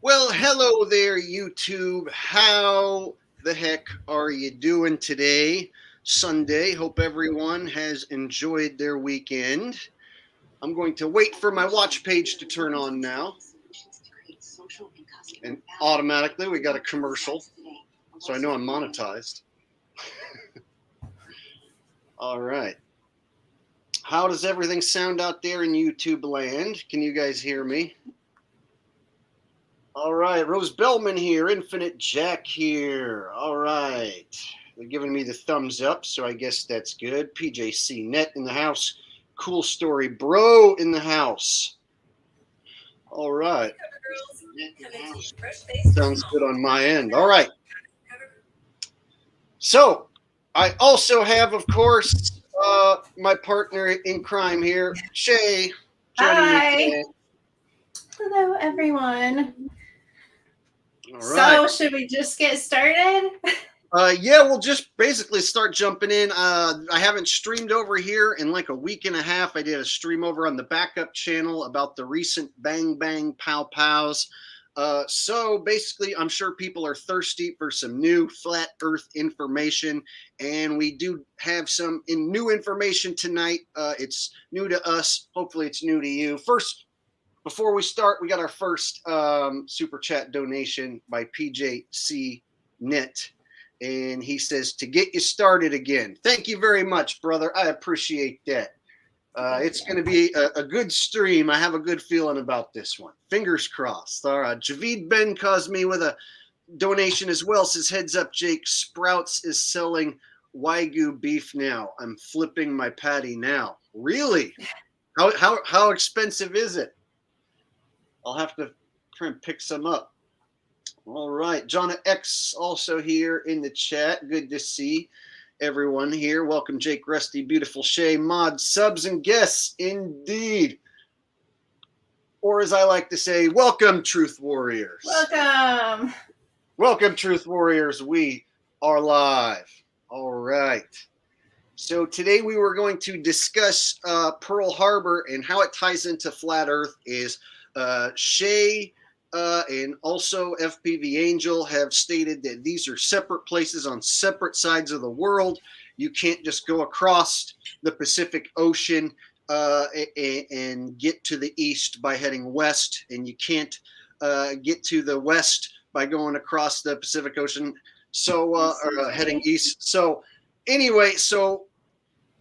Well, hello there, YouTube. How the heck are you doing today? Sunday. Hope everyone has enjoyed their weekend. I'm going to wait for my watch page to turn on now. And automatically, we got a commercial. So I know I'm monetized. All right. How does everything sound out there in YouTube land? Can you guys hear me? All right, Rose Bellman here, Infinite Jack here. All right, they're giving me the thumbs up, so I guess that's good. PJC Net in the house. Cool Story Bro in the house. All right. Sounds good on my end. All right. So, I also have, of course, my partner in crime here, Shay. Hi. Hello, everyone. All right. So, should we just get started? Yeah, we'll just basically start jumping in. I haven't streamed over here in like a week and a half. I did a stream over on the backup channel about the recent Bang Bang Pow Pows. So basically, I'm sure people are thirsty for some new flat Earth information, and we do have some new information tonight. It's new to us. Hopefully, it's new to you. First, before we start, we got our first super chat donation by PJC Net. And he says, to get you started again. Thank you very much, brother. I appreciate that. It's going to be a good stream. I have a good feeling about this one. Fingers crossed. All right. Javid Ben Cosme with a donation as well. Says, heads up, Jake. Sprouts is selling Wagyu beef now. I'm flipping my patty now. Really? How expensive is it? I'll have to try and pick some up. All right. Jonna X also here in the chat. Good to see everyone here. Welcome, Jake, Rusty, Beautiful Shay, Mod, subs, and guests. Indeed. Or as I like to say, welcome, Truth Warriors. Welcome. Welcome, Truth Warriors. We are live. All right. So today we were going to discuss Pearl Harbor, and how it ties into Flat Earth is Shay and also FPV Angel have stated that these are separate places on separate sides of the world. You can't just go across the Pacific Ocean and get to the east by heading west, and you can't get to the west by going across the Pacific Ocean, so heading east. So anyway, so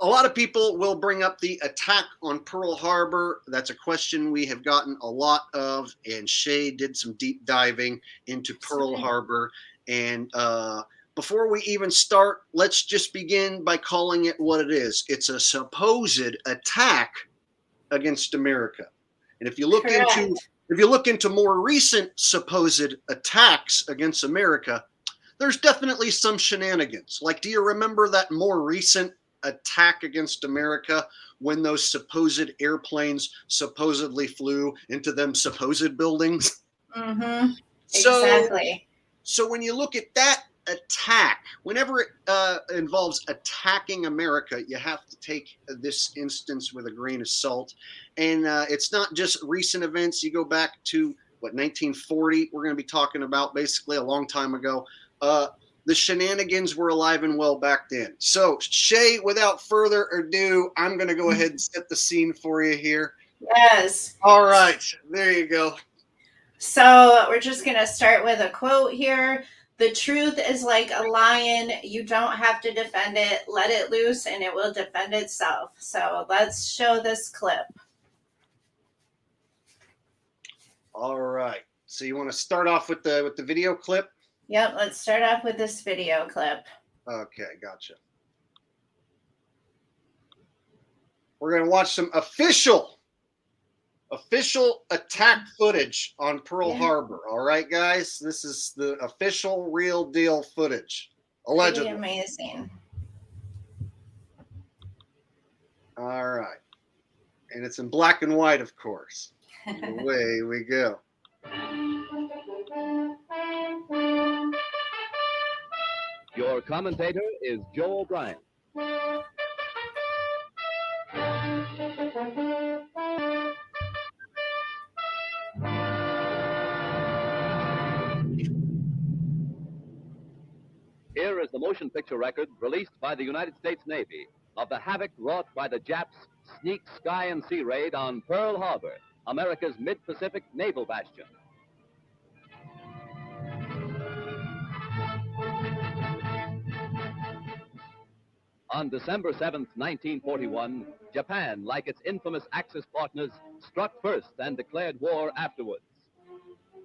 a lot of people will bring up the attack on Pearl Harbor. That's a question we have gotten a lot of, and Shay did some deep diving into Pearl Harbor. And before we even start, let's just begin by calling it what it is. It's a supposed attack against America. And if you look into more recent supposed attacks against America, there's definitely some shenanigans. Like, do you remember that more recent attack against America when those supposed airplanes supposedly flew into them supposed buildings? Mm-hmm. Exactly. So when you look at that attack, whenever it involves attacking America, you have to take this instance with a grain of salt. And it's not just recent events. You go back to, 1940, we're going to be talking about basically a long time ago. The shenanigans were alive and well back then. So, Shay, without further ado, I'm going to go ahead and set the scene for you here. Yes. All right. There you go. So, we're just going to start with a quote here. The truth is like a lion. You don't have to defend it. Let it loose and it will defend itself. So, let's show this clip. All right. So, you want to start off with the video clip? Yep, let's start off with this video clip. Okay, gotcha. We're going to watch some official attack footage on Pearl Harbor. All right, guys? This is the official, real deal footage. Allegedly. Pretty amazing. All right. And it's in black and white, of course. Away we go. Your commentator is Joe O'Brien. Here is the motion picture record released by the United States Navy of the havoc wrought by the Japs' sneak sky and sea raid on Pearl Harbor, America's mid-Pacific naval bastion. On December 7th, 1941, Japan, like its infamous Axis partners, struck first and declared war afterwards.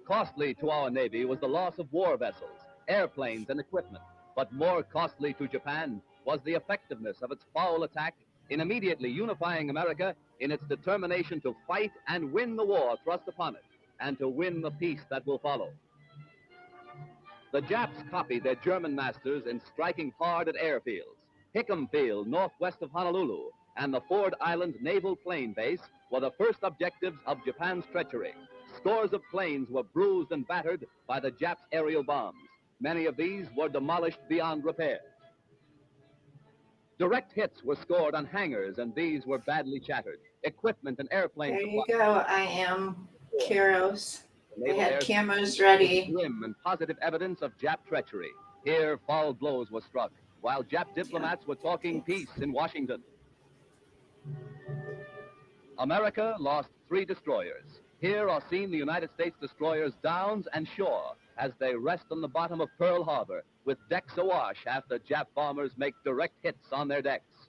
Costly to our Navy was the loss of war vessels, airplanes, and equipment, but more costly to Japan was the effectiveness of its foul attack in immediately unifying America in its determination to fight and win the war thrust upon it, and to win the peace that will follow. The Japs copied their German masters in striking hard at airfields. Hickam Field, northwest of Honolulu, and the Ford Island Naval Plane Base were the first objectives of Japan's treachery. Scores of planes were bruised and battered by the Japs' aerial bombs. Many of these were demolished beyond repair. Direct hits were scored on hangars, and these were badly shattered. Equipment and airplanes. There you go. I am Kiros. They had camos ready. Grim and positive evidence of Jap treachery. Here, foul blows were struck, while Jap diplomats were talking peace in Washington. America lost 3 destroyers. Here are seen the United States destroyers Downs and Shaw as they rest on the bottom of Pearl Harbor with decks awash after Jap bombers make direct hits on their decks.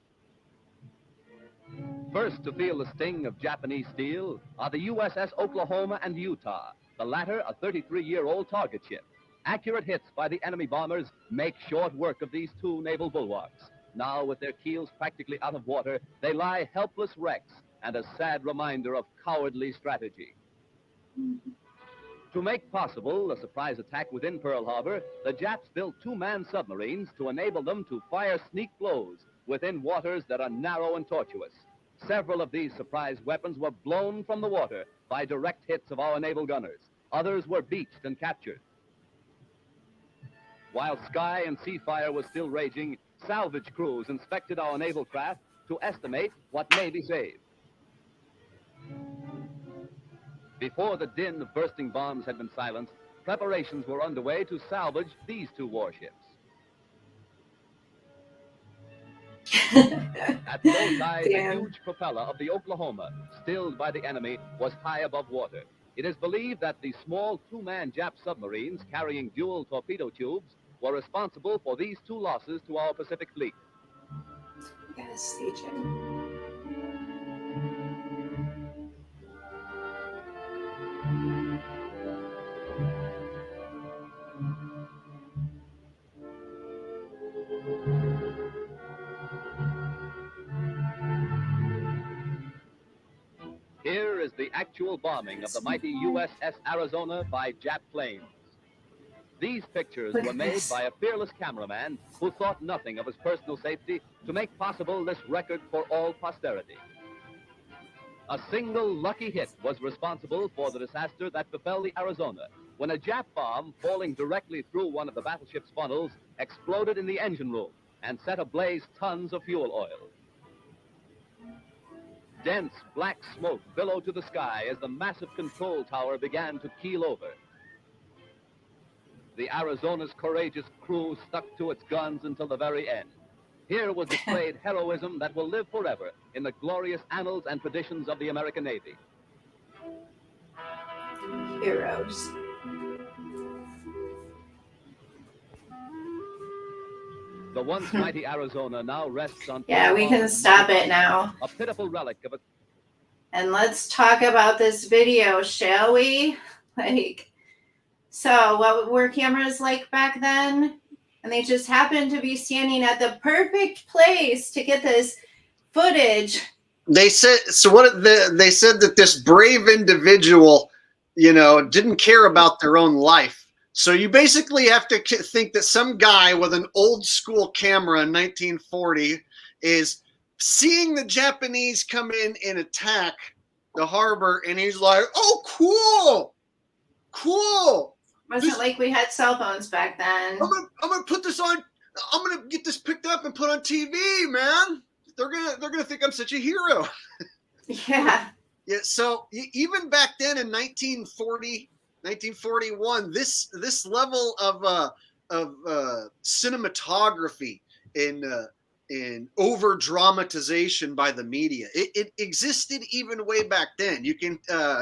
First to feel the sting of Japanese steel are the USS Oklahoma and Utah, the latter a 33-year-old target ship. Accurate hits by the enemy bombers make short work of these 2 naval bulwarks. Now, with their keels practically out of water, they lie helpless wrecks and a sad reminder of cowardly strategy. To make possible a surprise attack within Pearl Harbor, the Japs built 2-man submarines to enable them to fire sneak blows within waters that are narrow and tortuous. Several of these surprise weapons were blown from the water by direct hits of our naval gunners. Others were beached and captured. While sky and sea fire was still raging, salvage crews inspected our naval craft to estimate what may be saved. Before the din of bursting bombs had been silenced, preparations were underway to salvage these 2 warships. At low tide, the huge propeller of the Oklahoma, stilled by the enemy, was high above water. It is believed that the small 2-man Jap submarines carrying dual torpedo tubes were responsible for these 2 losses to our Pacific fleet. Yes, Legion. Here is the actual bombing of the mighty USS Arizona by Jap planes. These pictures were made by a fearless cameraman who thought nothing of his personal safety to make possible this record for all posterity. A single lucky hit was responsible for the disaster that befell the Arizona when a Jap bomb falling directly through one of the battleship's funnels exploded in the engine room and set ablaze tons of fuel oil. Dense black smoke billowed to the sky as the massive control tower began to keel over. The Arizona's courageous crew stuck to its guns until the very end. Here was displayed heroism that will live forever in the glorious annals and traditions of the American Navy. Heroes. The once mighty Arizona now rests on... Yeah, we can stop it now. A pitiful relic of a... And let's talk about this video, shall we? So what were cameras like back then? And they just happened to be standing at the perfect place to get this footage. They said, they said that this brave individual, didn't care about their own life. So you basically have to think that some guy with an old school camera in 1940 is seeing the Japanese come in and attack the harbor, and he's like, "Oh, cool. Wasn't like we had cell phones back then. I'm gonna put this on. I'm gonna get this picked up and put on TV, man. They're gonna think I'm such a hero." Yeah. Yeah. So even back then in 1940. 1941, this level cinematography and over dramatization by the media. It existed even way back then. You can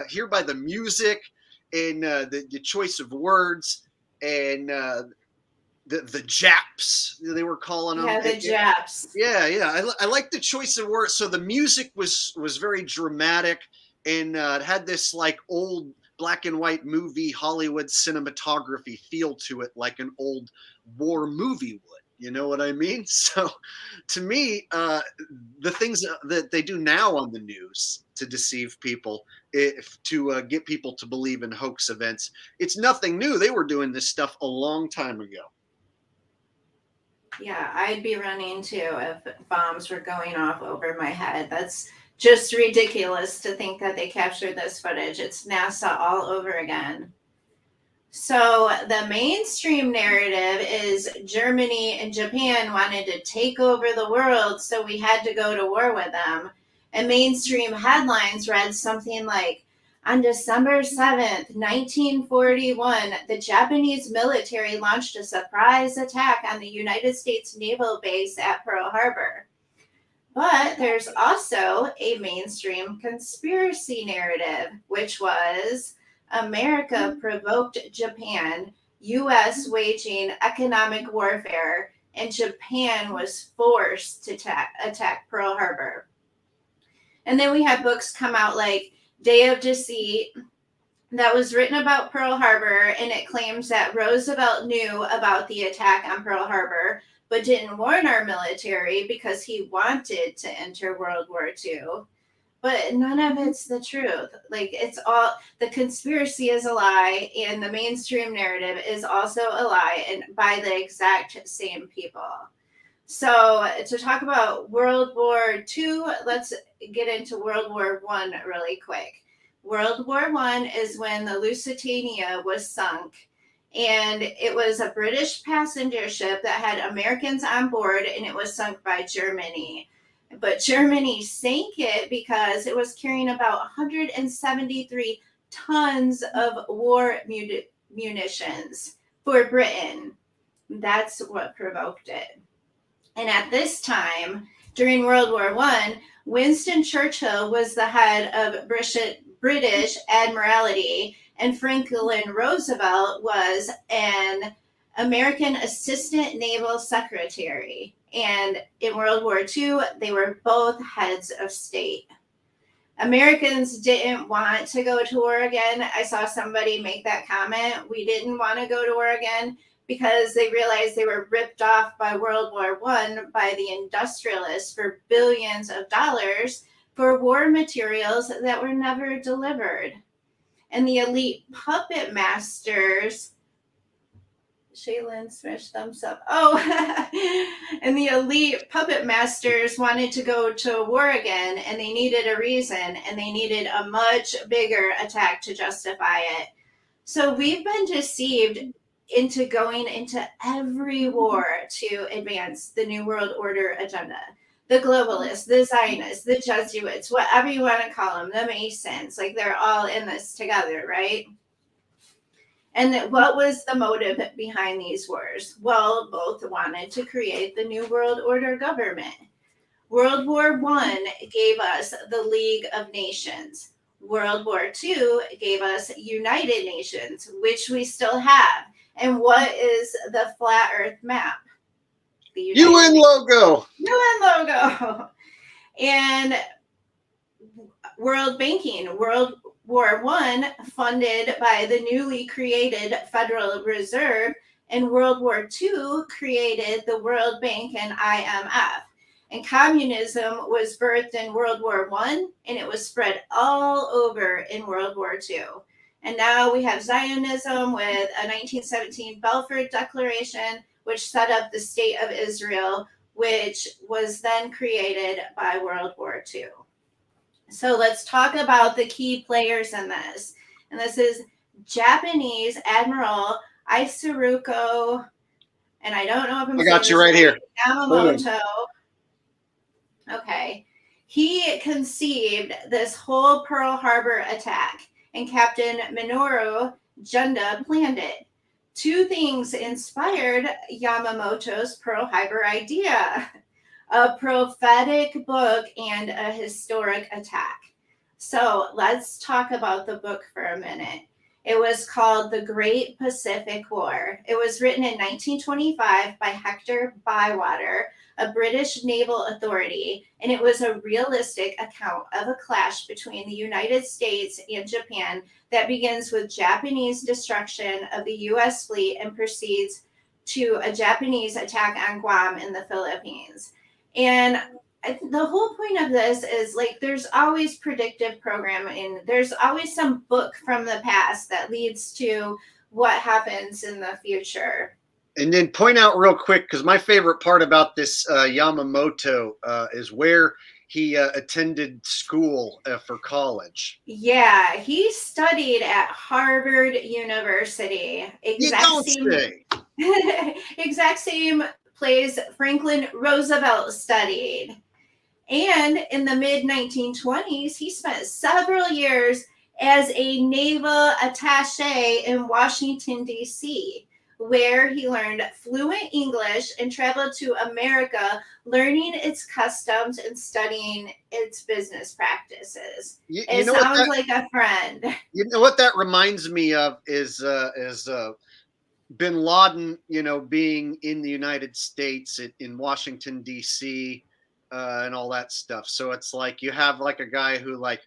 hear by the music and the choice of words and the Japs they were calling them. Yeah, the Japs. Yeah. I like the choice of words. So the music was very dramatic and it had this like old black and white movie Hollywood cinematography feel to it, like an old war movie would. You know what I mean? So to me, the things that they do now on the news to deceive people, to get people to believe in hoax events, it's nothing new. They were doing this stuff a long time ago. Yeah, I'd be running too if bombs were going off over my head. That's just ridiculous to think that they captured this footage. It's NASA all over again. So the mainstream narrative is Germany and Japan wanted to take over the world, so we had to go to war with them. And mainstream headlines read something like, on December 7th, 1941, the Japanese military launched a surprise attack on the United States naval base at Pearl Harbor. But there's also a mainstream conspiracy narrative, which was America provoked Japan, US waging economic warfare, and Japan was forced to attack Pearl Harbor. And then we had books come out like Day of Deceit that was written about Pearl Harbor, and it claims that Roosevelt knew about the attack on Pearl Harbor but didn't warn our military because he wanted to enter World War II. But none of it's the truth. Like, it's all, the conspiracy is a lie, and the mainstream narrative is also a lie, and by the exact same people. So to talk about World War II, let's get into World War I really quick. World War I is when the Lusitania was sunk, and it was a British passenger ship that had Americans on board, and it was sunk by Germany. But Germany sank it because it was carrying about 173 tons of war munitions for Britain. That's what provoked it. And at this time, during World War I, Winston Churchill was the head of British Admiralty, and Franklin Roosevelt was an American Assistant Naval Secretary. And in World War II, they were both heads of state. Americans didn't want to go to war again. I saw somebody make that comment. We didn't want to go to war again because they realized they were ripped off by World War I by the industrialists for billions of dollars for war materials that were never delivered. And the elite puppet masters, Shaylin smashed thumbs up. Oh, and the elite puppet masters wanted to go to war again, and they needed a reason, and they needed a much bigger attack to justify it. So we've been deceived into going into every war to advance the New World Order agenda. The globalists, the Zionists, the Jesuits, whatever you want to call them, the Masons, like they're all in this together, right? And what was the motive behind these wars? Well, both wanted to create the New World Order government. World War I gave us the League of Nations. World War II gave us United Nations, which we still have. And what is the flat Earth map? The UN logo. UN logo. And world banking, World War I, funded by the newly created Federal Reserve, and World War II created the World Bank and IMF. And communism was birthed in World War I, and it was spread all over in World War II. And now we have Zionism with a 1917 Balfour Declaration, which set up the State of Israel, which was then created by World War II. So let's talk about the key players in this. And this is Japanese Admiral Isoroku, and I don't know if I'm I got you right here. Yamamoto. Okay. He conceived this whole Pearl Harbor attack, and Captain Minoru Genda planned it. Two things inspired Yamamoto's Pearl Harbor idea: a prophetic book and a historic attack. So let's talk about the book for a minute. It was called The Great Pacific War. It was written in 1925 by Hector Bywater, a British naval authority, and it was a realistic account of a clash between the United States and Japan that begins with Japanese destruction of the U.S. fleet and proceeds to a Japanese attack on Guam in the Philippines. And the whole point of this is like there's always predictive programming. There's always some book from the past that leads to what happens in the future. And then point out real quick, because my favorite part about this Yamamoto is where he attended school for college. Yeah, he studied at Harvard University. Exact same place Franklin Roosevelt studied. And in the mid 1920s, he spent several years as a naval attaché in Washington, D.C., where he learned fluent English and traveled to America, learning its customs and studying its business practices. It sounds like a friend. You know what that reminds me of is Bin Laden, being in the United States in Washington, D.C., and all that stuff. So it's like you have like a guy who like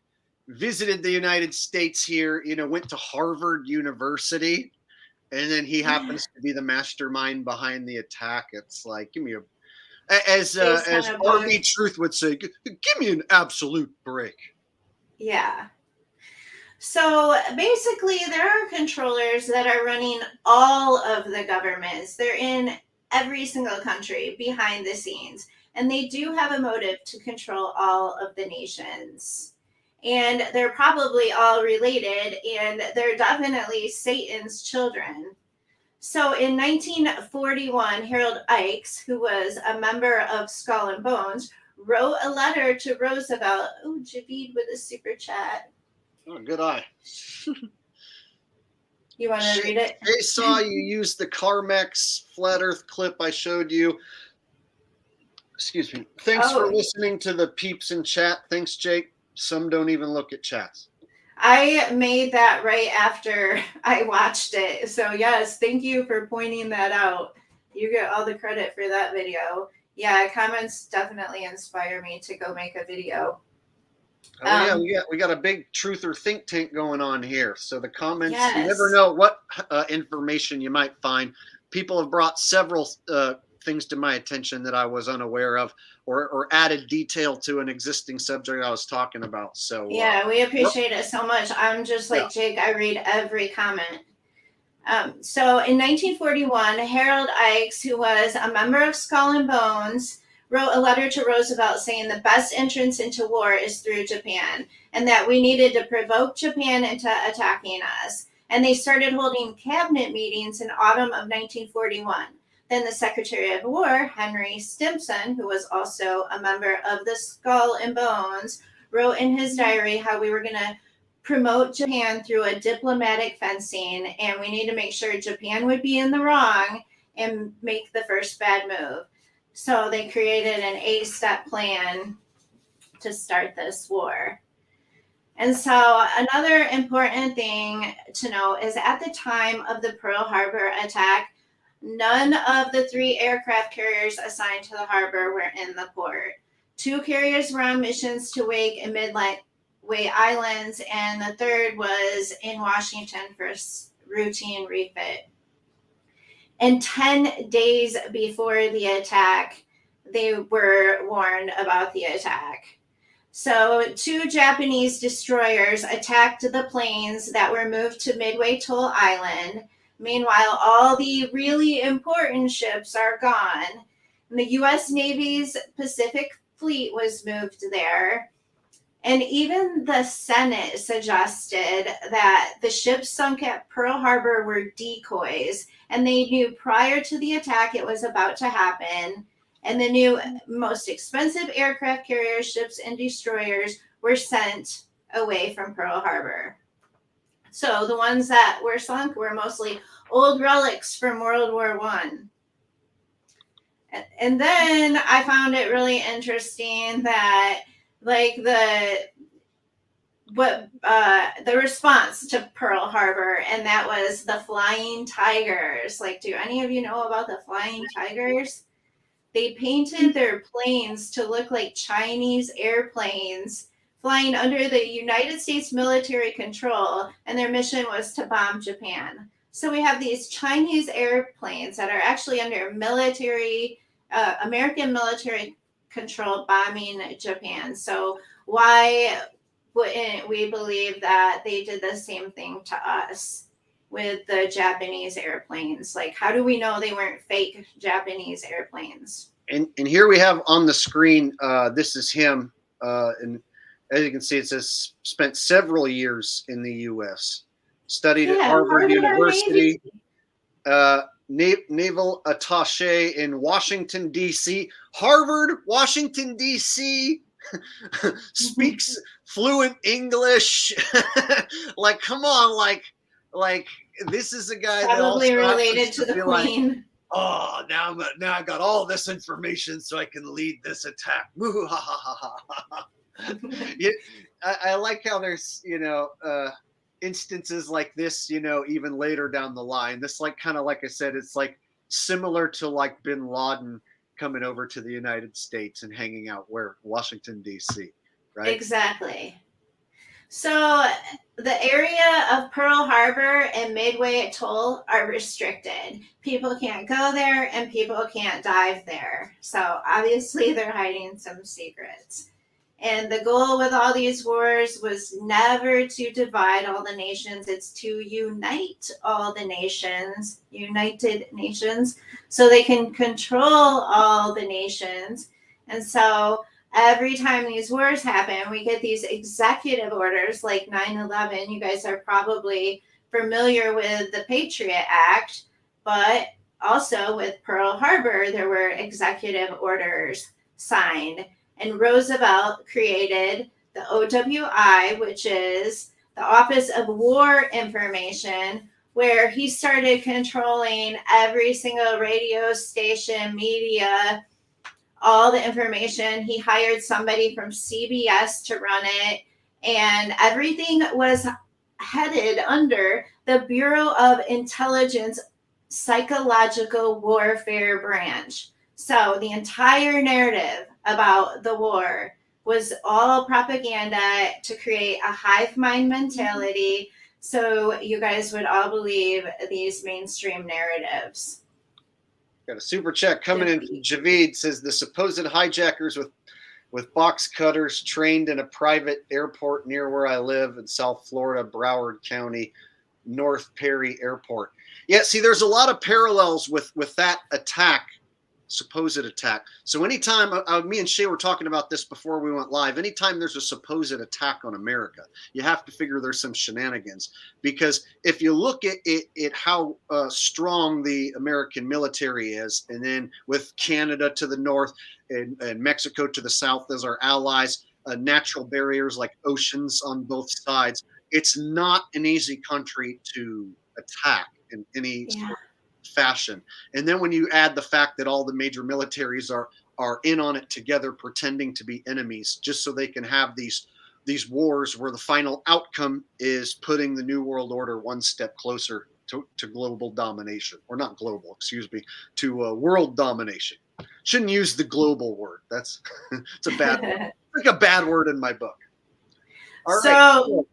visited the United States here, went to Harvard University, and then he happens to be the mastermind behind the attack. It's like, give me as RB Truth would say, give me an absolute break. Yeah. So basically, there are controllers that are running all of the governments. They're in every single country behind the scenes. And they do have a motive to control all of the nations. And they're probably all related, and they're definitely Satan's children. So in 1941, Harold Ikes, who was a member of Skull and Bones, wrote a letter to Roosevelt. Oh, Javid with a super chat. Oh, good eye. You want to read it? I saw you use the Carmex flat earth clip I showed you. Excuse me. Thanks for listening to the peeps in chat. Thanks, Jake. Some don't even look at chats. I made that right after I watched it. So yes, thank you for pointing that out. You get all the credit for that video. Yeah, comments definitely inspire me to go make a video. Oh yeah, we got a big truth or think tank going on here. So the comments, you never know what information you might find. People have brought several things to my attention that I was unaware of, or added detail to an existing subject I was talking about. So yeah, we appreciate it so much. I'm just like Jake, I read every comment. So in 1941, Harold Ikes, who was a member of Skull and Bones, wrote a letter to Roosevelt saying the best entrance into war is through Japan, and that we needed to provoke Japan into attacking us. And they started holding cabinet meetings in autumn of 1941. Then the Secretary of War, Henry Stimson, who was also a member of the Skull and Bones, wrote in his diary how we were going to promote Japan through a diplomatic fencing, and we need to make sure Japan would be in the wrong and make the first bad move. So they created an 8-step plan to start this war. And so another important thing to know is at the time of the Pearl Harbor attack, none of the 3 aircraft carriers assigned to the harbor were in the port. 2 carriers were on missions to Wake and Midway Islands, and the third was in Washington for routine refit. And 10 days before the attack, they were warned about the attack. So 2 Japanese destroyers attacked the planes that were moved to Midway Island. Meanwhile, all the really important ships are gone. And the U.S. Navy's Pacific Fleet was moved there. And even the Senate suggested that the ships sunk at Pearl Harbor were decoys, and they knew prior to the attack it was about to happen. And the new most expensive aircraft carrier ships and destroyers were sent away from Pearl Harbor. So the ones that were sunk were mostly old relics from World War One. And then I found it really interesting that like the response to Pearl Harbor, and that was the Flying Tigers. Like, do any of you know about the Flying Tigers? They painted their planes to look like Chinese airplanes flying under the United States military control, and their mission was to bomb Japan. So we have these Chinese airplanes that are actually under military, American military control, bombing Japan. So why wouldn't we believe that they did the same thing to us with the Japanese airplanes? Like, how do we know they weren't fake Japanese airplanes? And here we have on the screen, this is him. And as you can see, it says spent several years in the U.S., studied at Harvard University, naval attaché in Washington, D.C. Harvard, Washington, D.C., speaks fluent English. Like, come on, like this is a guy probably that related to the Queen. Like, oh, now I got all this information so I can lead this attack. Yeah, I like how there's instances like this, even later down the line. This kind of like I said, it's like similar to like Bin Laden coming over to the United States and hanging out where Washington, D.C., right? Exactly. So the area of Pearl Harbor and Midway Atoll are restricted. People can't go there and people can't dive there. So obviously they're hiding some secrets. And the goal with all these wars was never to divide all the nations. It's to unite all the nations, United Nations, so they can control all the nations. And so every time these wars happen, we get these executive orders like 9/11. You guys are probably familiar with the Patriot Act, but also with Pearl Harbor, there were executive orders signed. And Roosevelt created the OWI, which is the Office of War Information, where he started controlling every single radio station, media, all the information. He hired somebody from CBS to run it, and everything was headed under the Bureau of Intelligence Psychological Warfare Branch. So the entire narrative about the war was all propaganda to create a hive mind mentality, so you guys would all believe these mainstream narratives. Got a super chat coming in from Javid. Says the supposed hijackers with box cutters trained in a private airport near where I live in South Florida, Broward County, North Perry Airport. Yeah, see, there's a lot of parallels with that attack, supposed attack. So anytime, me and Shay were talking about this before we went live, anytime there's a supposed attack on America, you have to figure there's some shenanigans. Because if you look at how strong the American military is, and then with Canada to the north and Mexico to the south as our allies, natural barriers like oceans on both sides, it's not an easy country to attack in any sort of fashion. And then when you add the fact that all the major militaries are in on it together, pretending to be enemies, just so they can have these wars where the final outcome is putting the New World Order one step closer to global domination, or not global, excuse me, to world domination. Shouldn't use the global word. That's it's a bad word. Like a bad word in my book. All right. So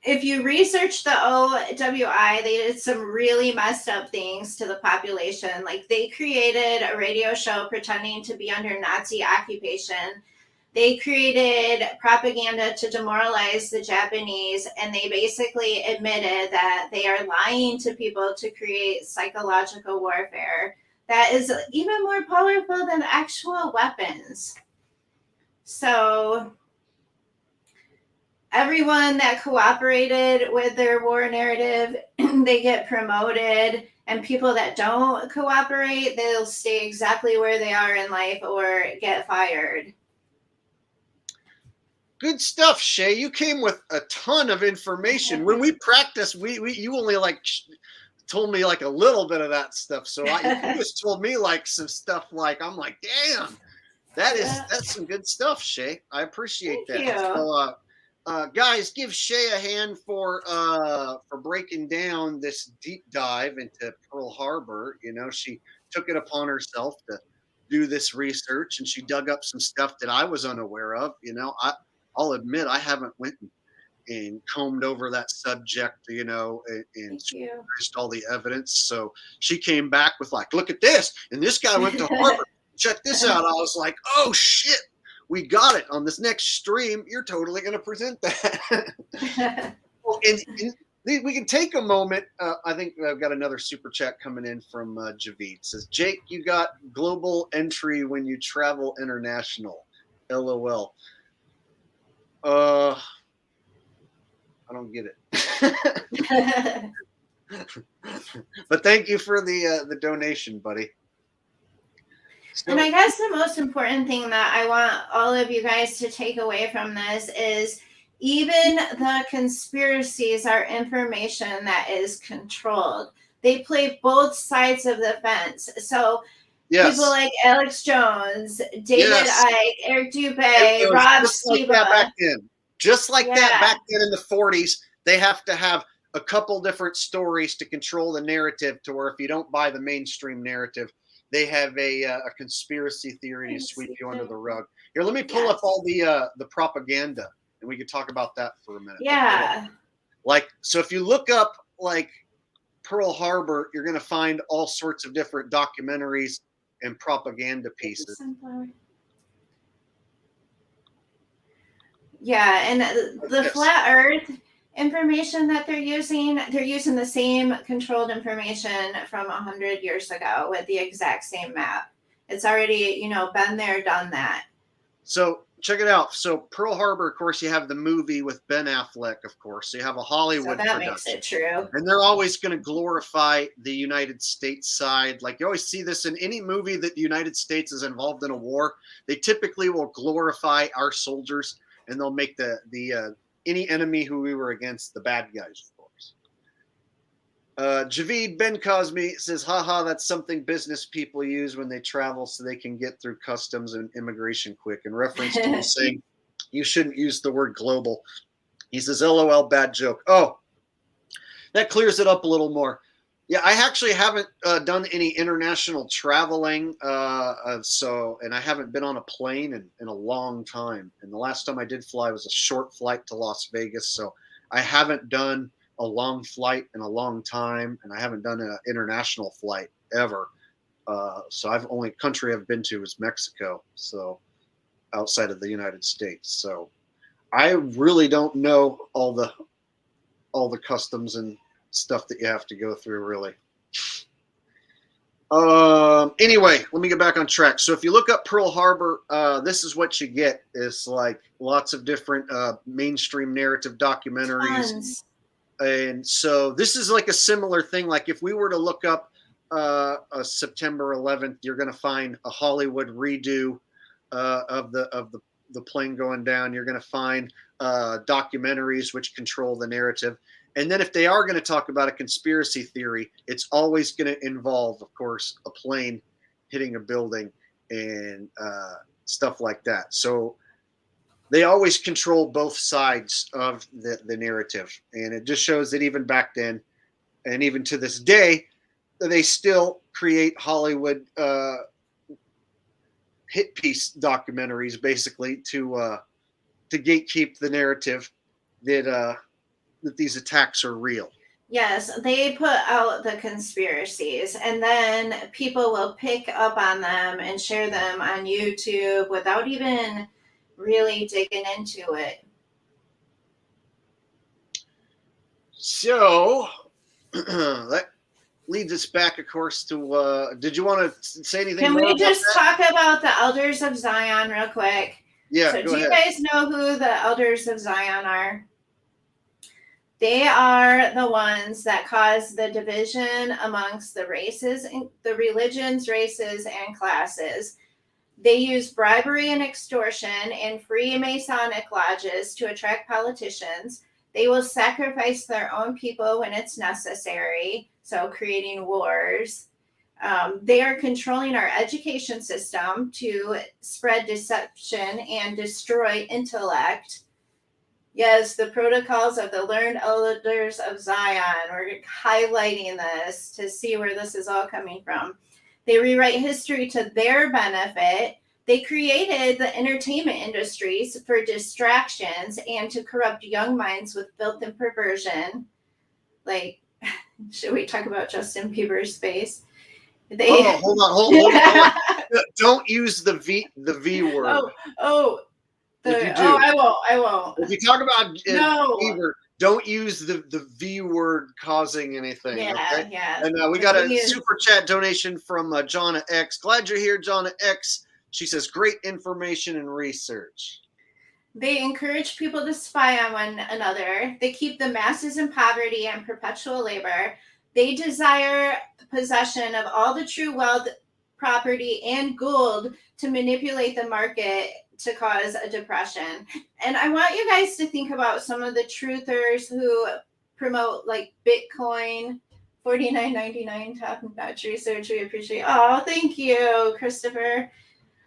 if you research the OWI, they did some really messed up things to the population. Like they created a radio show pretending to be under Nazi occupation. They created propaganda to demoralize the Japanese, and they basically admitted that they are lying to people to create psychological warfare that is even more powerful than actual weapons. So everyone that cooperated with their war narrative, they get promoted, and people that don't cooperate, they'll stay exactly where they are in life or get fired. Good stuff, Shay. You came with a ton of information. When we practiced, you only like told me like a little bit of that stuff. So you just told me like some stuff like I'm like, damn, that's some good stuff, Shay. I appreciate Thank that. you. So guys, give Shay a hand for breaking down this deep dive into Pearl Harbor. You know, she took it upon herself to do this research, and she dug up some stuff that I was unaware of. You know, I'll admit I haven't went and combed over that subject, you know, and Thank you. searched all the evidence. So she came back with like, look at this, and this guy went to Harvard. Check this out. I was like, oh shit, we got it. On this next stream, you're totally going to present that. Well, and we can take a moment. I think I've got another super chat coming in from Javid. It says, Jake, you got global entry when you travel international. LOL. I don't get it. But thank you for the donation, buddy. So, and I guess the most important thing that I want all of you guys to take away from this is even the conspiracies are information that is controlled. They play both sides of the fence. So yes. People like Alex Jones, David Icke, Eric Dubé, Rob Skiba. Just like that back then in the 40s, they have to have a couple different stories to control the narrative, to where if you don't buy the mainstream narrative, they have a conspiracy theory to sweep you under the rug. Here, let me pull up all the propaganda, and we could talk about that for a minute. Yeah. Like, so if you look up like Pearl Harbor, you're going to find all sorts of different documentaries and propaganda pieces. Yeah, and the flat Earth information that they're using the same controlled information from 100 years ago with the exact same map. It's already, been there, done that. So check it out. So Pearl Harbor, of course, you have the movie with Ben Affleck, of course. So you have a Hollywood so that production. Makes it true. And they're always going to glorify the United States side. Like you always see this in any movie that the United States is involved in a war. They typically will glorify our soldiers, and they'll make the any enemy who we were against the bad guys, of course. Javid Ben Cosme says, haha, that's something business people use when they travel so they can get through customs and immigration quick. In reference to him saying you shouldn't use the word global. He says, LOL, bad joke. Oh, that clears it up a little more. Yeah, I actually haven't done any international traveling, and I haven't been on a plane in a long time. And the last time I did fly was a short flight to Las Vegas, so I haven't done a long flight in a long time, and I haven't done an international flight ever. So only country I've been to is Mexico, so outside of the United States. So I really don't know all the customs and stuff that you have to go through, really. Anyway, let me get back on track. So if you look up Pearl Harbor, this is what you get. Is like lots of different mainstream narrative documentaries. Tons. And so this is like a similar thing. Like if we were to look up a September 11th, you're going to find a Hollywood redo of the plane going down. You're going to find documentaries which control the narrative. And then if they are going to talk about a conspiracy theory, it's always going to involve, of course, a plane hitting a building and stuff like that. So they always control both sides of the narrative. And it just shows that even back then, and even to this day, they still create Hollywood hit piece documentaries, basically, to gatekeep the narrative that these attacks are real. Yes, they put out the conspiracies, and then people will pick up on them and share them on YouTube without even really digging into it. So that leads us back, of course, to did you want to say anything Can more we about just that? talk about the Elders of Zion real quick? Yeah, So go do ahead. you guys know who the Elders of Zion are? They are the ones that cause the division amongst the races, the religions, races, and classes. They use bribery and extortion and free Masonic lodges to attract politicians. They will sacrifice their own people when it's necessary, so creating wars. They are controlling our education system to spread deception and destroy intellect. Yes, the protocols of the learned elders of Zion. We're highlighting this to see where this is all coming from. They rewrite history to their benefit. They created the entertainment industries for distractions and to corrupt young minds with filth and perversion. Like, should we talk about Justin Bieber's face? Hold on. Don't use the V word. I won't. If you talk about No. Bieber, don't use the V word causing anything. Yeah, okay? yeah. And we got a super chat donation from Jonna X. Glad you're here, Jonna X. She says, great information and research. They encourage people to spy on one another. They keep the masses in poverty and perpetual labor. They desire possession of all the true wealth, property, and gold to manipulate the market to cause a depression. And I want you guys to think about some of the truthers who promote like Bitcoin, $49.99 top-notch research. We appreciate. Oh, thank you, Christopher.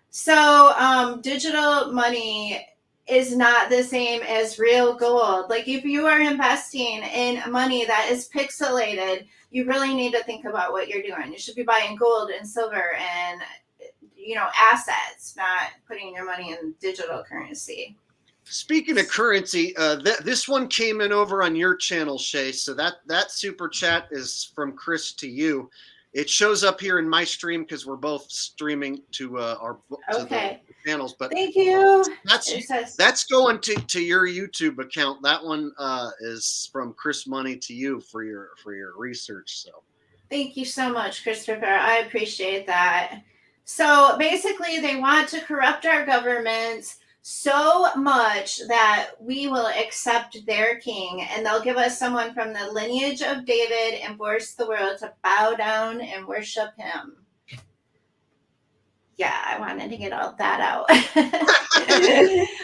So digital money is not the same as real gold. Like if you are investing in money that is pixelated, you really need to think about what you're doing. You should be buying gold and silver and assets, not putting your money in digital currency. Speaking of currency, this one came in over on your channel, Shay. So that super chat is from Chris to you. It shows up here in my stream because we're both streaming to the channels. But thank you. That's going to your YouTube account. That one is from Chris Money to you for your research. So thank you so much, Christopher. I appreciate that. So basically, they want to corrupt our governments so much that we will accept their king, and they'll give us someone from the lineage of David and force the world to bow down and worship him. Yeah, I wanted to get all that out.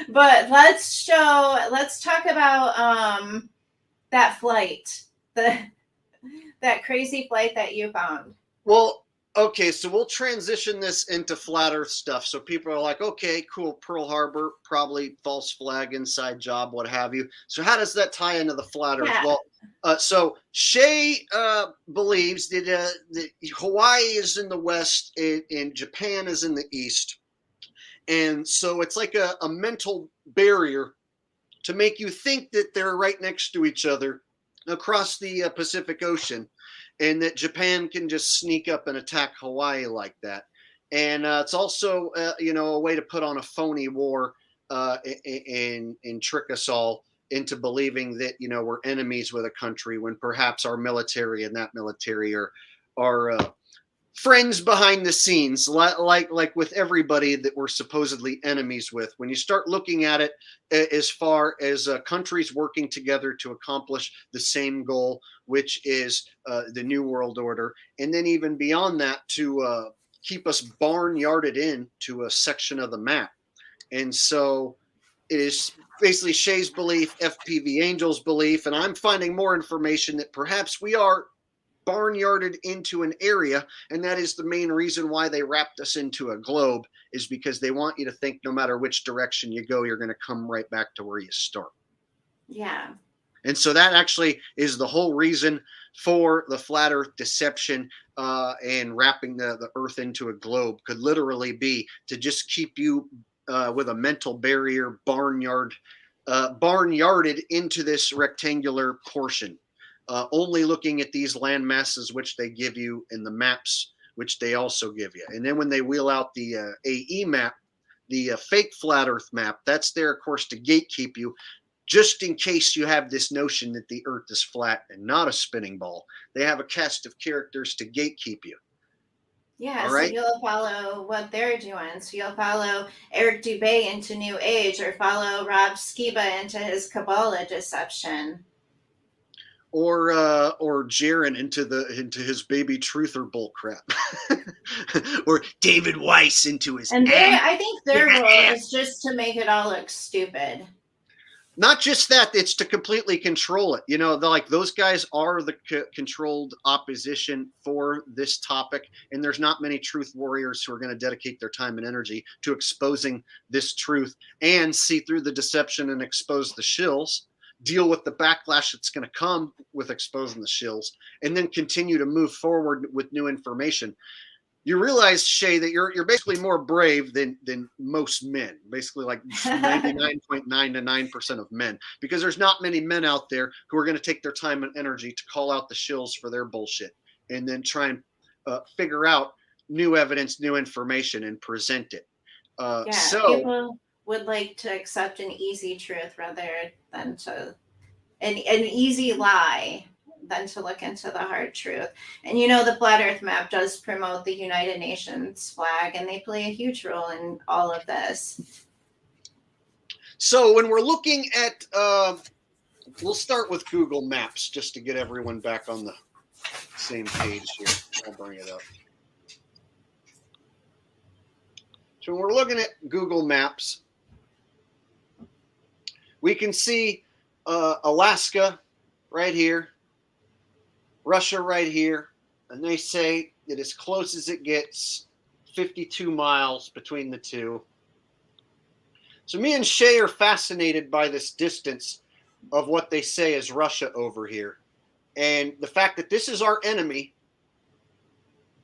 But let's talk about that flight, that crazy flight that you found. Well, okay, so we'll transition this into flat Earth stuff. So people are like, okay, cool, Pearl Harbor, probably false flag, inside job, what have you. So how does that tie into the flat Earth? Yeah. Well, so Shay believes that Hawaii is in the west and Japan is in the east. And so it's like a mental barrier to make you think that they're right next to each other across the Pacific Ocean, and that Japan can just sneak up and attack Hawaii like that. And it's also, a way to put on a phony war and trick us all into believing that, we're enemies with a country when perhaps our military and that military are friends behind the scenes, like with everybody that we're supposedly enemies with. When you start looking at it as far as countries working together to accomplish the same goal, which is the New World Order, and then even beyond that to keep us barnyarded in to a section of the map. And so it is basically Shay's belief, FPV Angel's belief, and I'm finding more information that perhaps we are barnyarded into an area, and that is the main reason why they wrapped us into a globe, is because they want you to think no matter which direction you go, you're going to come right back to where you start. Yeah. And so that actually is the whole reason for the flat Earth deception, and wrapping the Earth into a globe could literally be to just keep you with a mental barrier, barnyarded into this rectangular portion. Only looking at these land masses, which they give you, in the maps, which they also give you. And then when they wheel out the AE map, the fake flat Earth map, that's there, of course, to gatekeep you, just in case you have this notion that the Earth is flat and not a spinning ball. They have a cast of characters to gatekeep you. Yeah, all so right? you'll follow what they're doing. So you'll follow Eric Dubé into New Age, or follow Rob Skiba into his Kabbalah deception. or Jaron into his baby truther bull crap, or David Weiss into his. And I think their role is just to make it all look stupid. Not just that, it's to completely control it. You know, like those guys are the controlled opposition for this topic, and there's not many truth warriors who are going to dedicate their time and energy to exposing this truth and see through the deception and expose the shills, deal with the backlash that's going to come with exposing the shills, and then continue to move forward with new information. You realize, Shay, that you're basically more brave than most men, basically like 99.99% of men, because there's not many men out there who are going to take their time and energy to call out the shills for their bullshit and then try and figure out new evidence, new information, and present it. So people would like to accept an easy truth rather than to an easy lie than to look into the hard truth. And you know, the Flat Earth map does promote the United Nations flag, and they play a huge role in all of this. So when we're looking at, we'll start with Google Maps just to get everyone back on the same page here. I'll bring it up. So when we're looking at Google Maps, we can see Alaska right here, Russia right here, and they say that as close as it gets, 52 miles between the two. So me and Shay are fascinated by this distance of what they say is Russia over here. And the fact that this is our enemy,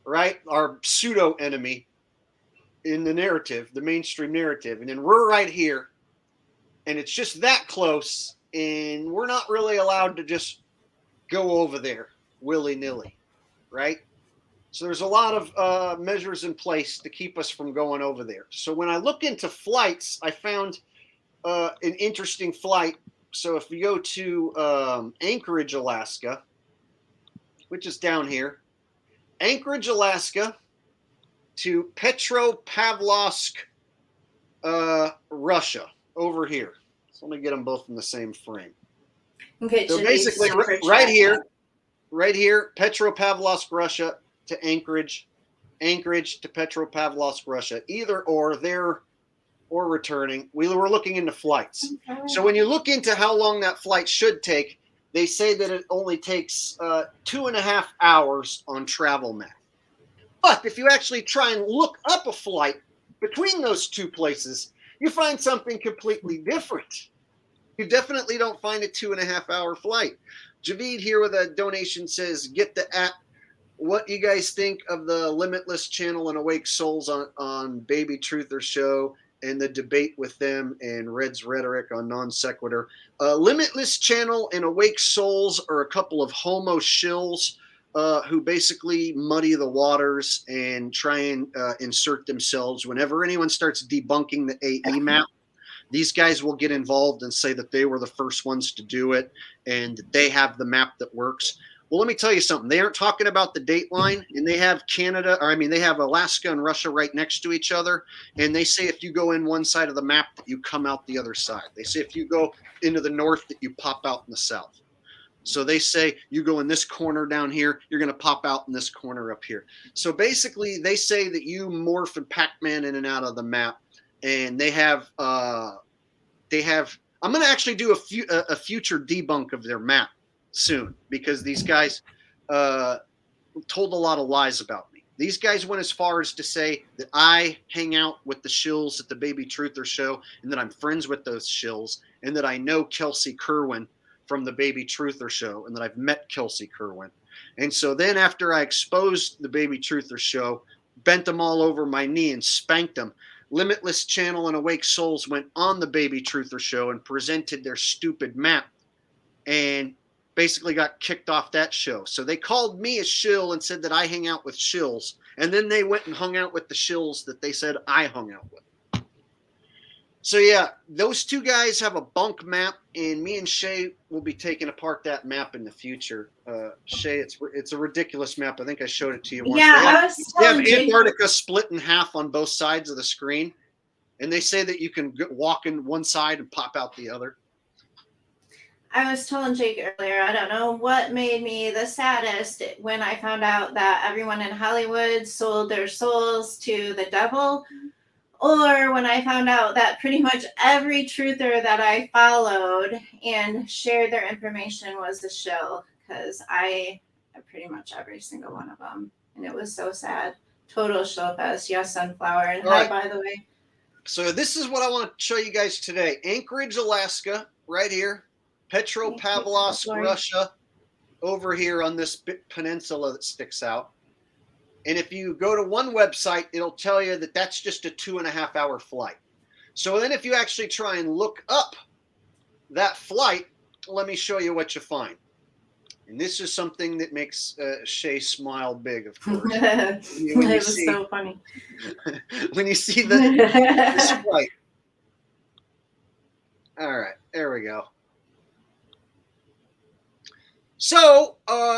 right? Our pseudo enemy in the narrative, the mainstream narrative. And then we're right here, and it's just that close, and we're not really allowed to just go over there willy-nilly, right? So there's a lot of measures in place to keep us from going over there. So when I look into flights, I found an interesting flight. So if you go to Anchorage, Alaska, which is down here, Anchorage, Alaska to Petropavlovsk, Russia, over here. So let me get them both in the same frame. Okay, so basically right here, Petropavlovsk, Russia to Anchorage, Anchorage to Petropavlovsk, Russia, either or, there or returning. We were looking into flights. Okay. So when you look into how long that flight should take, they say that it only takes 2.5 hours on Travel Map. But if you actually try and look up a flight between those two places, you find something completely different. You definitely don't find a 2.5 hour flight. Javid here with a donation says, get the app. What you guys think of the Limitless channel and Awake Souls on Baby Truther show and the debate with them and Red's rhetoric on Non Sequitur? Limitless channel and Awake Souls are a couple of homo shills who basically muddy the waters and try and insert themselves. Whenever anyone starts debunking the AE map, these guys will get involved and say that they were the first ones to do it and they have the map that works. Well, let me tell you something. They aren't talking about the date line, and they have they have Alaska and Russia right next to each other. And they say if you go in one side of the map, that you come out the other side. They say if you go into the north, that you pop out in the south. So they say you go in this corner down here, you're going to pop out in this corner up here. So basically, they say that you morph and Pac-Man in and out of the map. And they have I'm going to actually do a future debunk of their map soon, because these guys told a lot of lies about me. These guys went as far as to say that I hang out with the shills at the Baby Truther show and that I'm friends with those shills and that I know Kelsey Kerwin from the Baby Truther show and that I've met Kelsey Kerwin. And so then after I exposed the Baby Truther show, bent them all over my knee and spanked them, Limitless Channel and Awake Souls went on the Baby Truther show and presented their stupid map and basically got kicked off that show. So they called me a shill and said that I hang out with shills. And then they went and hung out with the shills that they said I hung out with. So yeah, those two guys have a bunk map, and me and Shay will be taking apart that map in the future. Shay, it's a ridiculous map. I think I showed it to you once. Yeah, they have Antarctica split in half on both sides of the screen, and they say that you can walk in one side and pop out the other. I was telling Jake earlier, I don't know what made me the saddest when I found out that everyone in Hollywood sold their souls to the devil, or when I found out that pretty much every truther that I followed and shared their information was a shill, because I pretty much every single one of them, and it was so sad. Total shill fest. Yes, Sunflower. And All hi, right. by the way. So this is what I want to show you guys today. Anchorage, Alaska, right here. Petropavlovsk, Russia, over here on this peninsula that sticks out. And if you go to one website, it'll tell you that that's just a 2.5 hour flight. So then if you actually try and look up that flight, let me show you what you find. And this is something that makes Shay smile big, of course. It was so funny. When you see this flight. All right, there we go. So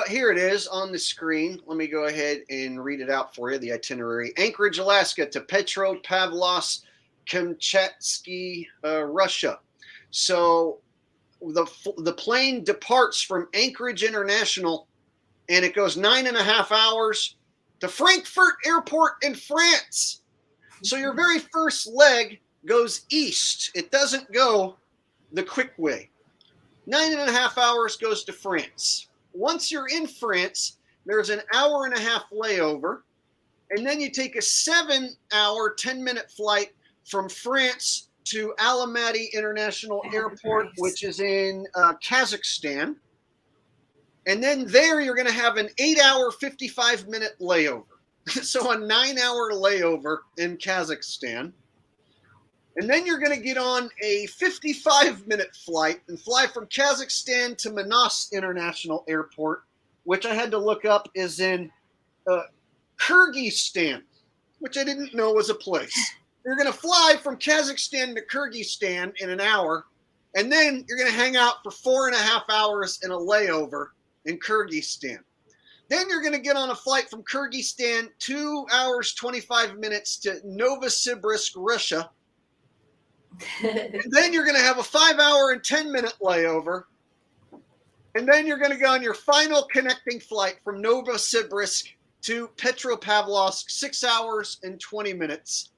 here it is on the screen. Let me go ahead and read it out for you, the itinerary. Anchorage, Alaska to Petropavlovsk, Kamchatsky, Russia. So the plane departs from Anchorage International, and it goes 9.5 hours to Frankfurt Airport in France. So your very first leg goes east. It doesn't go the quick way. 9.5 hours goes to France. Once you're in France, there's an 1.5 hour layover, and then you take a 7-hour, 10-minute flight from France to Almaty International Airport, which is in Kazakhstan. And then there you're going to have an 8-hour, 55-minute layover. So a 9-hour layover in Kazakhstan. And then you're going to get on a 55-minute flight and fly from Kazakhstan to Manas International Airport, which I had to look up is in Kyrgyzstan, which I didn't know was a place. You're going to fly from Kazakhstan to Kyrgyzstan in an hour, and then you're going to hang out for 4.5 hours in a layover in Kyrgyzstan. Then you're going to get on a flight from Kyrgyzstan, 2 hours, 25 minutes to Novosibirsk, Russia. And then you're going to have a 5-hour and 10-minute layover. And then you're going to go on your final connecting flight from Novosibirsk to Petropavlovsk, 6 hours and 20 minutes.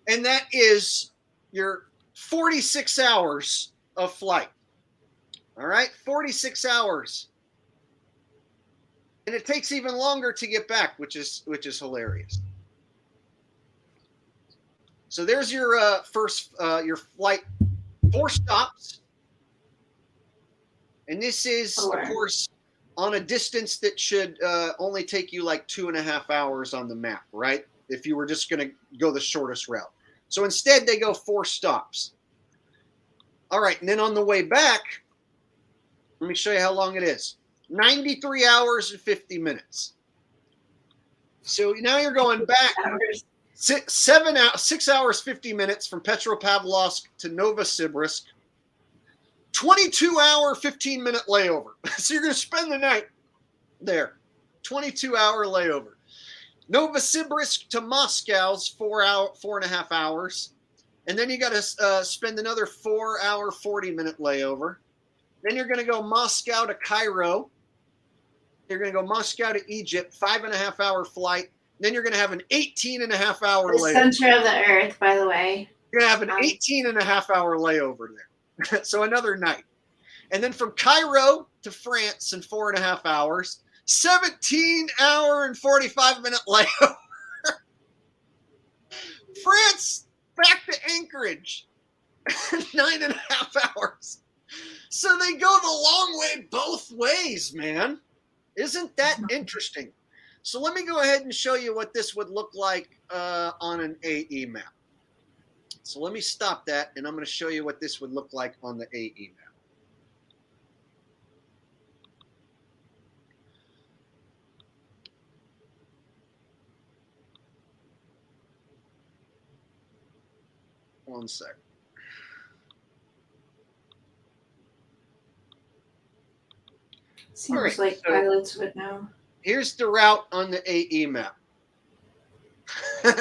And that is your 46 hours of flight. All right, 46 hours. And it takes even longer to get back, which is hilarious. So there's your your flight, 4 stops. And this is, of course, on a distance that should only take you like 2.5 hours on the map, right? If you were just going to go the shortest route. So instead, they go 4 stops. All right, and then on the way back, let me show you how long it is. 93 hours and 50 minutes. So now you're going back 6 hours, 50 minutes from Petropavlovsk to Novosibirsk. 22-hour, 15-minute layover. So you're going to spend the night there. 22-hour layover. Novosibirsk to Moscow's 4.5 hours. And then you got to spend another 4-hour, 40-minute layover. Then you're going to go Moscow to Cairo. You're going to go Moscow to Egypt, 5.5 hour flight. Then you're going to have an 18.5 hour layover. The center of the earth, by the way. You're going to have an 18.5 hour layover there. So another night. And then from Cairo to France in 4.5 hours, 17-hour and 45-minute layover. France back to Anchorage, 9.5 hours. So they go the long way both ways, man. Isn't that interesting? So let me go ahead and show you what this would look like on an AE map. So let me stop that, and I'm going to show you what this would look like on the AE map. One sec. Seems like pilots would know. Here's the route on the AE map. Right?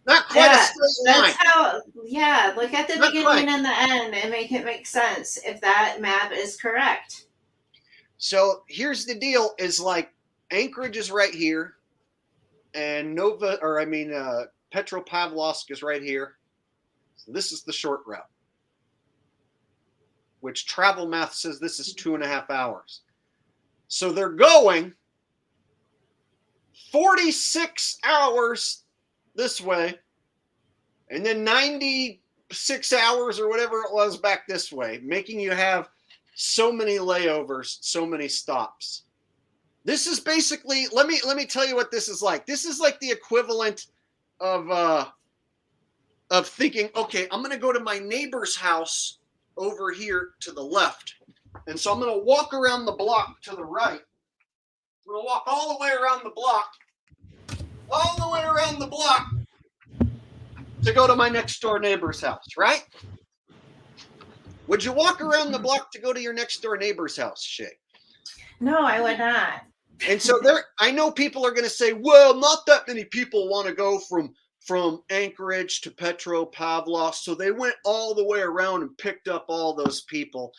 Not quite a line. how, yeah, look at the Not beginning quite. and the end and make it make sense if that map is correct. So here's the deal: is like Anchorage is right here, and Petropavlovsk is right here. So this is the short route, which Travel Math says this is 2.5 hours. So they're going 46 hours this way, and then 96 hours or whatever it was back this way, making you have so many layovers, so many stops. This is basically, let me tell you what this is like. This is like the equivalent of thinking, okay, I'm going to go to my neighbor's house over here to the left. And so I'm going to walk around the block to the right. I'm going to walk all the way around the block, to go to my next door neighbor's house, right? Would you walk around the block to go to your next door neighbor's house, Shay? No, I would not. And so I know people are going to say, well, not that many people want to go from Anchorage to Petropavlovsk, so they went all the way around and picked up all those people.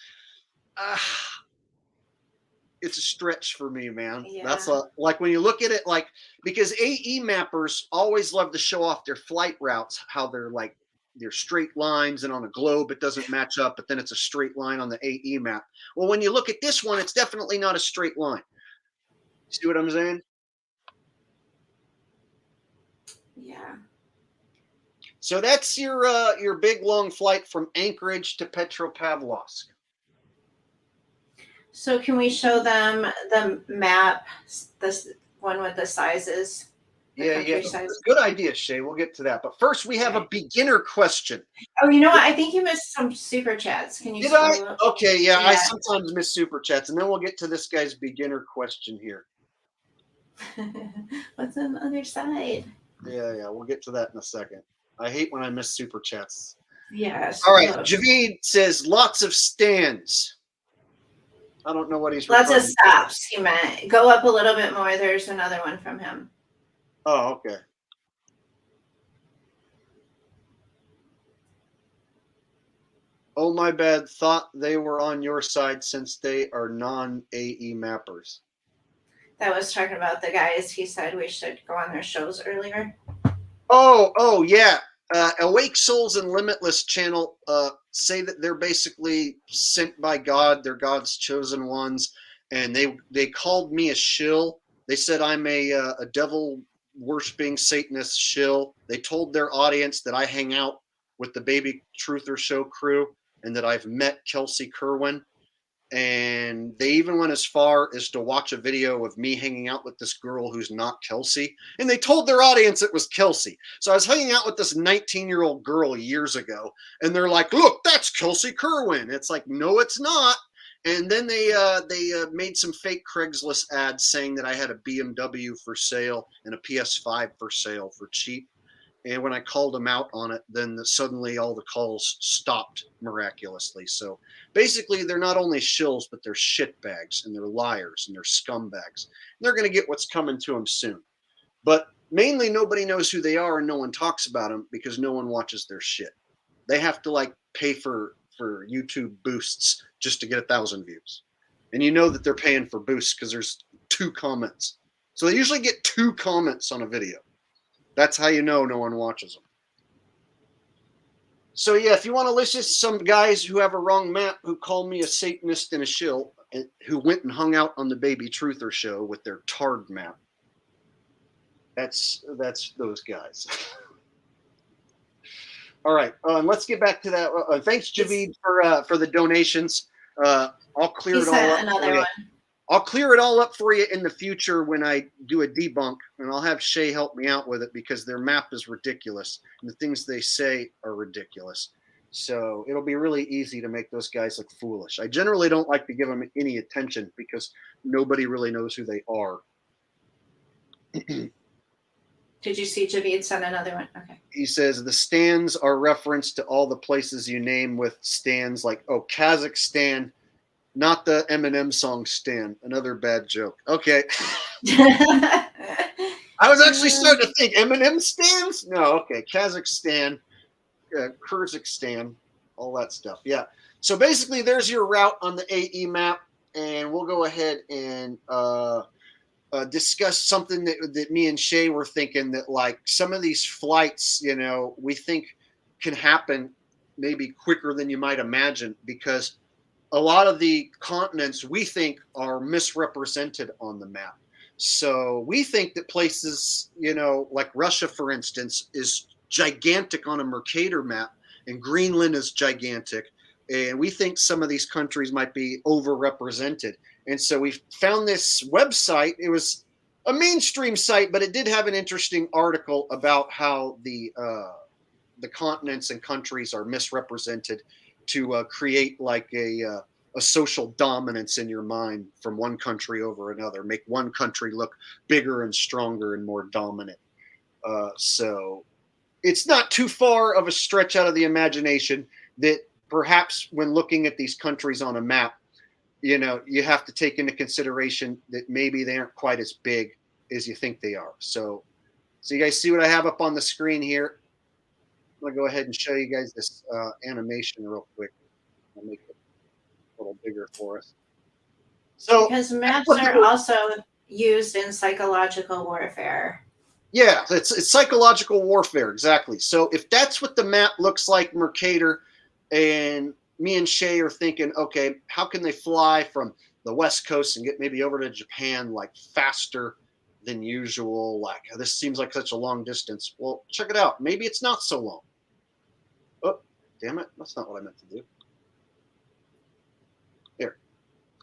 It's a stretch for me, man. Yeah. That's like when you look at it, like, because AE mappers always love to show off their flight routes, how they're like, they're straight lines, and on a globe it doesn't match up, but then it's a straight line on the AE map. Well, when you look at this one, it's definitely not a straight line. See what I'm saying? Yeah. So that's your big long flight from Anchorage to Petropavlovsk. So can we show them the map, this one with the sizes? Yeah. Good idea, Shay. We'll get to that. But first, we have a beginner question. Oh, you know what? I think you missed some super chats. Can you? Did I? Okay, yeah. I sometimes miss super chats, and then we'll get to this guy's beginner question here. What's on the other side? Yeah. We'll get to that in a second. I hate when I miss super chats. Yes. All right. Javid says lots of stands. I don't know what he's. Lots of stops. He meant go up a little bit more. There's another one from him. Oh, okay. Oh, my bad. Thought they were on your side since they are non-AE mappers. That was talking about the guys. He said we should go on their shows earlier. Oh, yeah. Awake Souls and Limitless channel say that they're basically sent by God. They're God's chosen ones, and they called me a shill. They said I'm a devil worshiping Satanist shill. They told their audience that I hang out with the Baby Truther Show crew and that I've met Kelsey Kerwin. And they even went as far as to watch a video of me hanging out with this girl who's not Kelsey. And they told their audience it was Kelsey. So I was hanging out with this 19-year-old girl years ago, and they're like, look, that's Kelsey Kerwin. It's like, no, it's not. And then they made some fake Craigslist ads saying that I had a BMW for sale and a PS5 for sale for cheap. And when I called them out on it, then suddenly all the calls stopped miraculously. So basically, they're not only shills, but they're shitbags, and they're liars, and they're scumbags. And they're going to get what's coming to them soon. But mainly, nobody knows who they are, and no one talks about them because no one watches their shit. They have to like pay for YouTube boosts just to get 1,000 views. And you know that they're paying for boosts because there's 2 comments. So they usually get 2 comments on a video. That's how you know no one watches them. So yeah, if you want to listen to some guys who have a wrong map, who call me a Satanist and a shill, and who went and hung out on the Baby Truther Show with their tard map, that's those guys. All right, and let's get back to that. Thanks, Javid, for the donations. I'll clear it all up. Another one. I'll clear it all up for you in the future when I do a debunk, and I'll have Shay help me out with it because their map is ridiculous and the things they say are ridiculous. So it'll be really easy to make those guys look foolish. I generally don't like to give them any attention because nobody really knows who they are. Did you see Javid send another one? Okay. He says the stands are reference to all the places you name with stands like, Kazakhstan. Not the Eminem song Stan. Another bad joke. Okay. I was actually starting to think Eminem stands. No, okay, Kazakhstan, Kyrgyzstan, all that stuff. Yeah. So basically, there's your route on the AE map, and we'll go ahead and discuss something that me and Shay were thinking, that like some of these flights, we think can happen maybe quicker than you might imagine, because a lot of the continents we think are misrepresented on the map. So we think that places, like Russia, for instance, is gigantic on a Mercator map, and Greenland is gigantic. And we think some of these countries might be overrepresented. And so we found this website. It was a mainstream site, but it did have an interesting article about how the continents and countries are misrepresented to create like a social dominance in your mind from one country over another, make one country look bigger and stronger and more dominant. So it's not too far of a stretch out of the imagination that perhaps when looking at these countries on a map, you have to take into consideration that maybe they aren't quite as big as you think they are. So you guys see what I have up on the screen here? I'm going to go ahead and show you guys this animation real quick. I'll make it a little bigger for us. So because maps are also used in psychological warfare. Yeah, it's psychological warfare, exactly. So if that's what the map looks like, Mercator, and me and Shay are thinking, okay, how can they fly from the West Coast and get maybe over to Japan like faster than usual? Like, this seems like such a long distance. Well, check it out. Maybe it's not so long. Oh, damn it. That's not what I meant to do.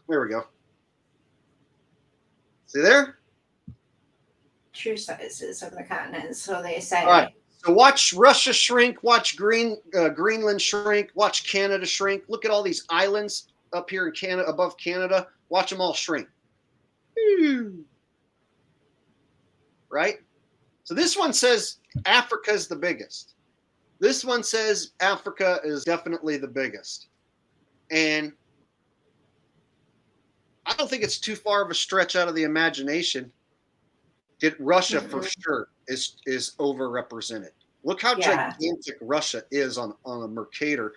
There we go. See there? True sizes of the continents, so they say. All right. So watch Russia shrink, watch Greenland shrink, watch Canada shrink. Look at all these islands up here in Canada, above Canada. Watch them all shrink. Right? So this one says Africa is the biggest. This one says Africa is definitely the biggest. And I don't think it's too far of a stretch out of the imagination that Russia for sure is overrepresented. Look how gigantic Russia is on a Mercator.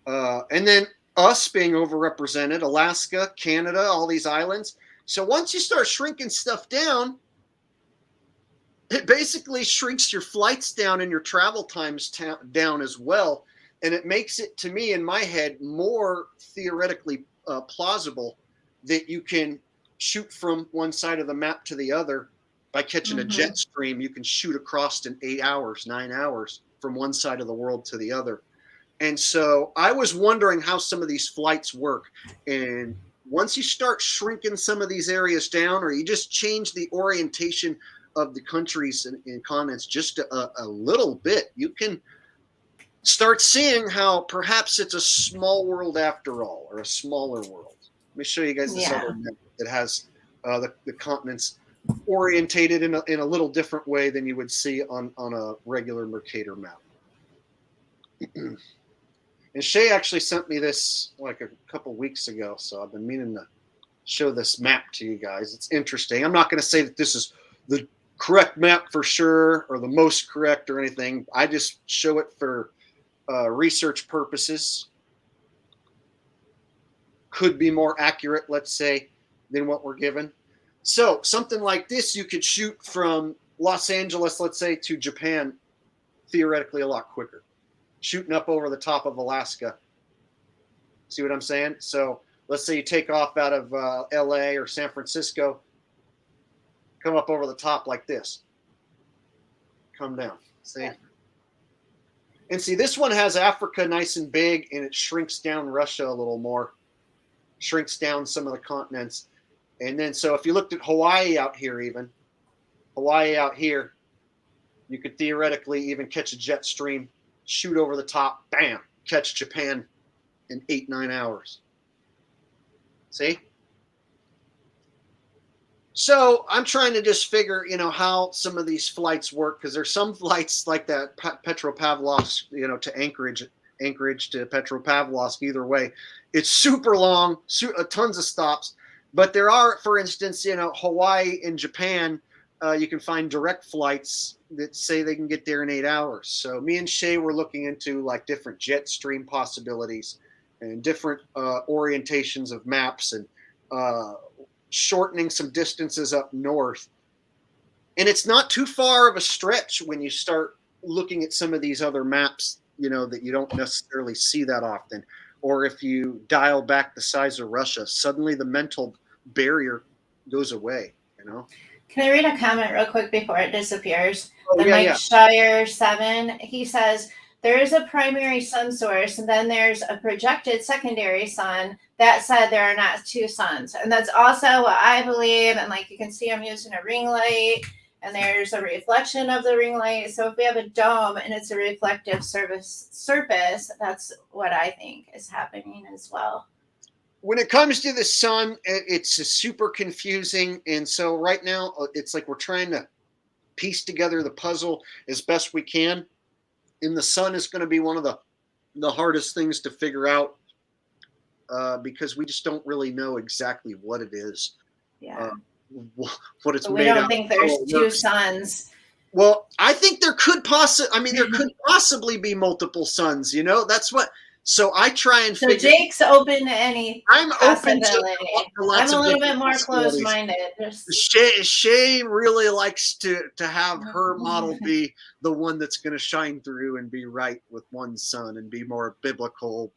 And then us being overrepresented, Alaska, Canada, all these islands. So once you start shrinking stuff down, it basically shrinks your flights down and your travel times down as well. And it makes it, to me, in my head, more theoretically plausible that you can shoot from one side of the map to the other by catching a jet stream. You can shoot across in 8 hours, 9 hours from one side of the world to the other. And so I was wondering how some of these flights work. And once you start shrinking some of these areas down, or you just change the orientation of the countries and continents just a little bit, you can start seeing how perhaps it's a small world after all, or a smaller world. Let me show you guys this other map that has the continents orientated in a little different way than you would see on a regular Mercator map. And Shay actually sent me this like a couple weeks ago, so I've been meaning to show this map to you guys. It's interesting. I'm not going to say that this is the correct map for sure, or the most correct or anything. I just show it for research purposes. Could be more accurate, let's say, than what we're given. So something like this, you could shoot from Los Angeles, let's say, to Japan theoretically a lot quicker. Shooting up over the top of Alaska. See what I'm saying? So let's say you take off out of LA or San Francisco, come up over the top like this. Come down. See? And see, this one has Africa nice and big, and it shrinks down Russia a little more. Shrinks down some of the continents. And then, so if you looked at Hawaii out here, Hawaii out here, you could theoretically even catch a jet stream, shoot over the top, bam, catch Japan in 8-9 hours. See? So I'm trying to just figure, how some of these flights work, because there's some flights like that Petropavlovsk, to Anchorage to Petropavlovsk, either way. It's super long, tons of stops. But there are, for instance, Hawaii and Japan, you can find direct flights that say they can get there in 8 hours. So me and Shay were looking into like different jet stream possibilities and different orientations of maps and shortening some distances up north. And it's not too far of a stretch when you start looking at some of these other maps, you know, that you don't necessarily see that often. Or if you dial back the size of Russia, suddenly the mental barrier goes away, you know? Can I read a comment real quick before it disappears? Oh, The yeah, Mike yeah. Shire 7, he says, there is a primary sun source, and then there's a projected secondary sun. That said, there are not two suns. And that's also what I believe. And like you can see, I'm using a ring light, and there's a reflection of the ring light. So if we have a dome and it's a reflective surface, that's what I think is happening as well. When it comes to the sun, it's super confusing. And so right now, it's like we're trying to piece together the puzzle as best we can. And the sun is going to be one of the hardest things to figure out because we just don't really know exactly what it is. Yeah. What it's But we made out don't of, think how there's it two works. suns. Well, I think there could possibly be multiple suns, you know? That's what. So I try and So figure. Jake's open to any I'm open possibility. to lots I'm a of little bit different more possibilities. closed-minded. Just Shay really likes to have her model be the one that's going to shine through and be right with one sun and be more biblical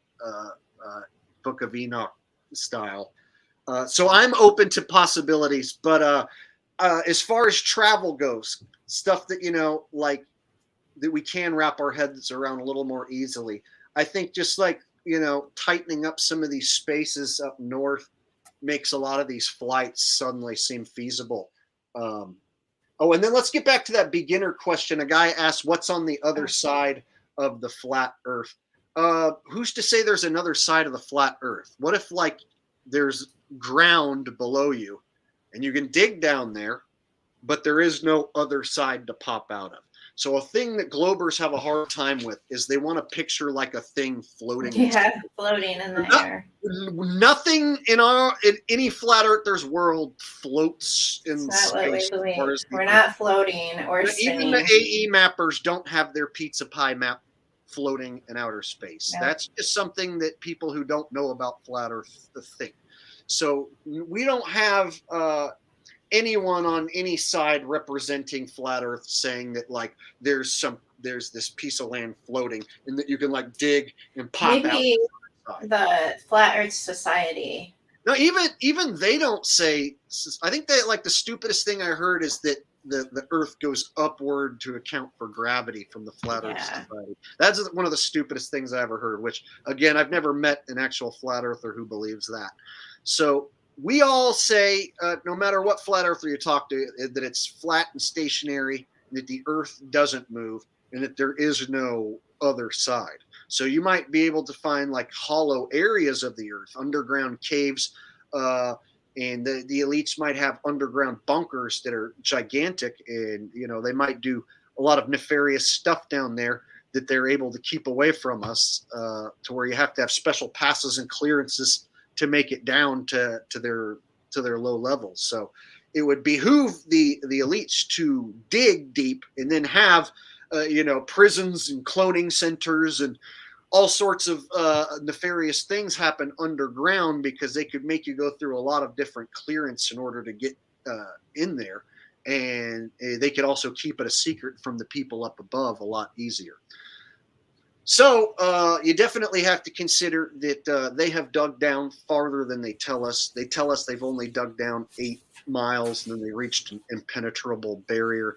Book of Enoch style. So I'm open to possibilities, but as far as travel goes, stuff that, you know, like that we can wrap our heads around a little more easily. I think just like, you know, tightening up some of these spaces up north makes a lot of these flights suddenly seem feasible. Oh, and then let's get back to that beginner question. A guy asked, what's on the other side of the flat earth? Who's to say there's another side of the flat earth? What if like there's ground below you and you can dig down there, but there is no other side to pop out of? So a thing that globers have a hard time with is they want to picture like a thing floating. yeah, floating in the air. Nothing in any flat earther's world floats in That's not what we space. believe. We're not floating or Even spinning. the AE mappers don't have their pizza pie map floating in outer space. No. That's just something that people who don't know about flat Earth think. So we don't have anyone on any side representing flat Earth saying that like there's this piece of land floating and that you can like dig and pop Maybe out. the Flat Earth Society. No, even they don't say. I think that like the stupidest thing I heard is that the Earth goes upward to account for gravity from the Flat Earth Society. That's one of the stupidest things I ever heard. Which again, I've never met an actual flat earther who believes that. So we all say, no matter what flat earther you talk to, that it's flat and stationary, that the Earth doesn't move, and that there is no other side. So you might be able to find like hollow areas of the Earth, underground caves, and the elites might have underground bunkers that are gigantic, and you know they might do a lot of nefarious stuff down there that they're able to keep away from us, to where you have to have special passes and clearances to make it down to their low levels. So it would behoove the elites to dig deep and then have prisons and cloning centers and all sorts of nefarious things happen underground, because they could make you go through a lot of different clearance in order to get in there. And they could also keep it a secret from the people up above a lot easier. So you definitely have to consider that they have dug down farther than they tell us. They tell us they've only dug down 8 miles and then they reached an impenetrable barrier.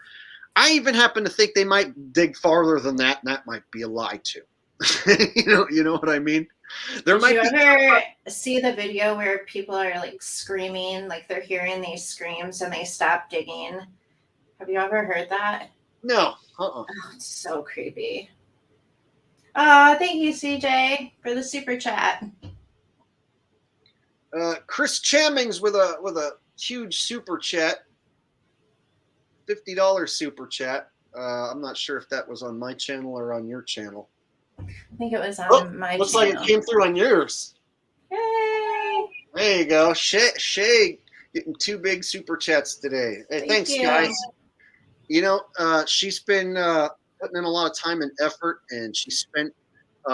I even happen to think they might dig farther than that, and that might be a lie too. you know what I mean? Did you ever see the video where people are like screaming, like they're hearing these screams and they stop digging? Have you ever heard that? No. Oh, it's so creepy. Oh, thank you, CJ, for the super chat. Chris Chammings with a huge super chat, $50 super chat. I'm not sure if that was on my channel or on your channel. I think it was on my looks channel. Like it came through on yours. Yay! There you go. Shay getting 2 big super chats today. Hey, thanks, guys. she's been putting in a lot of time and effort, and she spent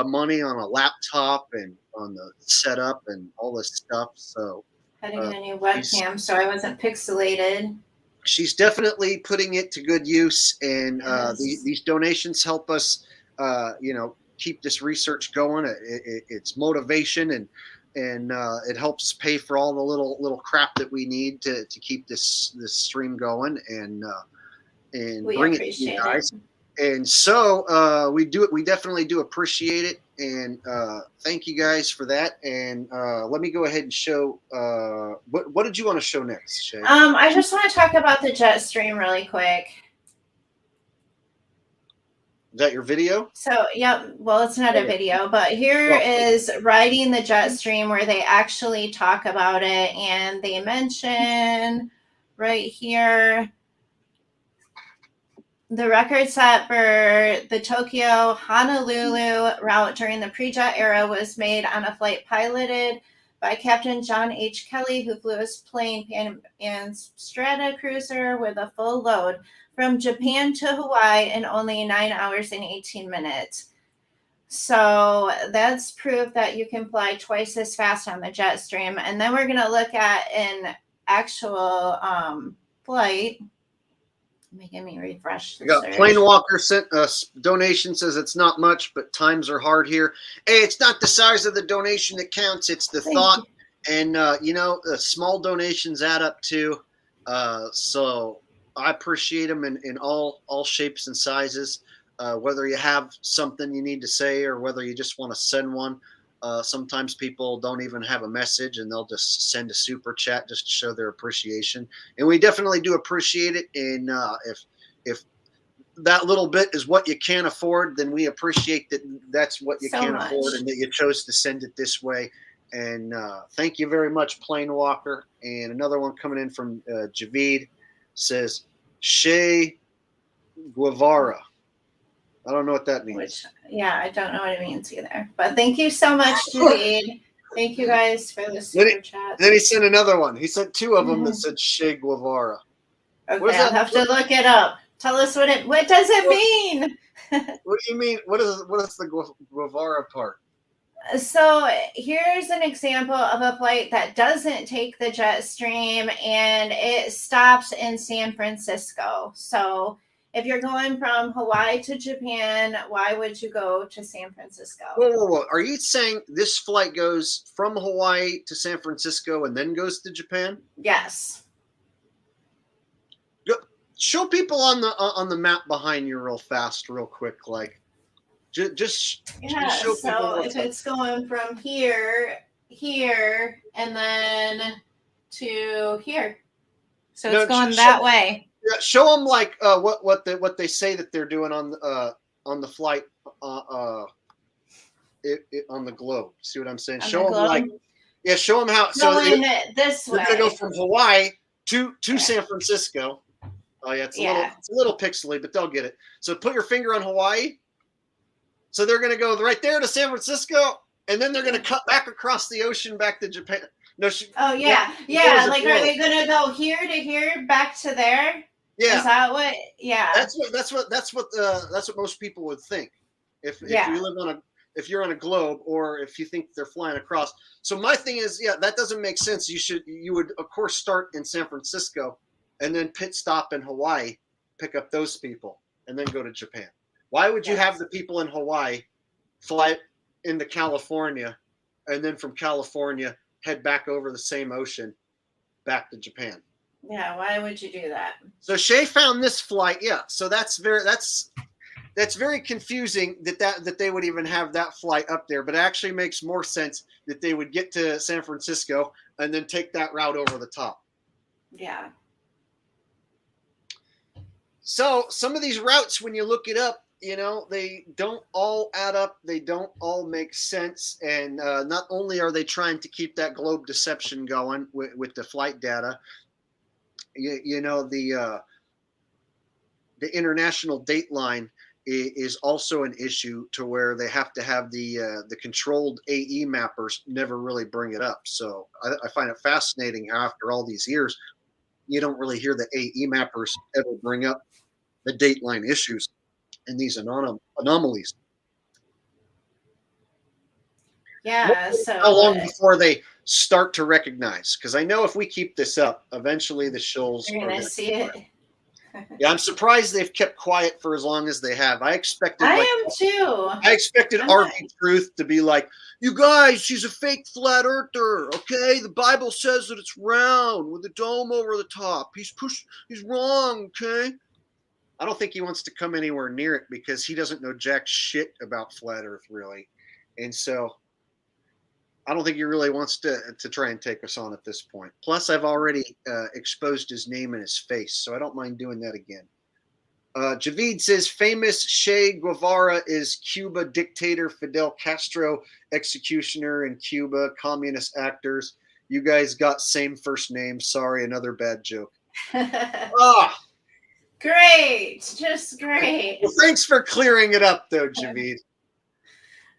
money on a laptop and on the setup and all this stuff. So Had to uh, get a new she's webcam so I wasn't pixelated. she's definitely putting it to good use, and Yes. these donations help us, keep this research going. It's motivation, and it helps pay for all the little crap that we need to keep this stream going, and We bring it to you appreciate it. guys. And so we definitely do appreciate it, and thank you guys for that. And let me go ahead and show what did you want to show next, Shay? I just want to talk about the jet stream really quick. Is that your video? So, yep. Well, it's not a video, but here is riding the jet stream where they actually talk about it, and they mention right here the record set for the Tokyo Honolulu route during the pre-jet era was made on a flight piloted by Captain John H. Kelly, who flew his plane Pan Am Strata Cruiser with a full load from Japan to Hawaii in only 9 hours and 18 minutes. So that's proof that you can fly twice as fast on the jet stream. And then we're going to look at an actual flight. Making me refresh. We got Plane Walker sent us donation, says it's not much, but times are hard here. Hey, it's not the size of the donation that counts; it's the thought. And small donations add up too. So I appreciate them in all shapes and sizes. Whether you have something you need to say or whether you just want to send one. Sometimes people don't even have a message and they'll just send a super chat just to show their appreciation. And we definitely do appreciate it. And if that little bit is what you can't afford, then we appreciate that that's what you can't afford and that you chose to send it this way. And thank you very much, Plane Walker. And another one coming in from Javid says, Che Guevara. I don't know what that means. I don't know what it means either. But thank you so much, Jade. Thank you guys for the super chat. Then he sent another one. He sent two of them that said Che Guevara. Okay, I'll have to look it up. Tell us what does it mean? What do you mean? What is the Guevara part? So here's an example of a flight that doesn't take the jet stream and it stops in San Francisco. So if you're going from Hawaii to Japan, why would you go to San Francisco? Whoa. Are you saying this flight goes from Hawaii to San Francisco and then goes to Japan? Yes. Show people on the map behind you real fast, real quick, like just show people. So if it's going from here, and then to here, so it's going that way. Yeah, show them like what they say that they're doing on the flight on the globe. See what I'm saying? Show them show them how. So this way. They're gonna go from Hawaii to San Francisco. Oh yeah, it's a little pixely, but they'll get it. So put your finger on Hawaii. So they're gonna go right there to San Francisco, and then they're gonna cut back across the ocean back to Japan. No. Yeah. Like, are they gonna go here to here, back to there? Yeah. Is that what? Yeah. That's what most people would think. If you're on a globe, or if you think they're flying across. So my thing is, that doesn't make sense. You would of course start in San Francisco, and then pit stop in Hawaii, pick up those people, and then go to Japan. Why would you have the people in Hawaii fly into California, and then from California head back over the same ocean back to Japan? Yeah, why would you do that? So Shay found this flight. Yeah, so that's very confusing that they would even have that flight up there. But it actually makes more sense that they would get to San Francisco and then take that route over the top. Yeah. So some of these routes, when you look it up, they don't all add up. They don't all make sense. And not only are they trying to keep that globe deception going with the flight data, the international date line is also an issue, to where they have to have the controlled AE mappers never really bring it up. So I find it fascinating how after all these years, you don't really hear the AE mappers ever bring up the dateline issues and these anomalies. Yeah. How So long before they start to recognize? Because I know if we keep this up, eventually the shoals you're are gonna going to. see it. Yeah, I'm surprised they've kept quiet for as long as they have. I expected I like am too. I expected I'm not- RV Truth to be like, you guys, she's a fake flat earther. Okay, the Bible says that it's round with a dome over the top. He's wrong. Okay, I don't think he wants to come anywhere near it because he doesn't know jack shit about flat Earth really, and so I don't think he really wants to try and take us on at this point. Plus, I've already exposed his name and his face, so I don't mind doing that again. Javid says famous Che Guevara is Cuba dictator Fidel Castro executioner in Cuba, communist actors. You guys got same first name. Sorry, another bad joke. Ah, Great, just great. well, thanks for clearing it up, though, Javid.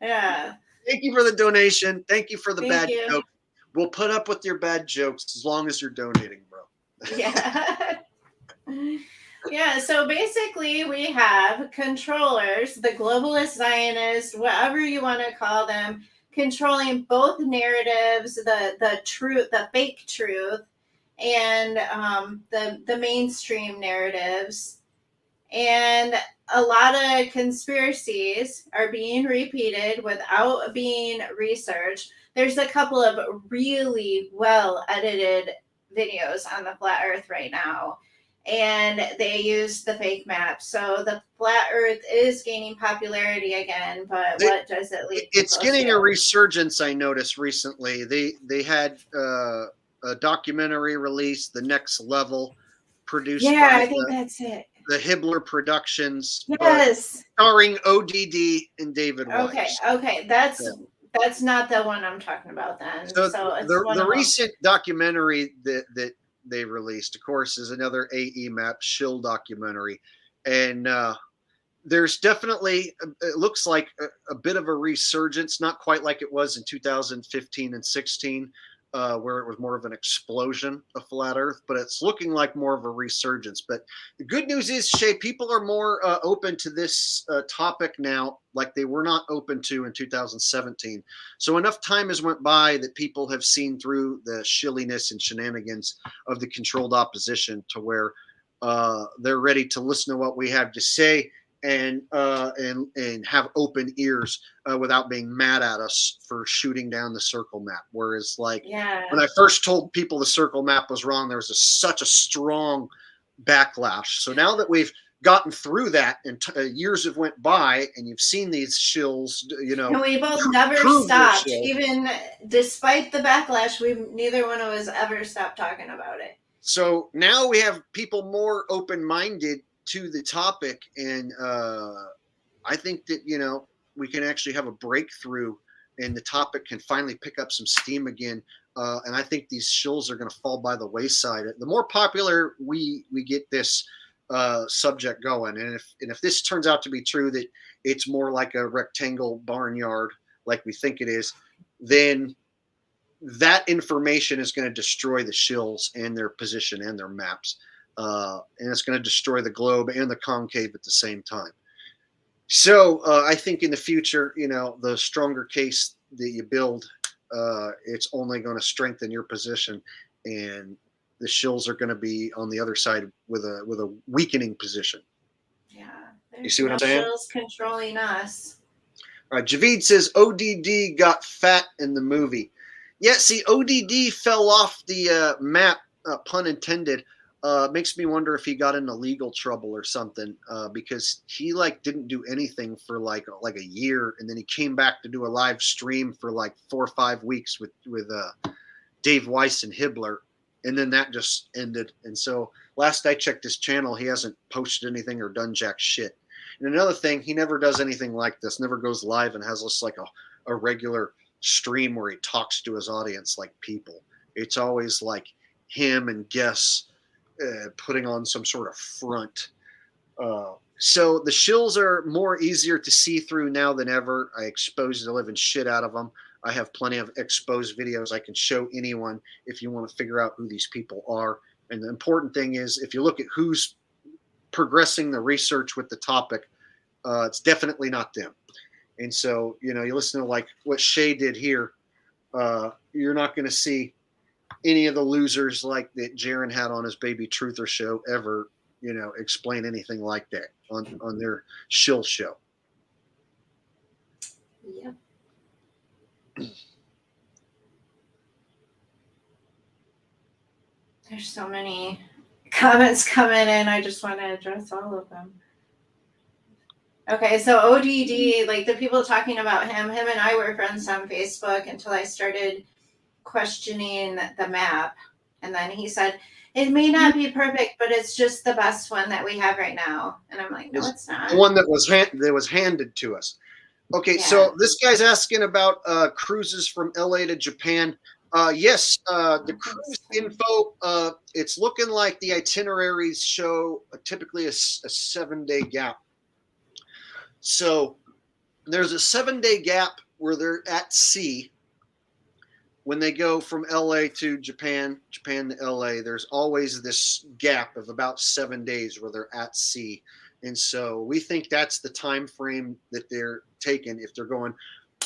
Yeah. Thank you for the donation. Thank you for the Thank bad you. joke. We'll put up with your bad jokes as long as you're donating, bro. Yeah. Yeah, so basically we have controllers, the globalist Zionists, whatever you want to call them, controlling both narratives, the truth, the fake truth, and the mainstream narratives. And a lot of conspiracies are being repeated without being researched. There's a couple of really well edited videos on the flat earth right now, and they use the fake map. So the flat earth is gaining popularity again, but what does it lead It's people getting to? a resurgence. I noticed recently. They had a documentary released, The Next Level, produced Yeah, by I think that's it. the Hibbler Productions, but Yes. starring ODD and David Okay, Weiss. okay. That's not the one I'm talking about then. So So it's one the of them. recent documentary that they released, of course, is another AE Map Shill documentary, and there's definitely it looks like a bit of a resurgence, not quite like it was in 2015 and 16, where it was more of an explosion of flat Earth, but it's looking like more of a resurgence. But the good news is, Shay, people are more open to this topic now, like they were not open to in 2017. So enough time has went by that people have seen through the shilliness and shenanigans of the controlled opposition to where they're ready to listen to what we have to say and have open ears without being mad at us for shooting down the circle map. Whereas, like Yeah. when I first told people the circle map was wrong, there was such a strong backlash. So now that we've gotten through that and years have went by, and you've seen these shills, And we both never stopped, even despite the backlash. Neither one of us ever stopped talking about it. So now we have people more open-minded to the topic, and I think that we can actually have a breakthrough, and the topic can finally pick up some steam again. And I think these shills are going to fall by the wayside. The more popular we get this subject going, and if this turns out to be true, that it's more like a rectangle barnyard like we think it is, then that information is going to destroy the shills and their position and their maps. And it's going to destroy the globe and the concave at the same time. So I think in the future, the stronger case that you build, it's only going to strengthen your position, and the shills are going to be on the other side with a weakening position. Yeah, you see what I'm saying? Shills controlling us. All right, Javid says ODD got fat in the movie. Yeah, see, ODD fell off the map, pun intended. Makes me wonder if he got into legal trouble or something, because he didn't do anything for like a year, and then he came back to do a live stream for like 4 or 5 weeks with Dave Weiss and Hibbler, and then that just ended. And so last I checked his channel, he hasn't posted anything or done jack shit. And another thing, he never does anything like this, never goes live and has just like a regular stream where he talks to his audience like people. It's always like him and guests putting on some sort of front. So the shills are more easier to see through now than ever. I expose the living shit out of them. I have plenty of exposed videos I can show anyone if you want to figure out who these people are. And the important thing is, if you look at who's progressing the research with the topic. It's definitely not them. And so, you listen to like what Shay did here. You're not going to see any of the losers like that Jaron had on his Baby Truther show ever, explain anything like that on their shill show. Yep. There's so many comments coming in. I just want to address all of them. Okay, so ODD, like the people talking about him and I were friends on Facebook until I started questioning the map. And then he said, it may not be perfect, but it's just the best one that we have right now. And I'm like, no, it's not. The one that was handed to us. Okay, yeah. So this guy's asking about cruises from LA to Japan. Yes, the cruise info, it's looking like the itineraries show typically a 7-day gap. So there's a 7-day gap where they're at sea. When they go from LA to Japan, Japan to LA, there's always this gap of about 7 days where they're at sea. And so we think that's the time frame that they're taking. If they're going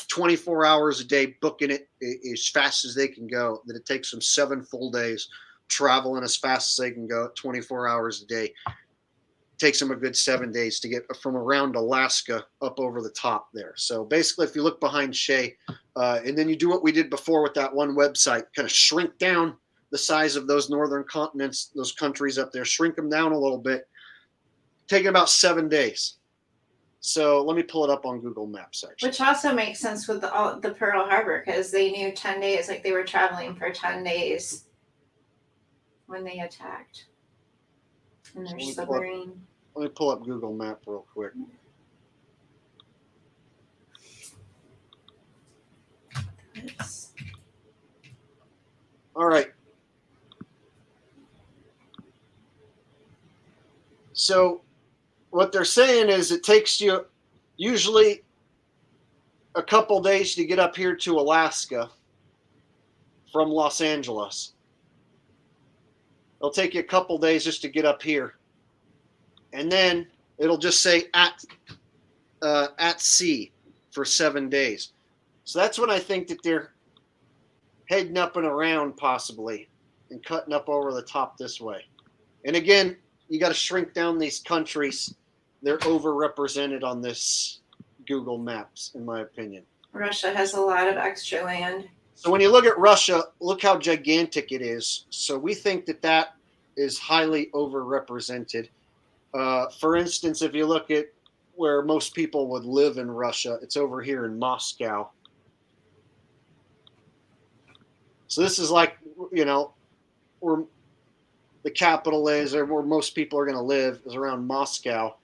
24 hours a day, booking it as fast as they can go, that it takes them 7 full days traveling as fast as they can go, 24 hours a day. It takes them a good 7 days to get from around Alaska up over the top there. So basically, if you look behind Shay, and then you do what we did before with that one website, kind of shrink down the size of those northern continents, those countries up there, shrink them down a little bit, taking about 7 days. So let me pull it up on Google Maps, actually. Which also makes sense with the Pearl Harbor, because they knew 10 days, like they were traveling for 10 days when they attacked in their submarine. Let me pull up Google Map real quick. All right. So what they're saying is it takes you usually a couple days to get up here to Alaska from Los Angeles. It'll take you a couple days just to get up here. And then it'll just say at sea for 7 days. So that's when I think that they're heading up and around possibly and cutting up over the top this way. And again, you got to shrink down these countries. They're overrepresented on this Google Maps, in my opinion. Russia has a lot of extra land. So when you look at Russia, look how gigantic it is. So we think that that is highly overrepresented. For instance, if you look at where most people would live in Russia, it's over here in Moscow. So this is like, where the capital is, or where most people are going to live, is around Moscow.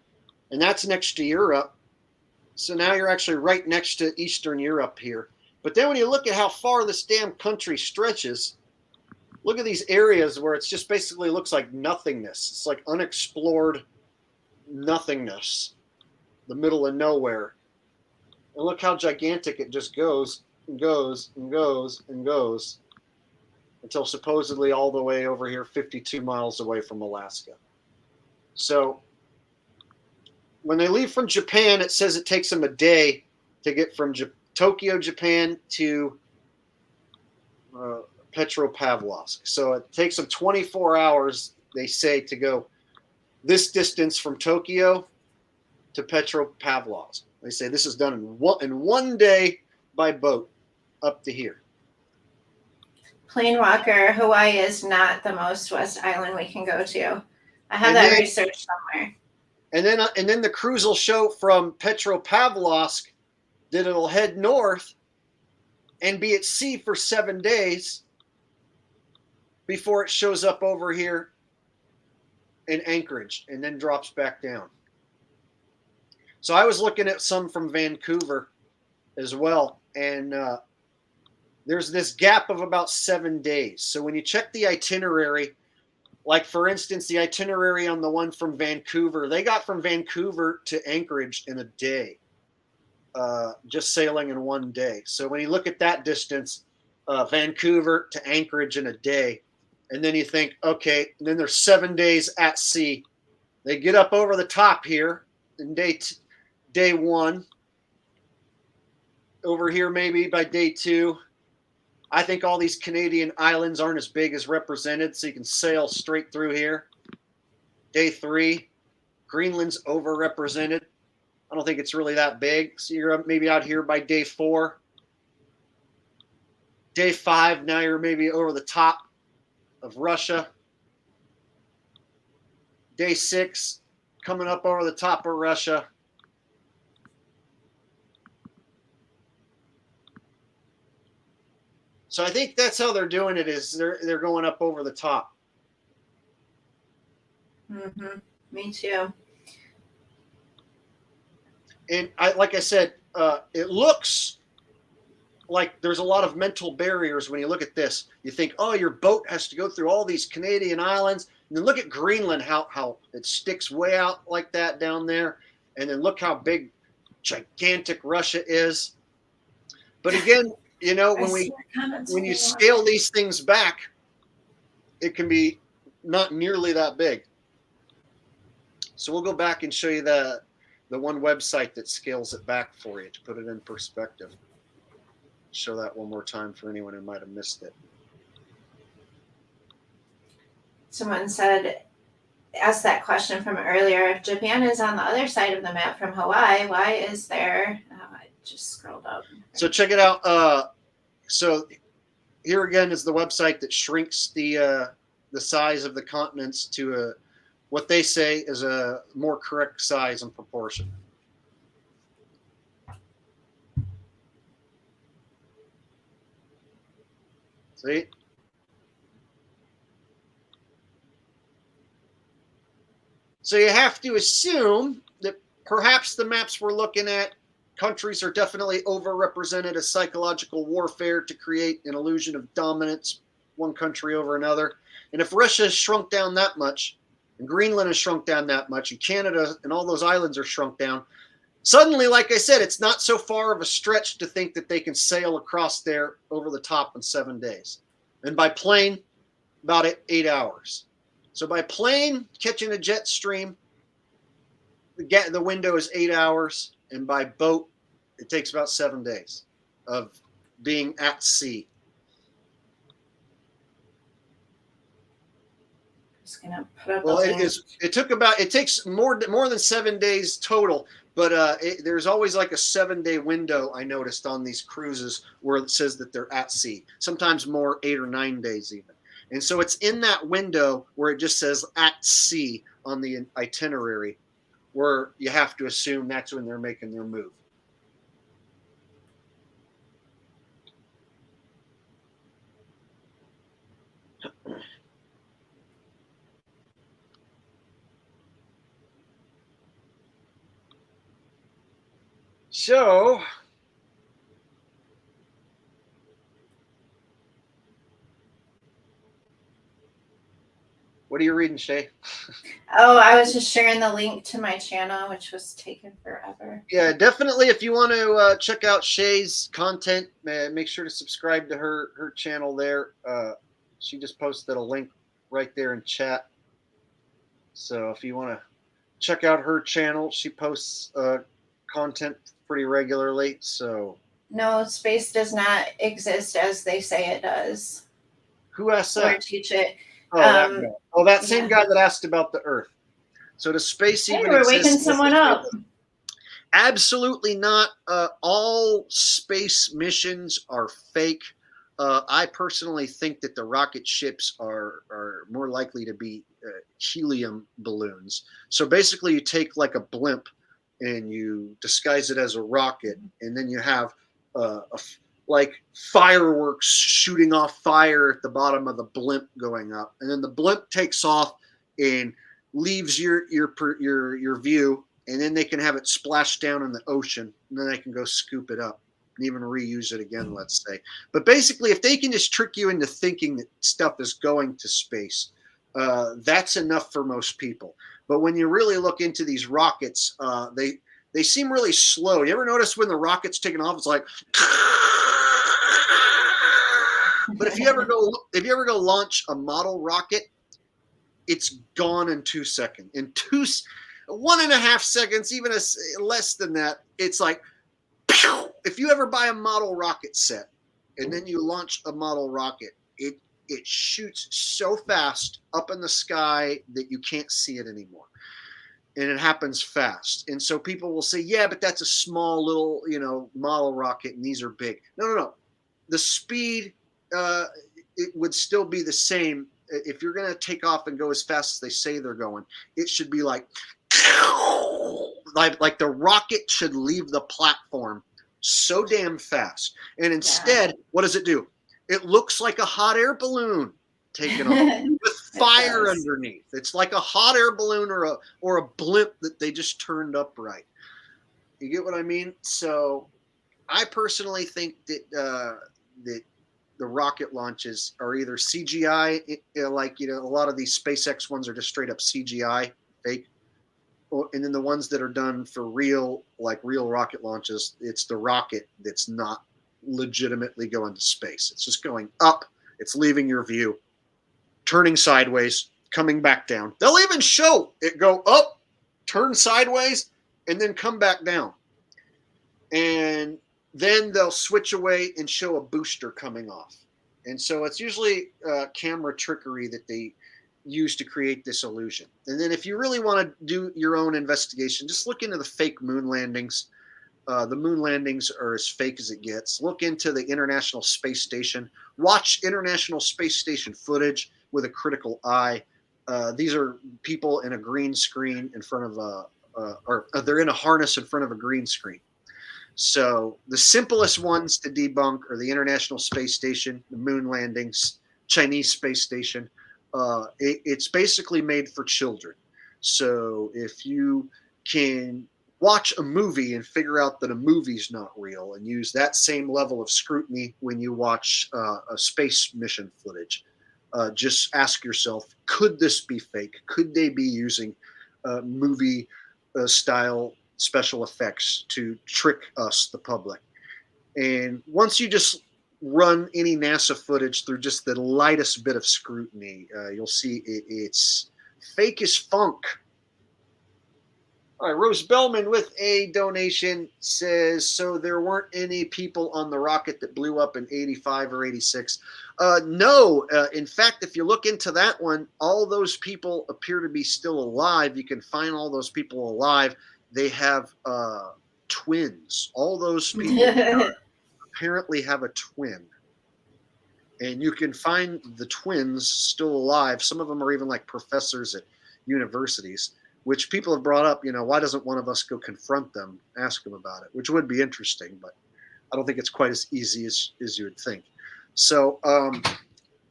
And that's next to Europe. So now you're actually right next to Eastern Europe here. But then when you look at how far this damn country stretches, look at these areas where it's just basically looks like nothingness. It's like unexplored nothingness, the middle of nowhere. And look how gigantic it just goes and goes and goes and goes until supposedly all the way over here 52 miles away from Alaska. So when they leave from Japan, it says it takes them a day to get from Tokyo, Japan to Petropavlovsk. So it takes them 24 hours, they say, to go this distance from Tokyo to Petropavlovsk. They say this is done in one day by boat up to here. Planewalker, Hawaii is not the most west island we can go to. I have that research somewhere. And then the cruise will show from Petropavlovsk that it'll head north and be at sea for 7 days before it shows up over here in Anchorage and then drops back down. So I was looking at some from Vancouver as well, and there's this gap of about 7 days. So when you check the itinerary, like for instance, the itinerary on the one from Vancouver, they got from Vancouver to Anchorage in a day, just sailing in 1 day. So when you look at that distance, Vancouver to Anchorage in a day, and then you think, okay, and then there's 7 days at sea, They get up over the top here in day 1. Over here maybe by day 2. I think all these Canadian islands aren't as big as represented, so you can sail straight through here. Day 3, Greenland's overrepresented. I don't think it's really that big, so you're maybe out here by day 4. Day 5, now you're maybe over the top of Russia. Day 6, coming up over the top of Russia. So I think that's how they're doing it, is they're going up over the top. Mm-hmm. Me too. And like I said, it looks like there's a lot of mental barriers when you look at this. You think, oh, your boat has to go through all these Canadian islands. And then look at Greenland, how it sticks way out like that down there. And then look how big, gigantic Russia is. But again, you know, when you scale these things back, it can be not nearly that big. So we'll go back and show you the one website that scales it back for you to put it in perspective. Show that one more time for anyone who might have missed it. Someone asked that question from earlier. If Japan is on the other side of the map from Hawaii, why is there? I just scrolled up. So check it out. So here again is the website that shrinks the size of the continents to what they say is a more correct size and proportion. See? So you have to assume that perhaps the maps we're looking at, countries are definitely overrepresented as psychological warfare to create an illusion of dominance, one country over another. And if Russia has shrunk down that much, and Greenland has shrunk down that much, and Canada and all those islands are shrunk down, suddenly, like I said, it's not so far of a stretch to think that they can sail across there over the top in 7 days. And by plane, about 8 hours. So by plane, catching a jet stream, the window is 8 hours. And by boat, it takes about 7 days of being at sea. Just gonna put up Well, it takes more than 7 days total, but there's always like a 7-day window I noticed on these cruises where it says that they're at sea. Sometimes more, 8 or 9 days even. And so it's in that window where it just says at sea on the itinerary, where you have to assume that's when they're making their move. So, what are you reading, Shay? Oh, I was just sharing the link to my channel, which was taken forever. Yeah, definitely. If you want to check out Shay's content, make sure to subscribe to her channel there. She just posted a link right there in chat. So if you want to check out her channel, she posts content pretty regularly. So no, space does not exist as they say it does. Who asked that? Or teach it. That same guy that asked about the Earth. So does space even we're exist? waking someone up. Absolutely not. All space missions are fake. I personally think that the rocket ships are more likely to be helium balloons. So basically you take like a blimp and you disguise it as a rocket, and then you have like fireworks shooting off fire at the bottom of the blimp going up, and then the blimp takes off and leaves your view, and then they can have it splash down in the ocean, and then they can go scoop it up and even reuse it again, let's say. But basically, if they can just trick you into thinking that stuff is going to space, that's enough for most people. But when you really look into these rockets, they seem really slow. You ever notice when the rocket's taking off, it's like, but if you ever go launch a model rocket, it's gone in 2 seconds. In 1.5 seconds, even less than that, it's like, pew! If you ever buy a model rocket set and then you launch a model rocket, it shoots so fast up in the sky that you can't see it anymore. And it happens fast. And so people will say, yeah, but that's a small little, model rocket and these are big. No. The speed, it would still be the same. If you're going to take off and go as fast as they say they're going, it should be like the rocket should leave the platform so damn fast. And instead, what does it do? It looks like a hot air balloon taking off with fire underneath. It's like a hot air balloon or a blimp that they just turned up right. You get what I mean? So I personally think that the rocket launches are either CGI, like a lot of these SpaceX ones are just straight up CGI, fake. And then the ones that are done for real, like real rocket launches, it's the rocket that's not legitimately going to space. It's just going up. It's leaving your view, turning sideways, coming back down. They'll even show it go up, turn sideways, and then come back down. And then they'll switch away and show a booster coming off. And so it's usually camera trickery that they use to create this illusion. And then if you really want to do your own investigation, just look into the fake moon landings. The moon landings are as fake as it gets. Look into the International Space Station. Watch International Space Station footage with a critical eye. These are people in a green screen in front of they're in a harness in front of a green screen. So the simplest ones to debunk are the International Space Station, the moon landings, Chinese space station. It's basically made for children. So if you can watch a movie and figure out that a movie's not real and use that same level of scrutiny when you watch a space mission footage, just ask yourself, could this be fake? Could they be using movie style special effects to trick us, the public? And once you just run any NASA footage through just the lightest bit of scrutiny, you'll see it's fake as funk. All right, Rose Bellman with a donation says, so there weren't any people on the rocket that blew up in 85 or 86. No, in fact, if you look into that one, all those people appear to be still alive. You can find all those people alive. They have twins. All those people apparently have a twin. And you can find the twins still alive. Some of them are even like professors at universities, which people have brought up, why doesn't one of us go confront them, ask them about it, which would be interesting, but I don't think it's quite as easy as you would think. So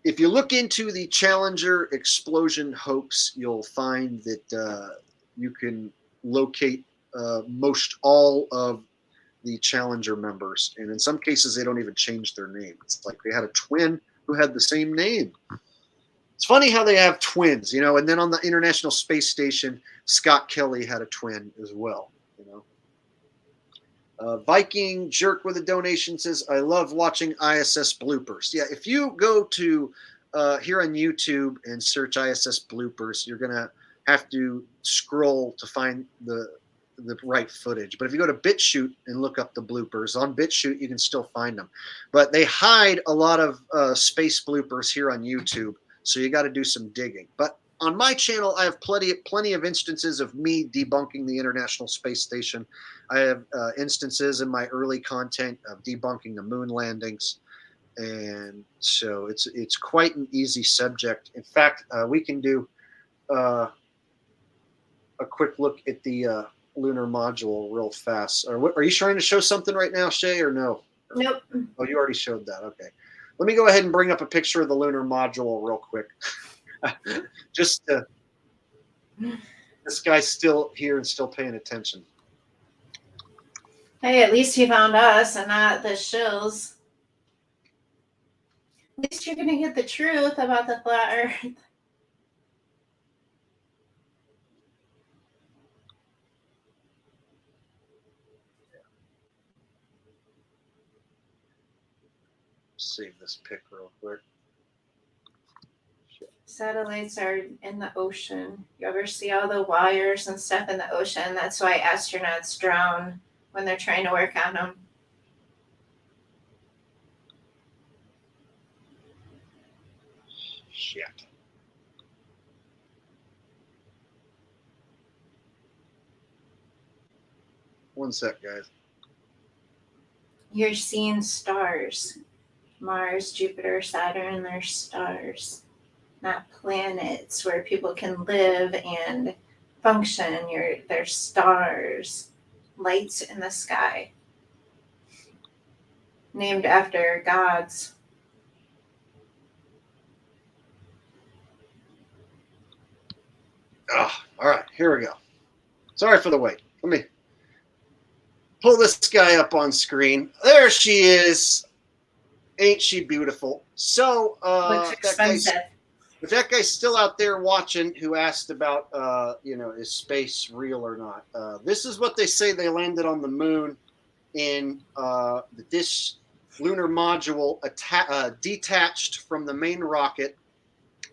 if you look into the Challenger explosion hoax, you'll find that you can locate most all of the Challenger members. And in some cases, they don't even change their name. It's like they had a twin who had the same name. It's funny how they have twins, and then on the International Space Station, Scott Kelly had a twin as well, Viking Jerk with a donation says, I love watching ISS bloopers. Yeah, if you go to here on YouTube and search ISS bloopers, you're going to have to scroll to find the right footage. But if you go to BitChute and look up the bloopers, on BitChute, you can still find them. But they hide a lot of space bloopers here on YouTube. So you got to do some digging. But on my channel, I have plenty of instances of me debunking the International Space Station. I have instances in my early content of debunking the moon landings. And so it's quite an easy subject. In fact, we can do a quick look at the lunar module real fast. Are you trying to show something right now, Shay, or no? Nope. Oh, you already showed that. Okay. Let me go ahead and bring up a picture of the lunar module real quick. Just this guy's still here and still paying attention. Hey, at least he found us and not the shills. At least you're going to get the truth about the flat earth. Save this pic real quick. Satellites are in the ocean. You ever see all the wires and stuff in the ocean? That's why astronauts drown when they're trying to work on them. Shit. One sec, guys. You're seeing stars. Mars, Jupiter, Saturn, they're stars, not planets where people can live and function. They're stars, lights in the sky, named after gods. Oh, all right, here we go. Sorry for the wait. Let me pull this guy up on screen. There she is. Ain't she beautiful? So, Looks expensive. if that guy's still out there watching, who asked about, is space real or not? This is what they say. They landed on the moon in this lunar module detached from the main rocket,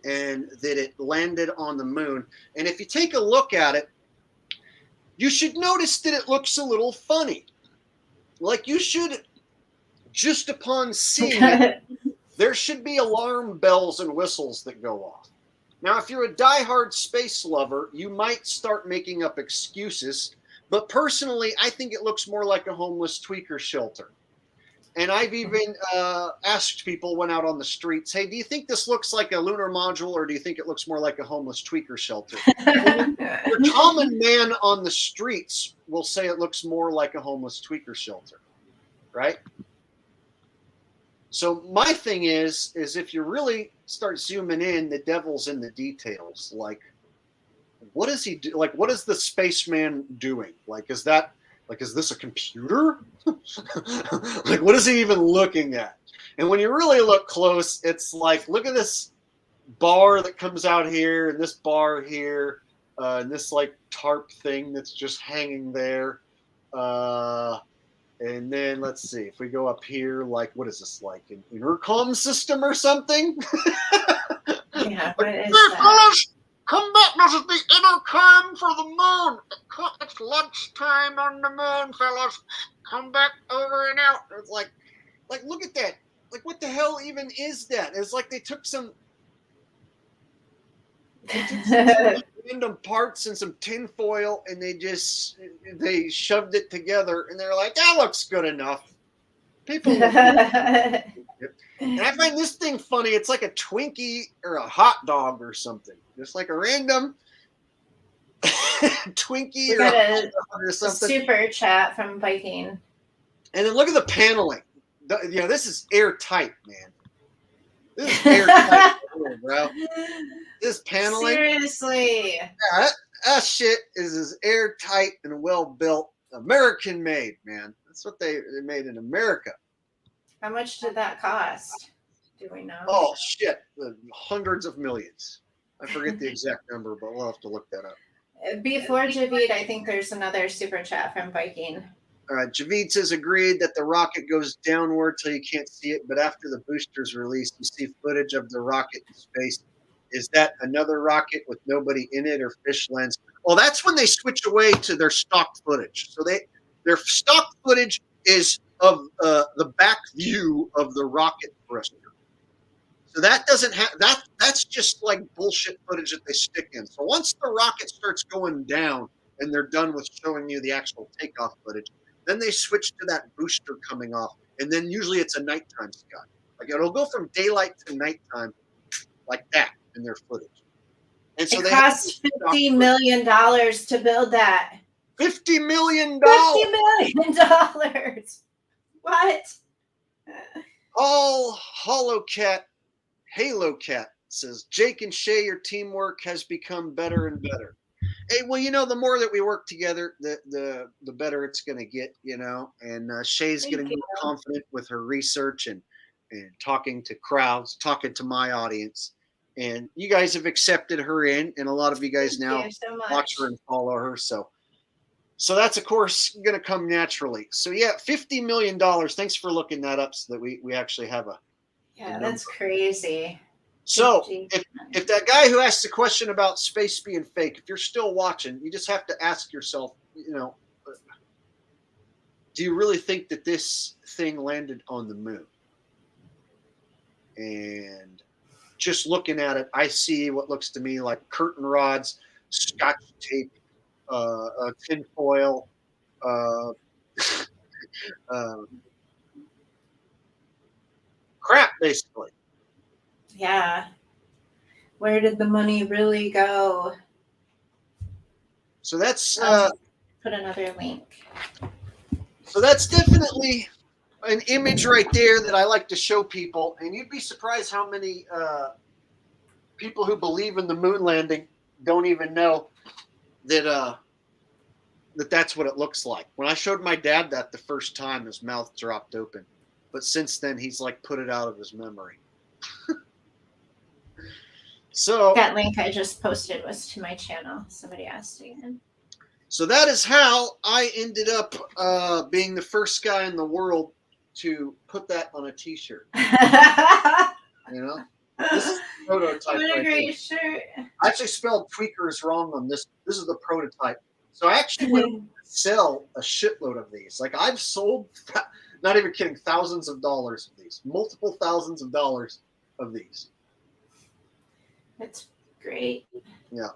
and that it landed on the moon. And if you take a look at it, you should notice that it looks a little funny. Like you should, just upon seeing it, there should be alarm bells and whistles that go off. Now, if you're a diehard space lover, you might start making up excuses. But personally, I think it looks more like a homeless tweaker shelter. And I've even asked people when out on the streets, hey, do you think this looks like a lunar module, or do you think it looks more like a homeless tweaker shelter? The common man on the streets will say it looks more like a homeless tweaker shelter, right? So my thing is if you really start zooming in, the devil's in the details. Like, what does he do? Like, what is the spaceman doing? Like, is this a computer? Like, what is he even looking at? And when you really look close, it's like, look at this bar that comes out here, and this bar here, and this like tarp thing that's just hanging there. And then let's see, if we go up here, like, what is this, like an intercom system or something? Yeah, what is Hey, that? fellas, come back. This is the intercom for the moon. It's lunchtime on the moon, fellas. Come back over and out. It's like, look at that. Like, what the hell even is that? It's like they took some random parts and some tinfoil, and they shoved it together, and they're like, that looks good enough. People will and I find this thing funny. It's like a Twinkie or a hot dog or something. Just like a random Twinkie We or a got hot a dog or something. super chat from Viking. And then look at the paneling. This is airtight, man. This is airtight, bro. This paneling. Seriously. Yeah, that shit is as airtight and well built, American made, man. That's what they made in America. How much did that cost? Do we know? Oh shit, hundreds of millions. I forget the exact number, but we'll have to look that up. Before Javid, I think there's another super chat from Viking. All right, Javid says agreed that the rocket goes downward till you can't see it, but after the booster's released, you see footage of the rocket in space. Is that another rocket with nobody in it, or fish lands? Well, that's when they switch away to their stock footage. So their stock footage is of the back view of the rocket thruster. So that doesn't have that's just like bullshit footage that they stick in. So once the rocket starts going down and they're done with showing you the actual takeoff footage, then they switch to that booster coming off, and then usually it's a nighttime sky. Like it'll go from daylight to nighttime like that in their footage. And so it cost $50 million to build that. $50 million. $50 million. What? All Halo Cat says, Jake and Shay, your teamwork has become better and better. Hey, well, the more that we work together, the better it's going to get, and Shay's getting more confident with her research and talking to crowds, talking to my audience. And you guys have accepted her in, and a lot of you guys now watch her and follow her. So that's, of course, going to come naturally. So, yeah, $50 million. Thanks for looking that up so that we actually have a Yeah, that's crazy. So Fifty. if that guy who asked the question about space being fake, if you're still watching, you just have to ask yourself, do you really think that this thing landed on the moon? And just looking at it, I see what looks to me like curtain rods, scotch tape, tin foil, uh, crap, basically. Yeah. Where did the money really go? So that's I'll put another link. so that's definitely an image right there that I like to show people, and you'd be surprised how many people who believe in the moon landing don't even know that that's what it looks like. When I showed my dad that the first time, his mouth dropped open, but since then he's like put it out of his memory. So that link I just posted was to my channel. Somebody asked again. So that is how I ended up being the first guy in the world to put that on a T-shirt. You know, this is the prototype. What a great shirt! I actually spelled tweakers wrong on this. This is the prototype. So I actually went to sell a shitload of these. Like I've sold, not even kidding, thousands of dollars of these, multiple thousands of dollars of these. That's great. Yeah.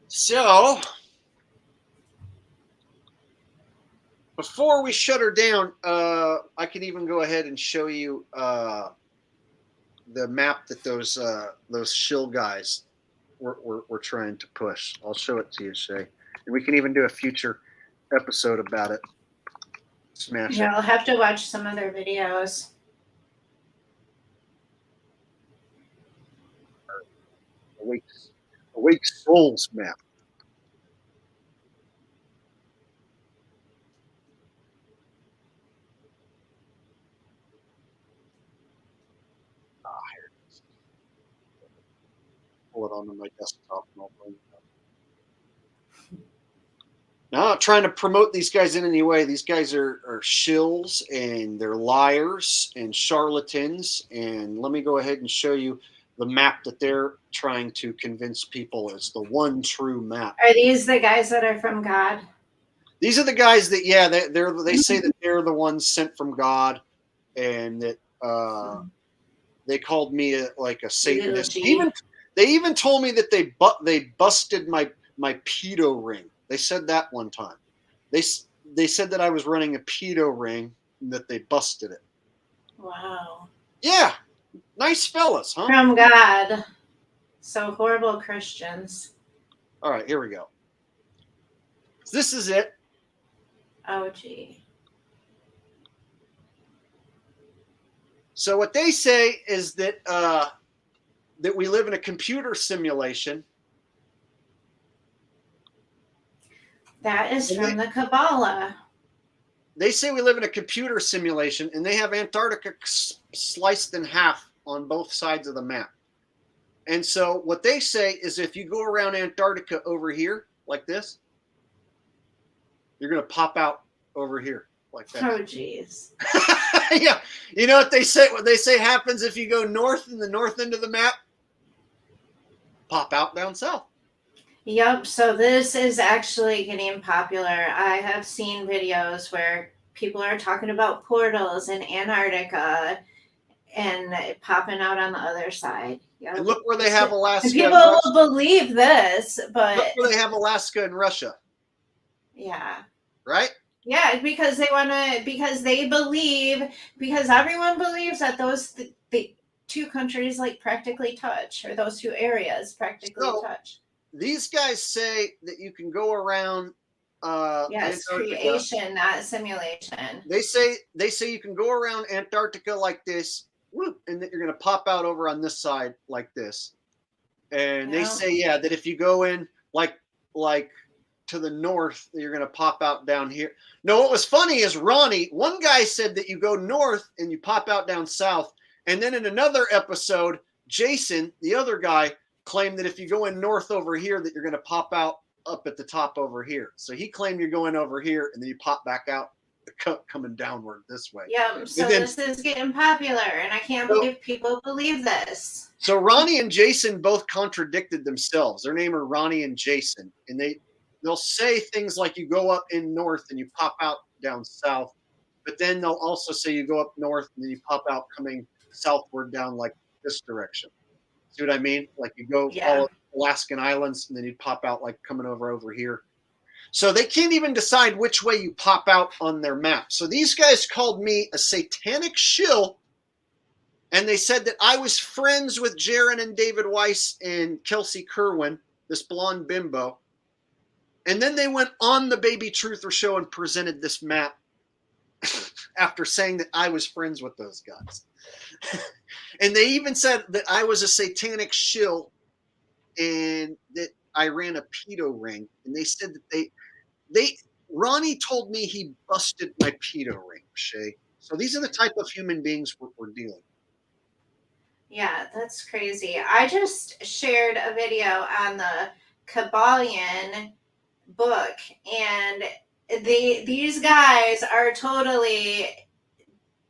So, before we shut her down, I can even go ahead and show you the map that those shill guys were trying to push. I'll show it to you, Shay, and we can even do a future episode about it. Smash Yeah, it. I'll have to watch some of their videos. Awake Souls map. Here it is. Pull it onto my desktop and I'll bring it up. Now, I'm not trying to promote these guys in any way. These guys are shills and they're liars and charlatans. And let me go ahead and show you the map that they're trying to convince people is the one true map. Are these the guys that are from God? These are the guys that, yeah, they say that they're the ones sent from God, and that they called me like a Satanist. They even told me that they busted my pedo ring. They said that one time. They said that I was running a pedo ring and that they busted it. Wow. Yeah. Nice fellas, huh? From God. So horrible Christians. All right, here we go. This is it. Oh, gee. So what they say is that that we live in a computer simulation. That is from the Kabbalah. They say we live in a computer simulation, and they have Antarctica sliced in half on both sides of the map. And so what they say is if you go around Antarctica over here like this, you're going to pop out over here like that. Oh, jeez. Yeah. You know what they say? What they say happens if you go north in the north end of the map? Pop out down south. Yep. So this is actually getting popular. I have seen videos where people are talking about portals in Antarctica and popping out on the other side. Yep. And look where they have Alaska. People will believe this, but look where they have Alaska and Russia. Yeah. Right? Yeah, because they want to, because they believe, because everyone believes that those the two countries like practically touch, or those two areas practically touch. These guys say that you can go around. Yes, Antarctica. Creation, not simulation. They say you can go around Antarctica like this, whoop, and that you're going to pop out over on this side like this. And they say, yeah, that if you go in like to the north, you're going to pop out down here. No, what was funny is Ronnie, one guy said that you go north and you pop out down south. And then in another episode, Jason, the other guy, claimed that if you go in north over here, that you're going to pop out up at the top over here. So he claimed you're going over here and then you pop back out coming downward this way. Yep. So then, this is getting popular, and I can't believe people believe this. So Ronnie and Jason both contradicted themselves. Their name are Ronnie and Jason, and they'll say things like you go up in north and you pop out down south, but then they'll also say you go up north and then you pop out coming southward down like this direction. See what I mean? Like you go follow Alaskan islands and then you pop out like coming over here. So they can't even decide which way you pop out on their map. So these guys called me a satanic shill, and they said that I was friends with Jaron and David Weiss and Kelsey Kerwin, this blonde bimbo. And then they went on the Baby Truther show and presented this map after saying that I was friends with those guys. And they even said that I was a satanic shill and that I ran a pedo ring. And they said that Ronnie told me he busted my pedo ring, Shay. So these are the type of human beings we're dealing with. Yeah, that's crazy. I just shared a video on the Kabbalion book, and these guys are totally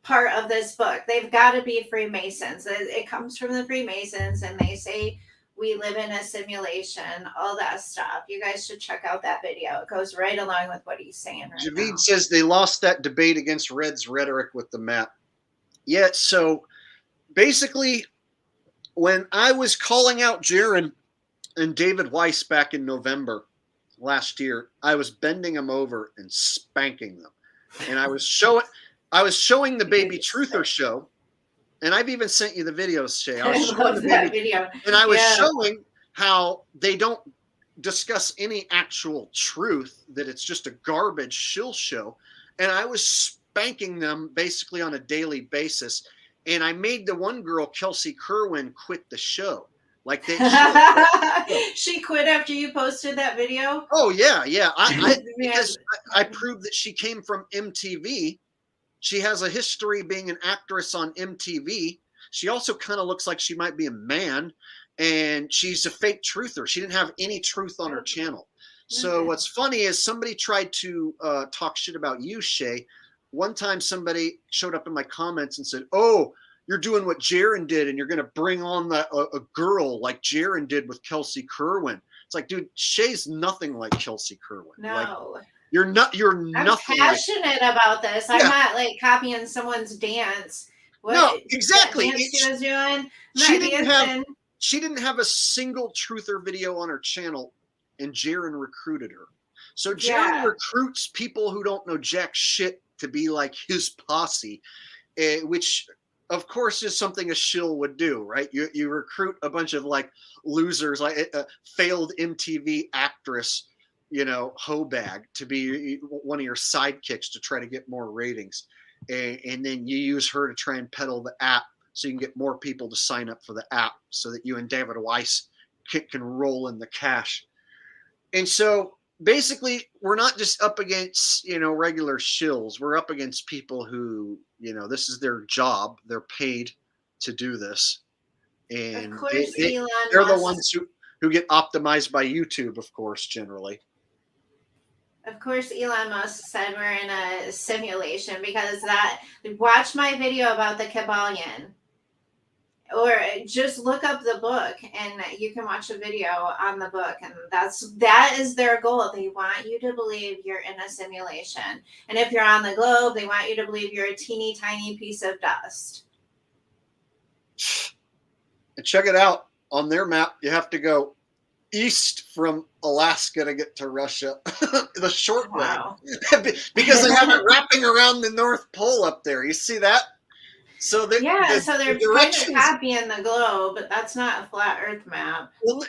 part of this book. They've got to be Freemasons. It comes from the Freemasons, and they say we live in a simulation, all that stuff. You guys should check out that video. It goes right along with what he's saying right Javid now. says they lost that debate against Red's rhetoric with the map. Yeah, so basically, when I was calling out Jaron and David Weiss back in November last year, I was bending them over and spanking them. And I was showing the Baby Truther show, and I've even sent you the videos, Shay. I love that video. And I was showing how they don't discuss any actual truth, that it's just a garbage shill show. And I was spanking them basically on a daily basis. And I made the one girl, Kelsey Kerwin, quit the show. Like she quit after you posted that video? Oh, yeah. Because I proved that she came from MTV. She has a history being an actress on MTV. She also kind of looks like she might be a man. And she's a fake truther. She didn't have any truth on her channel. So what's funny is somebody tried to talk shit about you, Shay. One time somebody showed up in my comments and said, oh, you're doing what Jaron did and you're going to bring on a girl like Jaron did with Kelsey Kerwin. It's like, dude, Shay's nothing like Kelsey Kerwin. No. Like, you're nothing. I'm passionate about this. I'm not like copying someone's dance. No, exactly. Dance she was doing. She didn't have a single truther video on her channel, and Jaron recruited her. So Jaron recruits people who don't know jack shit to be like his posse, which of course is something a shill would do, right? You recruit a bunch of like losers, like a failed MTV actress, hoe bag to be one of your sidekicks to try to get more ratings. And then you use her to try and peddle the app so you can get more people to sign up for the app so that you and David Weiss can roll in the cash. And so basically, we're not just up against, regular shills. We're up against people who, this is their job. They're paid to do this. And of course, they're the ones who get optimized by YouTube, of course, generally. Of course, Elon Musk said we're in a simulation because watch my video about the Kabbalion. Or just look up the book and you can watch a video on the book, and that is their goal. They want you to believe you're in a simulation. And if you're on the globe, they want you to believe you're a teeny tiny piece of dust. And check it out. On their map, you have to go east from Alaska to get to Russia. The short way. Because they have it wrapping around the North Pole up there. You see that? So they're kind of copying the globe, but that's not a flat Earth map. Well,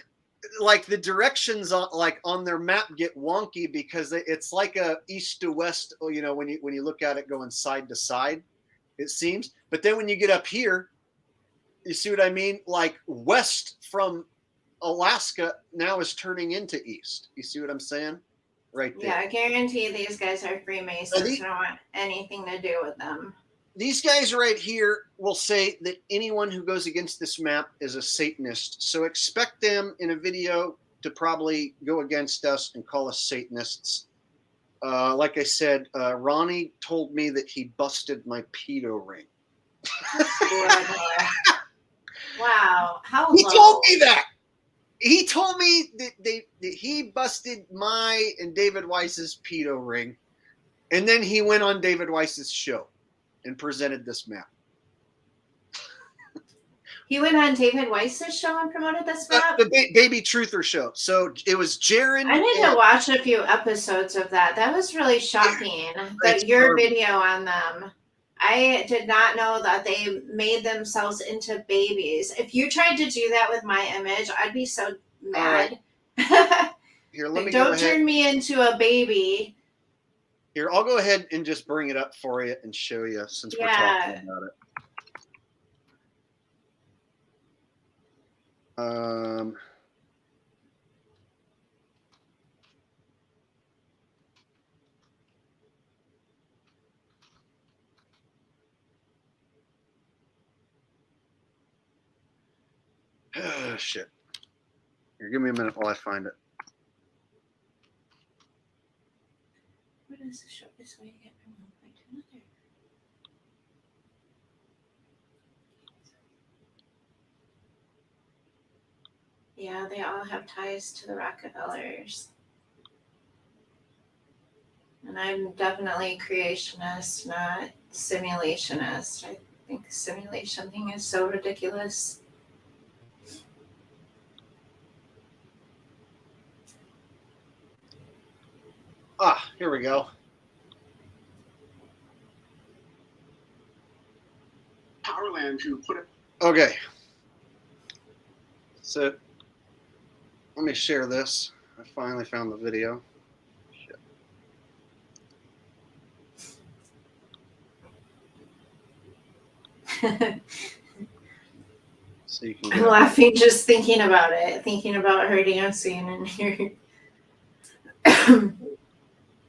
like the directions on their map get wonky because it's like a east to west. When you look at it going side to side, it seems. But then when you get up here, you see what I mean? Like west from Alaska now is turning into east. You see what I'm saying? Right there. Yeah, I guarantee these guys are Freemasons. I don't want anything to do with them. These guys right here will say that anyone who goes against this map is a Satanist. So expect them in a video to probably go against us and call us Satanists. like I said, Ronnie told me that he busted my pedo ring. Wow, how He low. told me that. He told me that he busted my and David Weiss's pedo ring, and then he went on David Weiss's show and presented this map. He went on David Weiss's show and promoted this map? The Baby Truther show. So it was Jaron. I need to watch a few episodes of that. That was really shocking. Your video on them. I did not know that they made themselves into babies. If you tried to do that with my image, I'd be so mad. Right. Here, let me don't turn me into a baby. Here, I'll go ahead and just bring it up for you and show you since we're talking about it. Oh, shit. Here, give me a minute while I find it. What is the shortest way to get from one point to another? Yeah, they all have ties to the Rockefellers. And I'm definitely a creationist, not simulationist. I think the simulation thing is so ridiculous. Ah, here we go. Powerland who put it. Okay. So let me share this. I finally found the video. Shit. So you can I'm laughing just thinking about it, thinking about her dancing and here.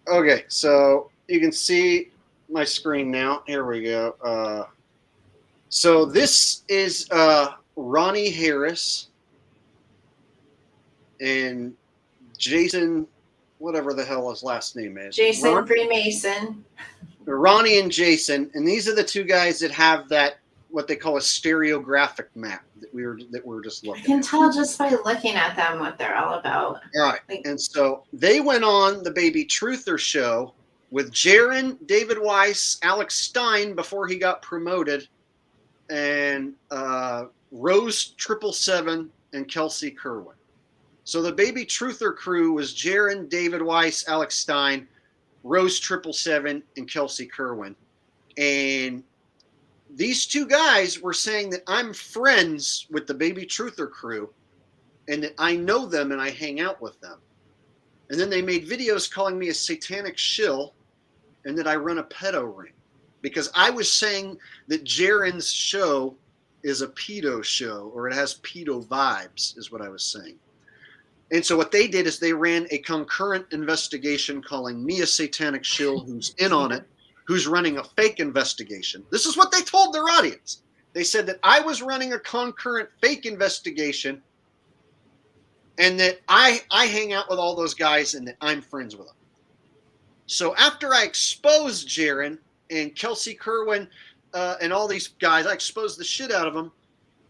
Okay, so you can see my screen now. Here we go. So this is Ronnie Harris and Jason, whatever the hell his last name is. Jason Freemason. Ronnie and Jason, and these are the two guys that have that what they call a stereographic map that we were just looking. I can tell just by looking at them what they're all about. All right, and so they went on the Baby Truther show with Jaron, David Weiss, Alex Stein before he got promoted, and Rose 777 and Kelsey Kerwin. So the Baby Truther crew was Jaron, David Weiss, Alex Stein, Rose 777, and Kelsey Kerwin. And these two guys were saying that I'm friends with the Baby Truther crew and that I know them and I hang out with them. And then they made videos calling me a satanic shill and that I run a pedo ring. Because I was saying that Jaron's show is a pedo show, or it has pedo vibes, is what I was saying. And so what they did is they ran a concurrent investigation calling me a satanic shill who's in on it, who's running a fake investigation. This is what they told their audience. They said that I was running a concurrent fake investigation and that I hang out with all those guys and that I'm friends with them. So after I exposed Jaron and Kelsey Kerwin and all these guys, I exposed the shit out of them,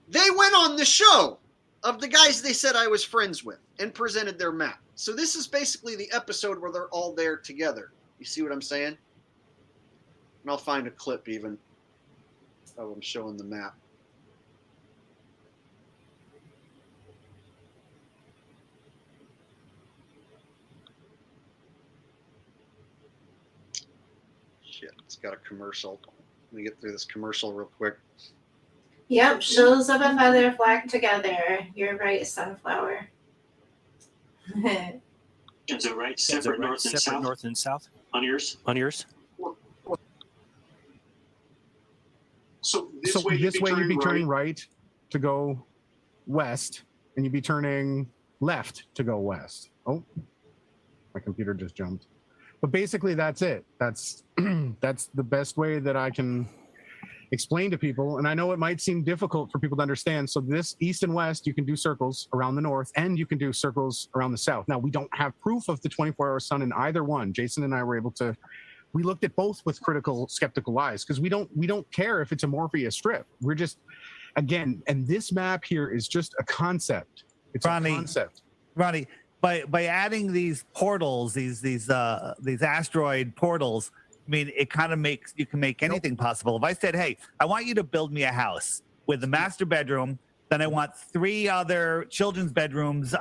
they went on the show of the guys they said I was friends with and presented their map. So this is basically the episode where they're all there together. You see what I'm saying? And I'll find a clip even of them showing the map. Shit, it's got a commercial. Let me get through this commercial real quick. Yep, shills of a feather flock together. You're right, sunflower. Is it right? Separate north and south? On yours? So this way you'd be turning right to go west, and you'd be turning left to go west. Oh, my computer just jumped. But basically, that's it. That's the best way that I can explain to people, and I know it might seem difficult for people to understand. So this east and west, you can do circles around the north, and you can do circles around the south. Now, we don't have proof of the 24-hour sun in either one. Jason and I were able to, we looked at both with critical, skeptical eyes, because we don't care if it's a Morpheus strip. We're just, again, and this map here is just a concept. It's a concept. Ronnie, by adding these portals, these asteroid portals, I mean, it kind of makes, you can make anything possible. If I said, hey, I want you to build me a house with the master bedroom, then I want 3 other children's bedrooms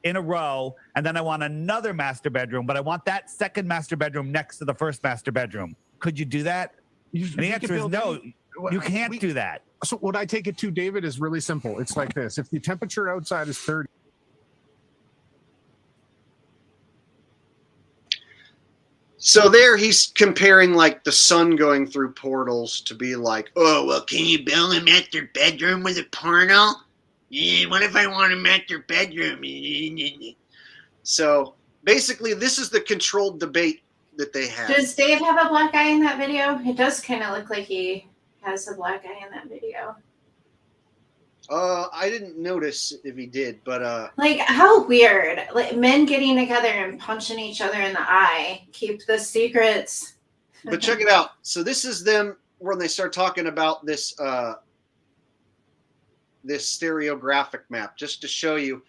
in a row, and then I want another master bedroom, but I want that second master bedroom next to the first master bedroom. Could you do that? And the answer is no, you can't do that. So what I take it to, David, is really simple. It's like this. If the temperature outside is 30, so there he's comparing like the sun going through portals to be like, oh, well, can you build a master bedroom with a portal? What if I want a master bedroom? So basically, this is the controlled debate that they have. Does Dave have a black eye in that video? It does kind of look like he has a black eye in that video. I didn't notice if he did, but like, how weird. Like, men getting together and punching each other in the eye. Keep the secrets. But check it out. So this is them when they start talking about this this stereographic map, just to show you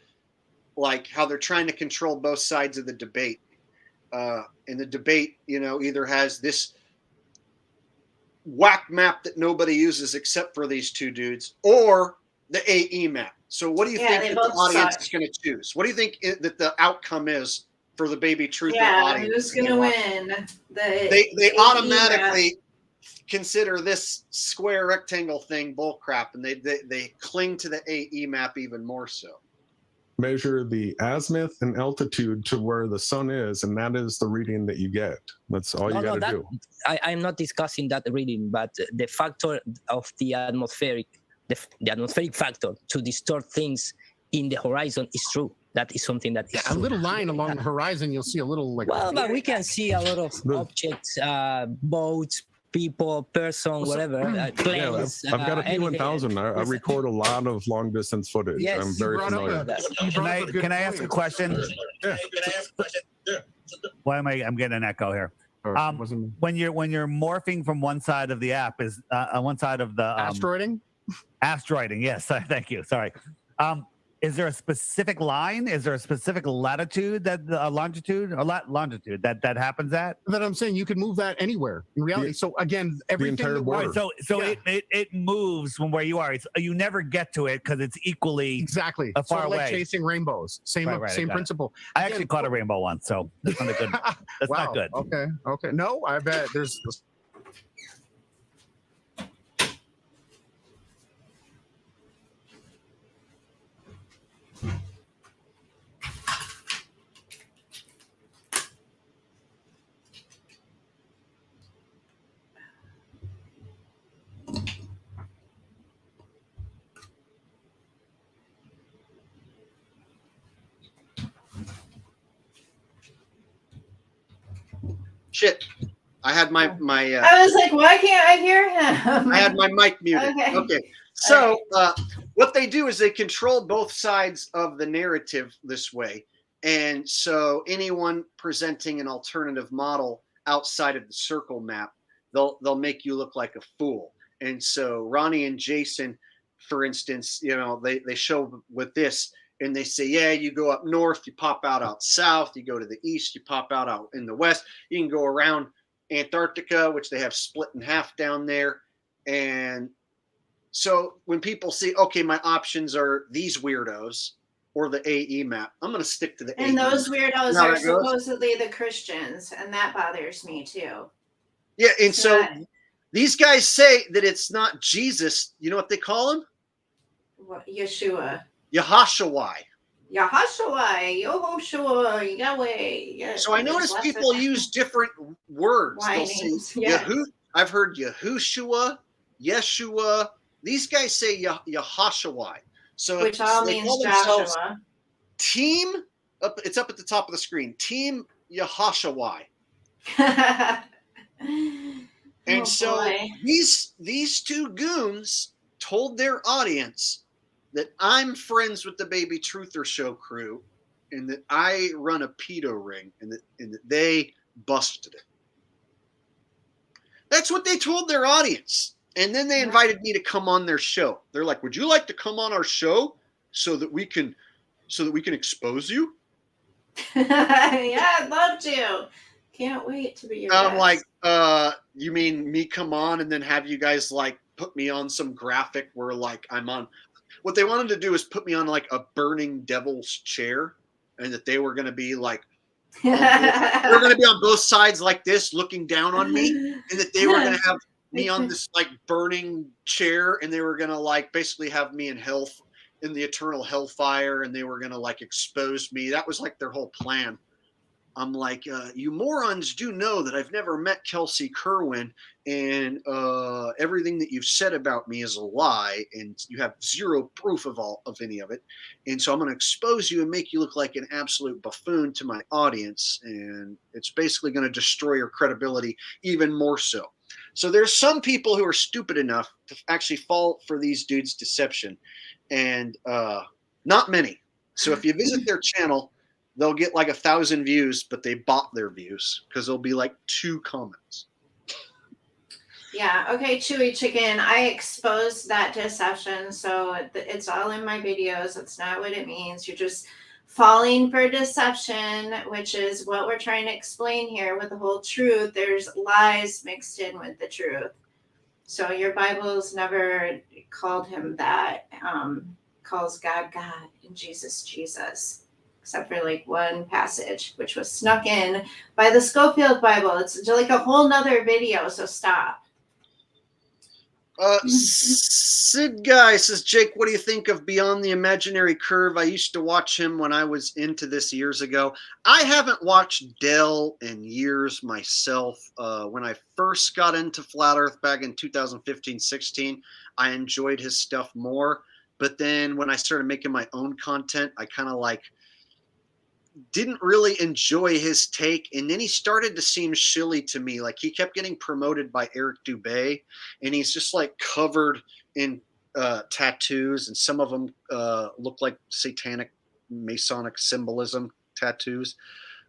like how they're trying to control both sides of the debate. And the debate, you know, either has this whack map that nobody uses except for these 2 dudes, or the AE map. So what do you think that the audience is going to choose? What do you think that the outcome is for the Baby Truth audience? Who's going to win? They automatically consider this square rectangle thing bullcrap, and they cling to the AE map even more so. Measure the azimuth and altitude to where the sun is, and that is the reading that you get. That's all you got to do. I'm not discussing that reading, but the factor of the atmospheric factor to distort things in the horizon is true. That is something that is a little line along the horizon. You'll see a little like. Well, but we can see a lot of objects, boats, people, person, whatever, planes. I've got a P1000. I record a lot of long distance footage. Yes, I'm very familiar. Can I ask a question? Yeah. Why am I'm getting an echo here? When you're morphing from one side of the app is one side of the asteroiding. Asteroiding, yes. Thank you. Sorry. Is there a specific line? Is there a specific latitude that longitude or longitude that happens at? That I'm saying you can move that anywhere in reality. So again, everything. The entire border. It moves from where you are. You never get to it because it's equally exactly far away. Like chasing rainbows. Same principle. I actually caught a rainbow once, so that's not good. That's not good. Okay. No, I bet there's. Shit. I had my I was like, why can't I hear him? I had my mic muted. Okay. So what they do is they control both sides of the narrative this way. And so anyone presenting an alternative model outside of the circle map, they'll make you look like a fool. And so Ronnie and Jason, for instance, you know, they show with this, and they say, yeah, you go up north, you pop out south, you go to the east, you pop out in the west. You can go around Antarctica, which they have split in half down there. And so when people see, okay, my options are these weirdos or the AE map, I'm going to stick to the AE. And those weirdos are supposedly the Christians, and that bothers me too. Yeah, and so these guys say that it's not Jesus. You know what they call him? What, Yeshua. Yahashawai. Yahushua, Yahweh. Yeah, so I noticed people use different words. I've heard Yahushua, Yeshua. These guys say Yahashawai. So which all means Joshua. Team, it's up at the top of the screen. Team Yahashawai. And Oh, so boy. these two goons told their audience that I'm friends with the Baby Truther Show crew and that I run a pedo ring and that they busted it. That's what they told their audience. And then they invited me to come on their show. They're like, "Would you like to come on our show so that we can expose you?" Yeah, I'd love to. Can't wait to be your I'm guest. like, you mean me come on and then have you guys like put me on some graphic where like I'm on. What they wanted to do is put me on like a burning devil's chair, and that they were going to be like, they're going to be on both sides like this, looking down on me, and that they were going to have me on this like burning chair, and they were going to like basically have me in hell, in the eternal hellfire, and they were going to like expose me. That was like their whole plan. I'm like, you morons do know that I've never met Kelsey Kerwin, and everything that you've said about me is a lie, and you have zero proof of any of it. And so I'm going to expose you and make you look like an absolute buffoon to my audience, and it's basically going to destroy your credibility even more so. So there's some people who are stupid enough to actually fall for these dudes' deception, and not many. So if you visit their channel, they'll get like 1,000 views, but they bought their views because there'll be like 2 comments. Yeah. Okay, Chewy Chicken. I exposed that deception, so it's all in my videos. That's not what it means. You're just falling for deception, which is what we're trying to explain here with the whole truth. There's lies mixed in with the truth. So your Bible's never called him that. Calls God God and Jesus Jesus, except for like one passage, which was snuck in by the Schofield Bible. It's like a whole nother video, so stop. Sid Guy says, Jake, what do you think of Beyond the Imaginary Curve? I used to watch him when I was into this years ago. I haven't watched Dell in years myself. When I first got into Flat Earth back in 2015-16, I enjoyed his stuff more. But then when I started making my own content, I kind of like didn't really enjoy his take, and then he started to seem shilly to me. Like he kept getting promoted by Eric Dubay, and he's just like covered in tattoos, and some of them look like satanic Masonic symbolism tattoos.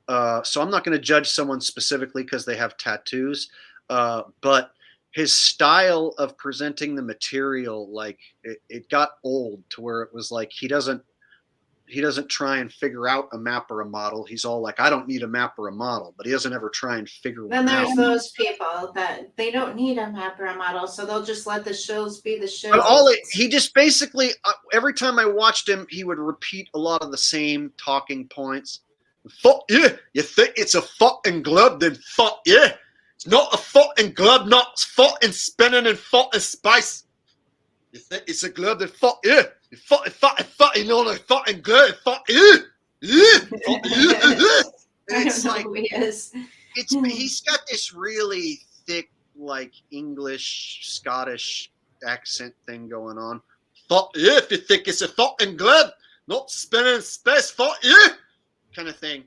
So I'm not going to judge someone specifically because they have tattoos, but his style of presenting the material, like it got old to where it was like he doesn't try and figure out a map or a model. He's all like, I don't need a map or a model, but he doesn't ever try and figure Then one out. there's those people that they don't need a map or a model, so they'll just let the shows be the shows. But he just basically, every time I watched him, he would repeat a lot of the same talking points. Fuck yeah, you think it's a fucking glove, then fuck yeah. It's not a fucking glove, not fucking spinning in fucking space. You think it's a glove, then fuck yeah. You fucking on a fucking glove, fuck yeah. Yeah, fuck yeah. And it's like, who he is. he's got this really thick, like English, Scottish accent thing going on. Fuck yeah, if you think it's a fucking glove, not spinning in space, fuck yeah, kind of thing.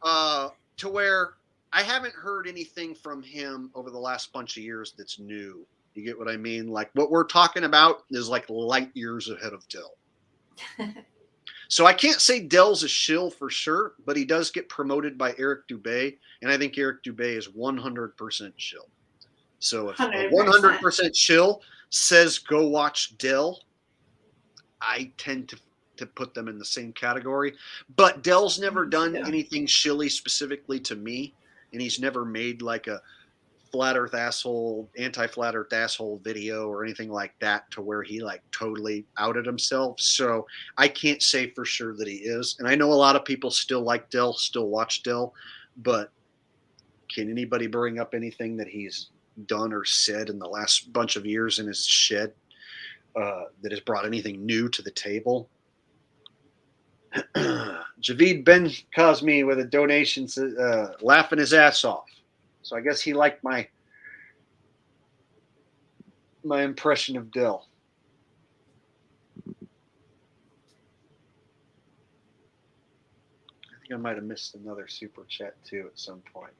To where I haven't heard anything from him over the last bunch of years that's new. You get what I mean? Like what we're talking about is like light years ahead of Dell. So I can't say Dell's a shill for sure, but he does get promoted by Eric Dubay, and I think Eric Dubay is 100% shill. So if 100% shill says go watch Dell, I tend to put them in the same category. But Dell's never done anything shilly specifically to me, and he's never made like a flat earth asshole, anti-flat earth asshole video or anything like that to where he like totally outed himself. So I can't say for sure that he is. And I know a lot of people still like Dell, still watch Dell, but can anybody bring up anything that he's done or said in the last bunch of years in his shed that has brought anything new to the table? Javid Ben Cosme with a donation, laughing his ass off. So I guess he liked my impression of Dell. I think I might have missed another super chat too at some point.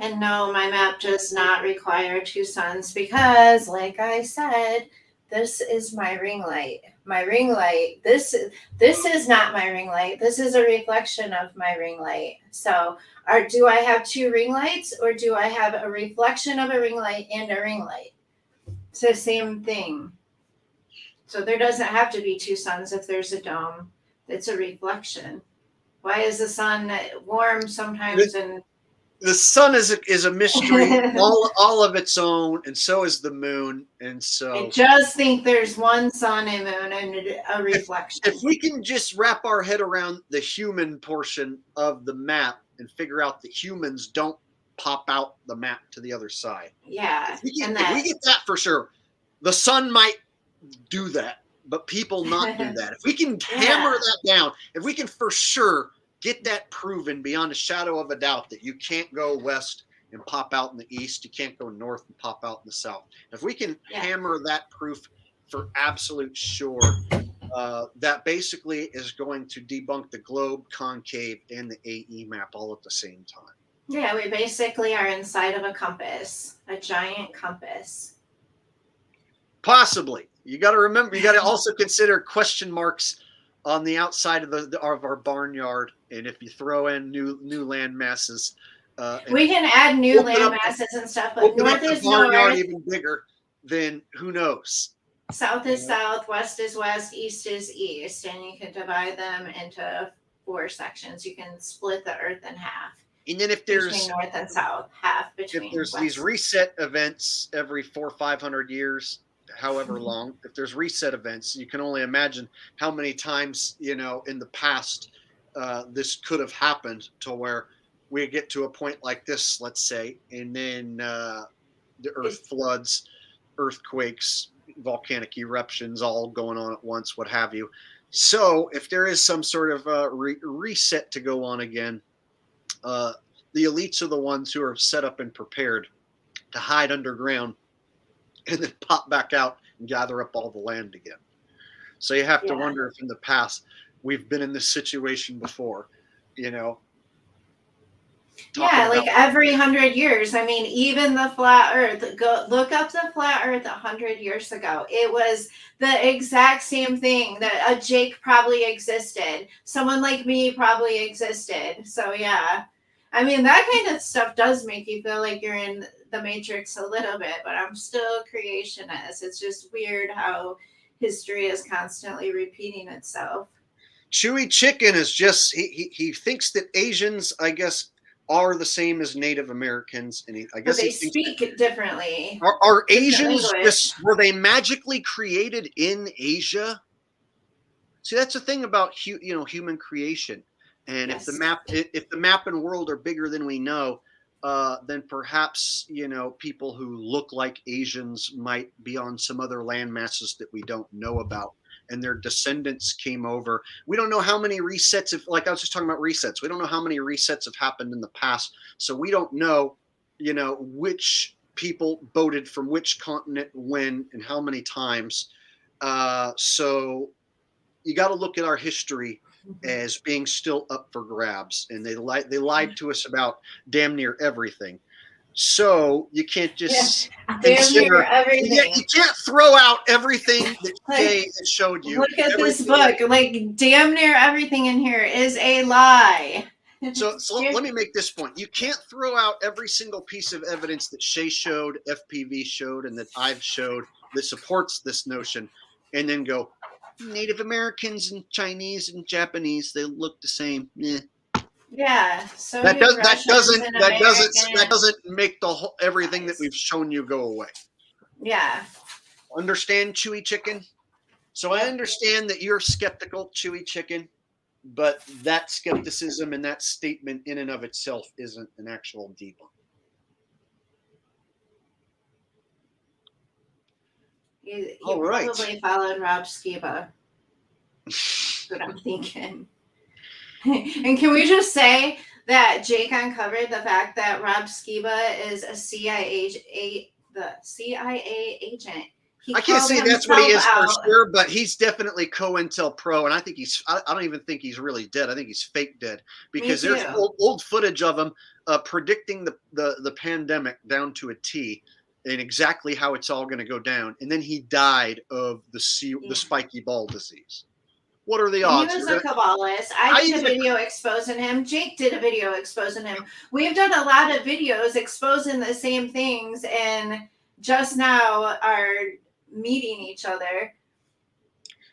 And no, my map does not require 2 suns because, like I said, this is my ring light. My ring light. This is not my ring light. This is a reflection of my ring light. So, do I have 2 ring lights, or do I have a reflection of a ring light and a ring light? It's the same thing. So there doesn't have to be 2 suns if there's a dome. It's a reflection. Why is the sun warm sometimes and the sun is a mystery all of its own, and so is the moon. And so I just think there's one sun and moon and a reflection. If we can just wrap our head around the human portion of the map and figure out that humans don't pop out the map to the other side. Yeah. If we get that for sure, the sun might do that, but people not do that. If we can hammer that down, if we can for sure get that proven beyond a shadow of a doubt that you can't go west and pop out in the east, you can't go north and pop out in the south. If we can hammer that proof for absolute sure, that basically is going to debunk the globe, concave, and the AE map all at the same time. Yeah, we basically are inside of a compass, a giant compass. Possibly. You got to remember, you got to also consider question marks on the outside of our barnyard, and if you throw in new land masses, we can add new land masses and stuff, but north is north. Even bigger, then who knows? South is south, west is west, east is east, and you can divide them into 4 sections. You can split the earth in half. And then if there's between north and south, half between. If there's west. These reset events every 400 or 500 years, however long, if there's reset events, you can only imagine how many times, in the past, this could have happened to where we get to a point like this, let's say, and then the earth floods, earthquakes, volcanic eruptions, all going on at once, what have you. So if there is some sort of reset to go on again, the elites are the ones who are set up and prepared to hide underground and then pop back out and gather up all the land again. So you have to wonder if in the past we've been in this situation before, like every 100 years. I mean, even the flat earth, go look up the flat earth 100 years ago. It was the exact same thing, that a Jake probably existed. Someone like me probably existed. So yeah, I mean, that kind of stuff does make you feel like you're in the Matrix a little bit, but I'm still a creationist. It's just weird how history is constantly repeating itself. Chewy Chicken is just, he thinks that Asians, I guess, are the same as Native Americans, and I guess they speak differently. Are Asians just, were they magically created in Asia? See, that's the thing about human creation, and if the map and world are bigger than we know, then perhaps people who look like Asians might be on some other land masses that we don't know about, and their descendants came over. We don't know how many resets, like I was just talking about resets. We don't know how many resets have happened in the past. So we don't know, which people boated from which continent when and how many times. So you got to look at our history as being still up for grabs. And they lied to us about damn near everything. So you can't just consider everything. You can't throw out everything that Jay has showed you. Look at this book. Like damn near everything in here is a lie. So let me make this point. You can't throw out every single piece of evidence that Shay showed, FPV showed, and that I've showed that supports this notion, and then go, Native Americans and Chinese and Japanese, they look the same. Yeah, so that doesn't make the whole everything that we've shown you go away. Yeah. Understand, Chewy Chicken? So I understand that you're skeptical, Chewy Chicken, but that skepticism and that statement in and of itself isn't an actual debunk. You probably followed Rob Skiba. That's what I'm thinking. And can we just say that Jake uncovered the fact that Rob Skiba is a CIA agent? He I can't called say that's what he is himself for out. sure, but he's definitely COINTELPRO, and I think I don't even think he's really dead. I think he's fake dead because Me there's too. old footage of him predicting the pandemic down to a T and exactly how it's all going to go down, and then he died of the spiky ball disease. What are the And he odds? was a Kabbalist. I did a video exposing him. Jake did a video exposing him. We've done a lot of videos exposing the same things, and just now are meeting each other.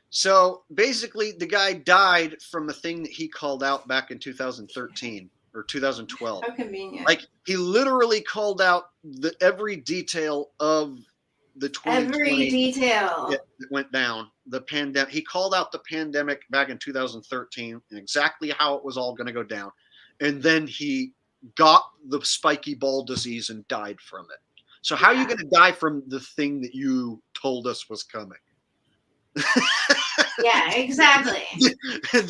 So basically, the guy died from a thing that he called out back in 2013 or 2012. How convenient. Like he literally called out every detail of the 2020 every detail that went down. The pandemic. He called out the pandemic back in 2013 and exactly how it was all going to go down, and then he got the spiky ball disease and died from it. So how are you going to die from the thing that you told us was coming? Yeah, exactly. And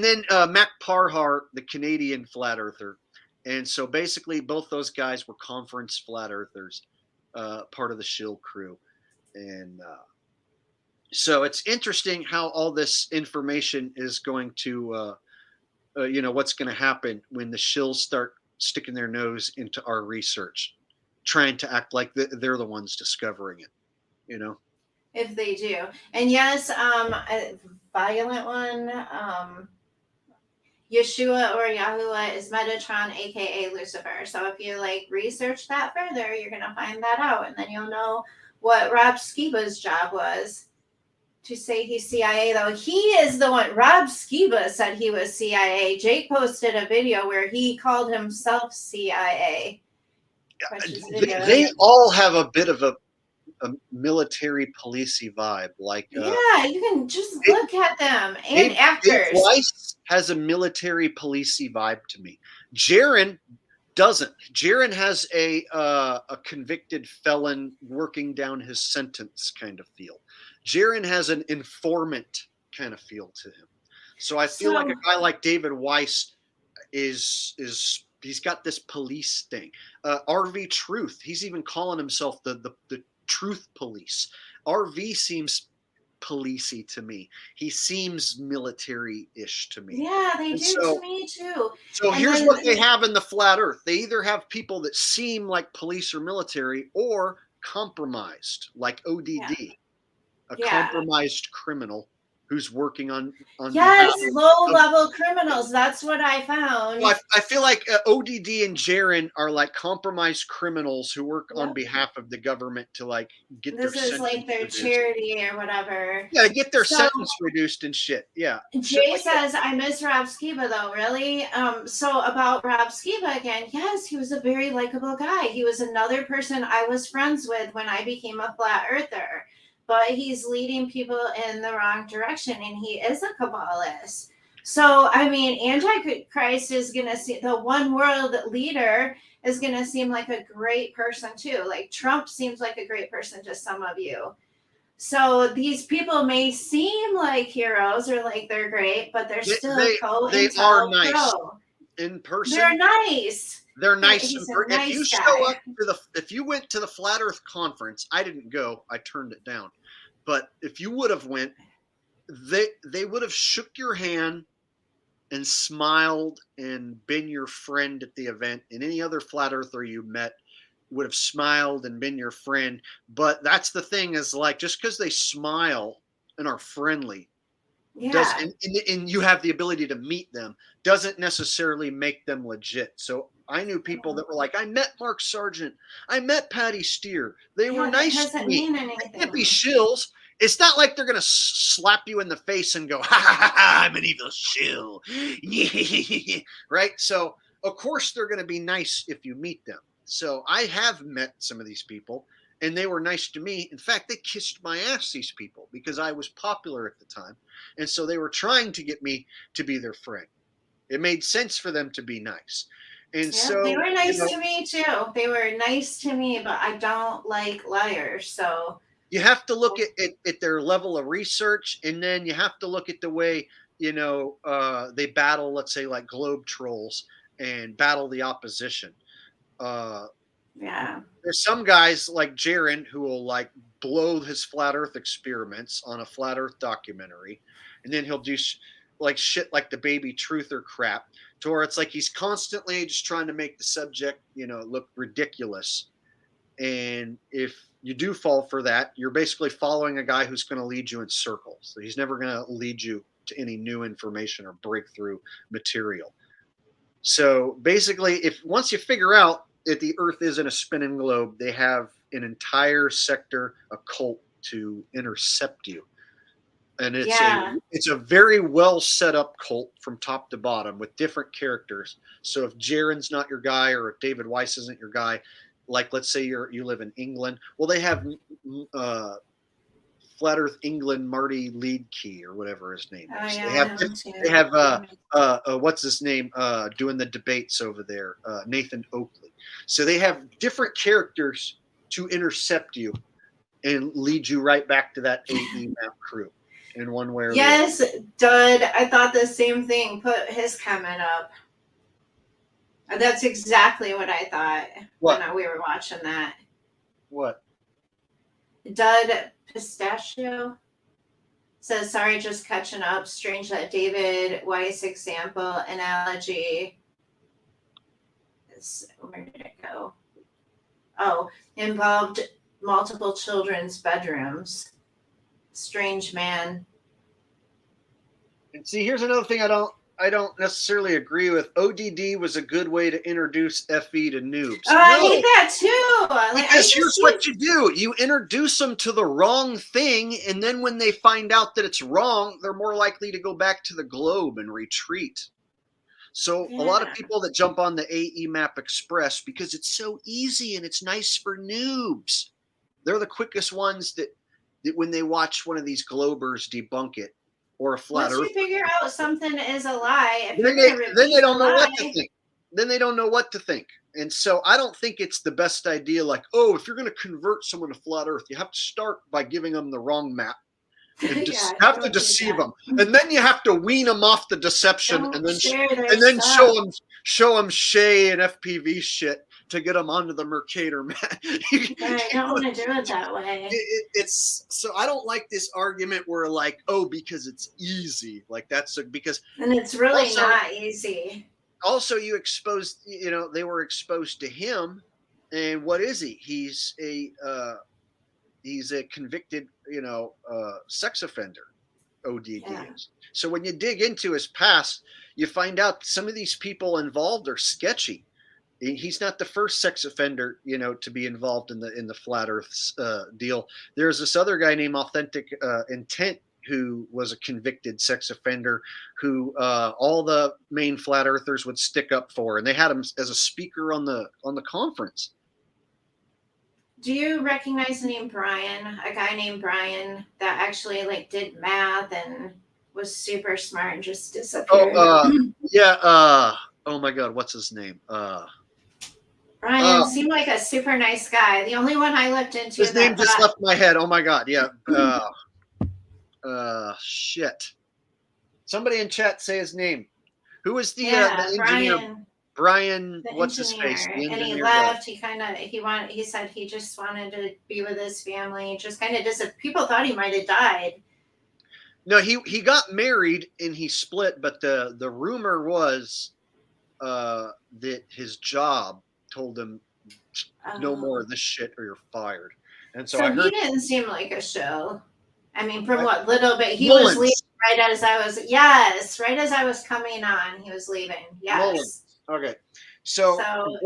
then Mac Parhar, the Canadian flat earther, and so basically both those guys were conference flat earthers, part of the Shill crew, and so it's interesting how all this information is going to, what's going to happen when the Shills start sticking their nose into our research, trying to act like they're the ones discovering it, If they do. And yes, a violent one, Yeshua or Yahuwah is Metatron, aka Lucifer. So if you research that further, you're gonna find that out, and then you'll know what Rob Skiba's job was. To say he's CIA, though, he is the one. Rob Skiba said he was CIA. Jake posted a video where he called himself CIA. They all have a bit of a military policey vibe, yeah, you can just look at them and actors. Dave Weiss has a military policey vibe to me. Jaron doesn't. Jaron has a convicted felon working down his sentence kind of feel. Jaron has an informant kind of feel to him. So I feel like a guy like David Weiss is he's got this police thing. RV Truth, he's even calling himself the Truth Police. RV seems policey to me. He seems military-ish to me. Yeah, they do to me too. So here's what they have in the flat earth. They either have people that seem like police or military or compromised, like ODD, a compromised criminal who's working on low-level criminals. That's what I found. Well, I feel like ODD and Jaron are like compromised criminals who work on behalf of the government to get their sentence like their reduced. Charity or whatever. Yeah, get their sentence reduced and shit. Yeah. Jay says, I miss Rob Skiba though, really? So about Rob Skiba again, yes, he was a very likable guy. He was another person I was friends with when I became a flat earther. But he's leading people in the wrong direction, and he is a Kabbalist. So, I mean, Antichrist is going to see the one world leader is going to seem like a great person too. Like Trump seems like a great person to some of you. So these people may seem like heroes or like they're great, but they're still they are nice in person. They're nice. They're nice. If you went to the Flat Earth conference, I didn't go. I turned it down. But if you would have went, they would have shook your hand and smiled and been your friend at the event. And any other Flat Earther you met would have smiled and been your friend. But that's the thing is just because they smile and are friendly, and you have the ability to meet them, doesn't necessarily make them legit. So I knew people that were like, I met Mark Sargent, I met Patty Steer. They were nice to me. They can't be shills. It's not like they're gonna slap you in the face and go, ha ha ha, I'm an evil shill. Right? So of course they're gonna be nice if you meet them. So I have met some of these people and they were nice to me. In fact, they kissed my ass, these people, because I was popular at the time. And so they were trying to get me to be their friend. It made sense for them to be nice. And so they were nice to me too. They were nice to me, but I don't like liars. So you have to look at their level of research, and then you have to look at the way, they battle, let's say, like globe trolls and battle the opposition. Yeah. There's some guys like Jaron who will like blow his flat Earth experiments on a flat Earth documentary, and then he'll do like shit like the baby truther crap, to where it's like he's constantly just trying to make the subject, look ridiculous. And if you do fall for that, you're basically following a guy who's going to lead you in circles. So he's never going to lead you to any new information or breakthrough material. So basically, if once you figure out that the Earth isn't a spinning globe, they have an entire sector, a cult, to intercept you. And it's a very well set up cult from top to bottom with different characters. So if Jaron's not your guy, or if David Weiss isn't your guy, like let's say you live in England, well, they have Flat Earth England Marty Leedkey or whatever his name is. They have what's his name doing the debates over there, Nathan Oakley. So they have different characters to intercept you and lead you right back to that AE map crew in one way or the other. Yes, Dud. I thought the same thing. Put his comment up. That's exactly what I thought when we were watching that. What? Dud Pistachio says, sorry, just catching up. Strange that David Weiss example analogy is, where did it go? Oh, involved multiple children's bedrooms. Strange man. And see, here's another thing I don't necessarily agree with. ODD was a good way to introduce FE to noobs. Oh, I hate that too. Because here's what you do. You introduce them to the wrong thing, and then when they find out that it's wrong, they're more likely to go back to the globe and retreat. So a lot of people that jump on the AE Map Express, because it's so easy and it's nice for noobs, they're the quickest ones that when they watch one of these globers debunk it, or a flat Earth. Once you figure out something is a lie, then they don't know what to think. Then they don't know what to think. And so I don't think it's the best idea, like, oh, if you're going to convert someone to flat Earth, you have to start by giving them the wrong map. And have to deceive them. And then you have to wean them off the deception and then show them Shay and FPV shit to get them onto the Mercator map. I don't want to do it that way. It's so I don't like this argument where like, oh, because it's easy. Like because and it's really also, not easy. Also, you exposed, they were exposed to him, and what is he? He's a convicted, sex offender. ODD is. So when you dig into his past, you find out some of these people involved are sketchy. He's not the first sex offender, to be involved in the flat Earth deal. There's this other guy named Authentic Intent who was a convicted sex offender who all the main flat earthers would stick up for, and they had him as a speaker on the conference. Do you recognize the name Brian? A guy named Brian that actually did math and was super smart and just disappeared. Oh my God, what's his name? Brian seemed like a super nice guy. The only one I looked into. His name just left my head. Oh my God, yeah. Shit. Somebody in chat say his name. Who was the engineer? Brian, what's his face? And he left. He said he just wanted to be with his family. Just kind of people thought he might have died. No, he got married and he split, but the rumor was that his job told him no more of this shit or you're fired. And so I heard, he didn't seem like a show. I mean, from what little bit he was leaving right as I was coming on, he was leaving. Yes. Mullins. Okay. So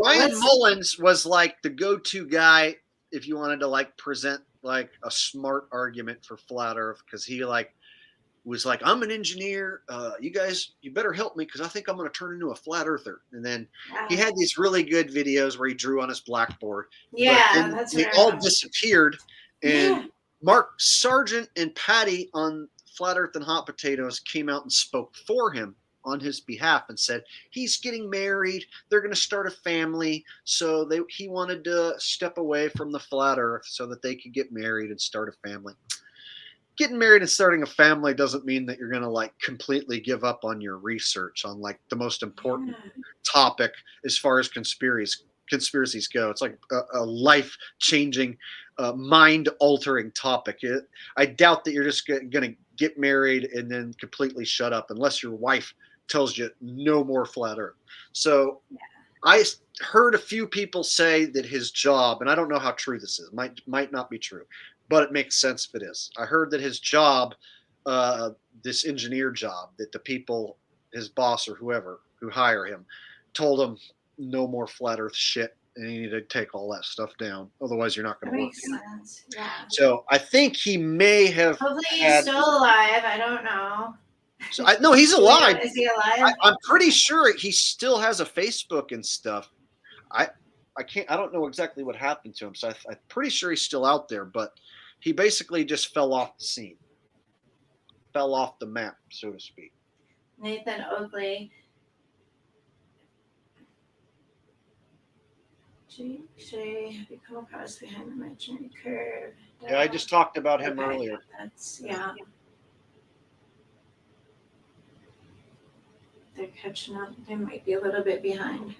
Brian Mullins was like the go-to guy if you wanted to present a smart argument for flat Earth, because he was like, I'm an engineer. You guys, you better help me because I think I'm going to turn into a flat earther. And then he had these really good videos where he drew on his blackboard. Yeah, that's they all disappeared. And Mark Sargent and Patty on Flat Earth and Hot Potatoes came out and spoke for him on his behalf and said he's getting married. They're going to start a family. So he wanted to step away from the flat Earth so that they could get married and start a family. Getting married and starting a family doesn't mean that you're going to completely give up on your research on the most important topic as far as conspiracies go. It's like a life-changing, mind-altering topic. I doubt that you're just going to get married and then completely shut up unless your wife tells you no more flat Earth. So I heard a few people say that his job, and I don't know how true this is, might not be true, but it makes sense if it is. I heard that his job, this engineer job, that the people, his boss or whoever who hire him, told him no more flat Earth shit, and you need to take all that stuff down. Otherwise, you're not going That to work. makes sense. Yeah. So I think he may have. Hopefully he's still alive. I don't know. So no, he's alive. Is he alive? I'm pretty sure he still has a Facebook and stuff. I don't know exactly what happened to him, so I'm pretty sure he's still out there. But he basically just fell off the scene, fell off the map, so to speak. Nathan Oakley. Should become across behind the imaginary curve. Yeah, I just talked about him earlier. That's They're catching up. They might be a little bit behind.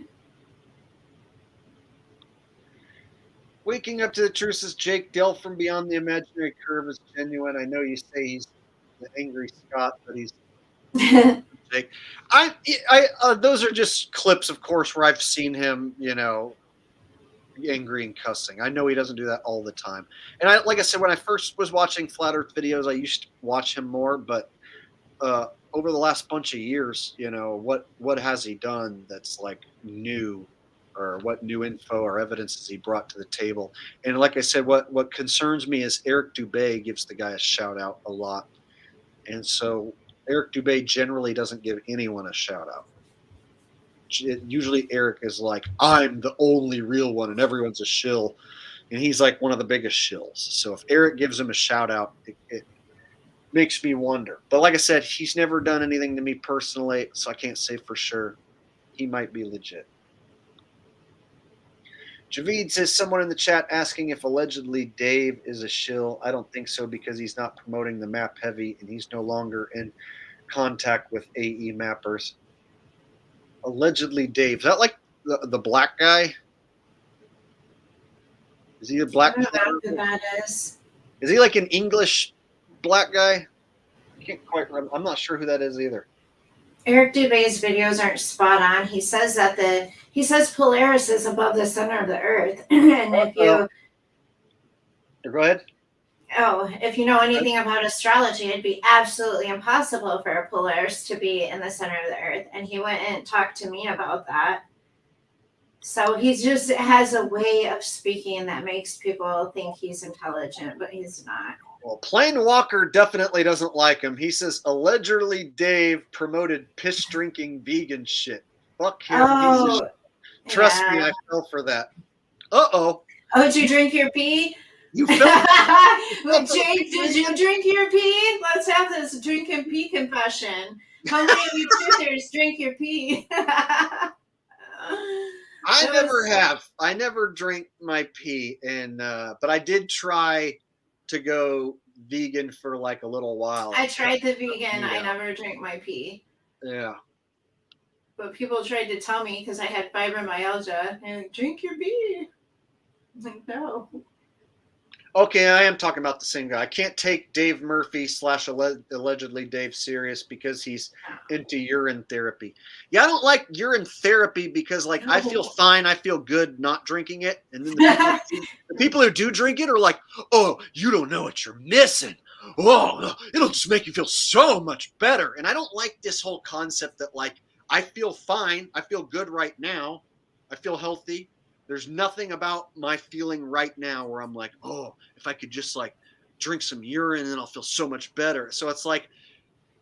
Waking up to the truth, says Jake. Dale from Beyond the Imaginary Curve is genuine. I know you say he's the angry Scott, but he's Jake. Those are just clips, of course, where I've seen him, angry and cussing. I know he doesn't do that all the time. And like I said, when I first was watching Flat Earth videos, I used to watch him more, but over the last bunch of years, what has he done that's like new, or what new info or evidence has he brought to the table? And like I said, what concerns me is Eric Dubay gives the guy a shout out a lot. And so Eric Dubay generally doesn't give anyone a shout out. Usually Eric is like, I'm the only real one and everyone's a shill. And he's like one of the biggest shills. So if Eric gives him a shout out, it makes me wonder. But like I said, he's never done anything to me personally, so I can't say for sure. He might be legit. Javid says, someone in the chat asking if allegedly Dave is a shill. I don't think so, because he's not promoting the map heavy and he's no longer in contact with AE mappers. Allegedly Dave. Is that like the black guy? Is he a black guy? I don't know who that is. Is he like an English black guy? I can't quite remember. I'm not sure who that is either. Eric Dubay's videos aren't spot on. He says Polaris is above the center of the Earth, and if you go ahead. Oh, if you know anything about astrology, it'd be absolutely impossible for a Polaris to be in the center of the Earth. And he went and talked to me about that. So he just has a way of speaking that makes people think he's intelligent, but he's not. Well, Plain Walker definitely doesn't like him. He says, allegedly Dave promoted piss-drinking vegan shit. Fuck him. Oh, Trust me, I fell for that. Uh-oh. Oh, did you drink your pee? You fell. Jake, did you drink your pee? Let's have this drink and pee confession. How many of you truthers drink your pee? I never drink my pee, and but I did try to go vegan for like a little while. I tried the vegan. I never drank my pee. Yeah. But people tried to tell me because I had fibromyalgia and like, drink your pee. I'm like, no. Okay, I am talking about the same guy. I can't take Dave Murphy / allegedly Dave serious because he's into urine therapy. Yeah, I don't like urine therapy because like I feel fine, I feel good not drinking it, and then the people who do drink it are like, "Oh, you don't know what you're missing. Oh, it'll just make you feel so much better." And I don't like this whole concept that like I feel fine, I feel good right now, I feel healthy. There's nothing about my feeling right now where I'm like, oh, if I could just like drink some urine, then I'll feel so much better. So it's like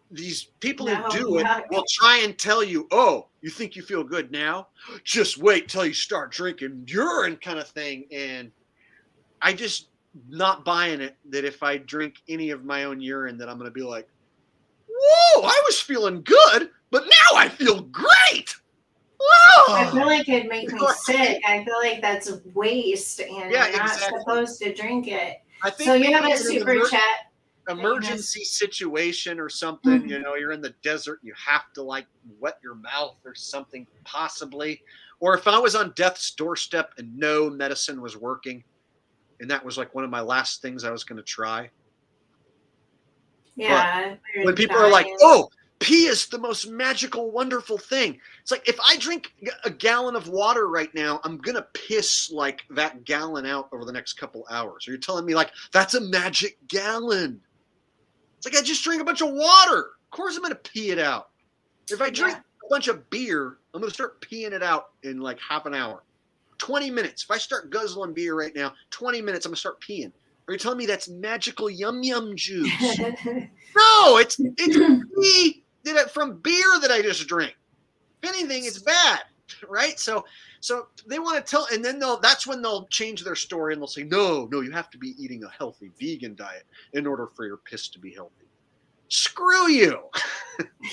these people who do it will try and tell you, oh, you think you feel good now? Just wait till you start drinking urine kind of thing. And I just not buying it that if I drink any of my own urine that I'm going to be like, whoa, I was feeling good, but now I feel great. Whoa. I feel like it'd make me sick. I feel like that's waste, and you're not supposed to drink it. I think so you have a super chat. Emergency situation or something, mm-hmm. You're in the desert, you have to like wet your mouth or something possibly, Or if I was on death's doorstep and no medicine was working, and that was like one of my last things I was going to try. Yeah. But when people are like, oh, pee is the most magical, wonderful thing. It's like, if I drink a gallon of water right now, I'm going to piss like that gallon out over the next couple hours. Or you're telling me like, that's a magic gallon. It's like, I just drank a bunch of water. Of course I'm going to pee it out. If I drink a bunch of beer, I'm going to start peeing it out in like half an hour. 20 minutes. If I start guzzling beer right now, 20 minutes, I'm going to start peeing. Are you telling me that's magical yum yum juice? No, it's pee from beer that I just drank. If anything, it's bad, right? So they want to tell, and then that's when they'll change their story and they'll say, no, you have to be eating a healthy vegan diet in order for your piss to be healthy. Screw you.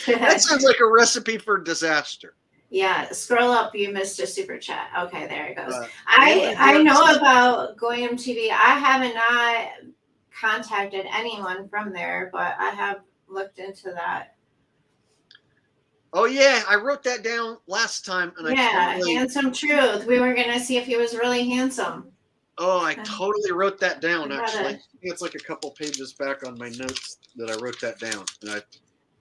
That sounds like a recipe for disaster. Yeah, scroll up. You missed a super chat. Okay, there it goes. I know about Goyim TV. I haven't not contacted anyone from there, but I have looked into that. Oh yeah, I wrote that down last time, and Handsome Truth. We were gonna see if he was really handsome. Oh, I totally wrote that down. Actually, I think it's like a couple pages back on my notes that I wrote that down, and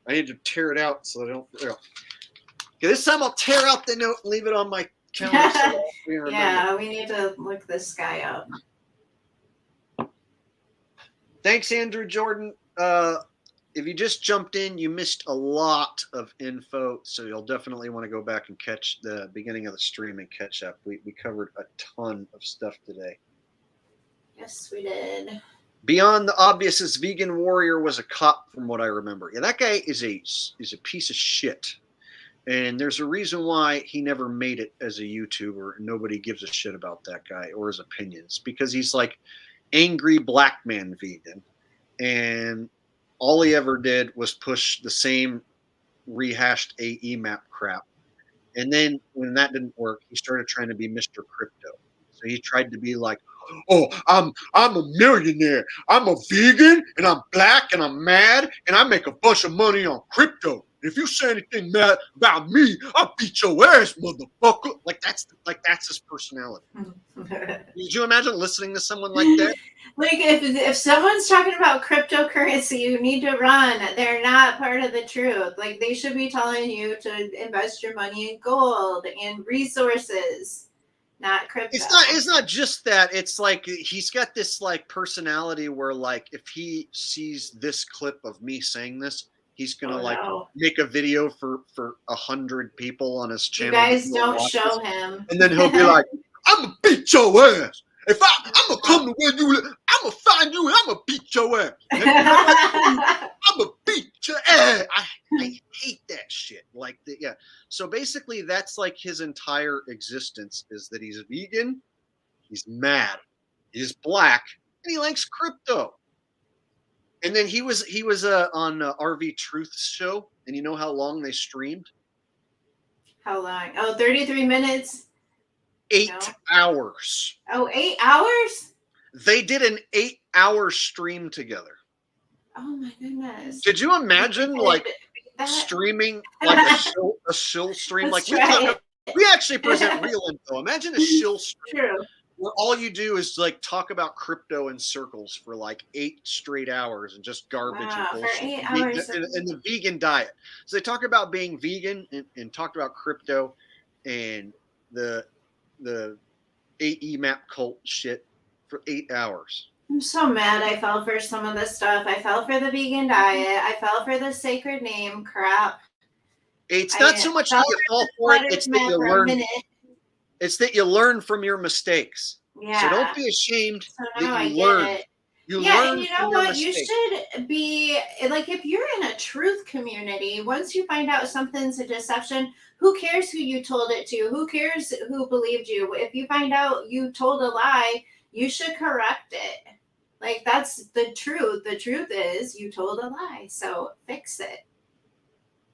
I need to tear it out so I don't. Okay, this time I'll tear out the note and leave it on my calendar. Yeah, we need to look this guy up. Thanks, Andrew Jordan. If you just jumped in, you missed a lot of info, so you'll definitely want to go back and catch the beginning of the stream and catch up. We covered a ton of stuff today. Yes, we did. Beyond the obvious, this vegan warrior was a cop, from what I remember. Yeah, that guy is a piece of shit. And there's a reason why he never made it as a YouTuber. Nobody gives a shit about that guy or his opinions, because he's like angry black man vegan. And all he ever did was push the same rehashed AE map crap. And then when that didn't work, he started trying to be Mr. Crypto. So he tried to be like, oh, I'm a millionaire. I'm a vegan and I'm black and I'm mad and I make a bunch of money on crypto. If you say anything bad about me, I'll beat your ass, motherfucker. Like that's his personality. Did you imagine listening to someone like that? Like if someone's talking about cryptocurrency, you need to run. They're not part of the truth. Like they should be telling you to invest your money in gold and resources, not crypto. It's not just that. It's like he's got this like personality where like if he sees this clip of me saying this, he's gonna make a video for 100 people on his channel. You guys don't show him. And then he'll be like, I'm gonna beat your ass. If I'm gonna come to where you live, I'm gonna find you and I'm gonna beat your ass. I'm gonna beat your ass. I hate that shit. Yeah. So basically that's like his entire existence is that he's vegan, he's mad, he's black, and he likes crypto. And then he was on RV Truth's show, and you know how long they streamed? How long? Oh, 33 minutes. 8 hours. Oh, 8 hours? They did an 8-hour stream together. Oh my goodness. Did you imagine like streaming like a shill stream? Like we actually present real info. Imagine a shill stream. True. Where all you do is like talk about crypto in circles for like 8 straight hours and just garbage and bullshit. For 8 hours. And the vegan diet. So they talk about being vegan and talked about crypto and the AE map cult shit for 8 hours. I'm so mad I fell for some of this stuff. I fell for the vegan diet. I fell for the sacred name crap. It's not so much that you fall for it, it's that you learn. It's that you learn from your mistakes. Yeah. So don't be ashamed that you learn. You learn and you know what? You should be like, if you're in a truth community, once you find out something's a deception, who cares who you told it to? Who cares who believed you? If you find out you told a lie, you should correct it. Like, that's the truth. The truth is you told a lie. So fix it.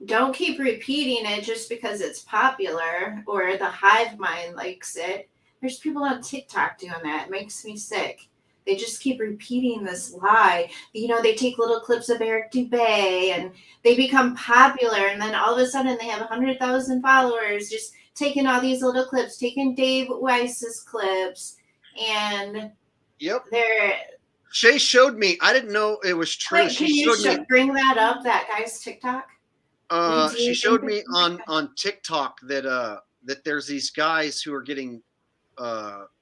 Don't keep repeating it just because it's popular or the hive mind likes it. There's people on TikTok doing that. It makes me sick. They just keep repeating this lie. You know, they take little clips of Eric Dubay and they become popular. And then all of a sudden they have 100,000 followers just taking all these little clips, taking Dave Weiss's clips, and Yep. they're. Shay showed me. I didn't know it was true. Wait, can you bring that up? That guy's TikTok. She showed me on TikTok that that there's these guys who are getting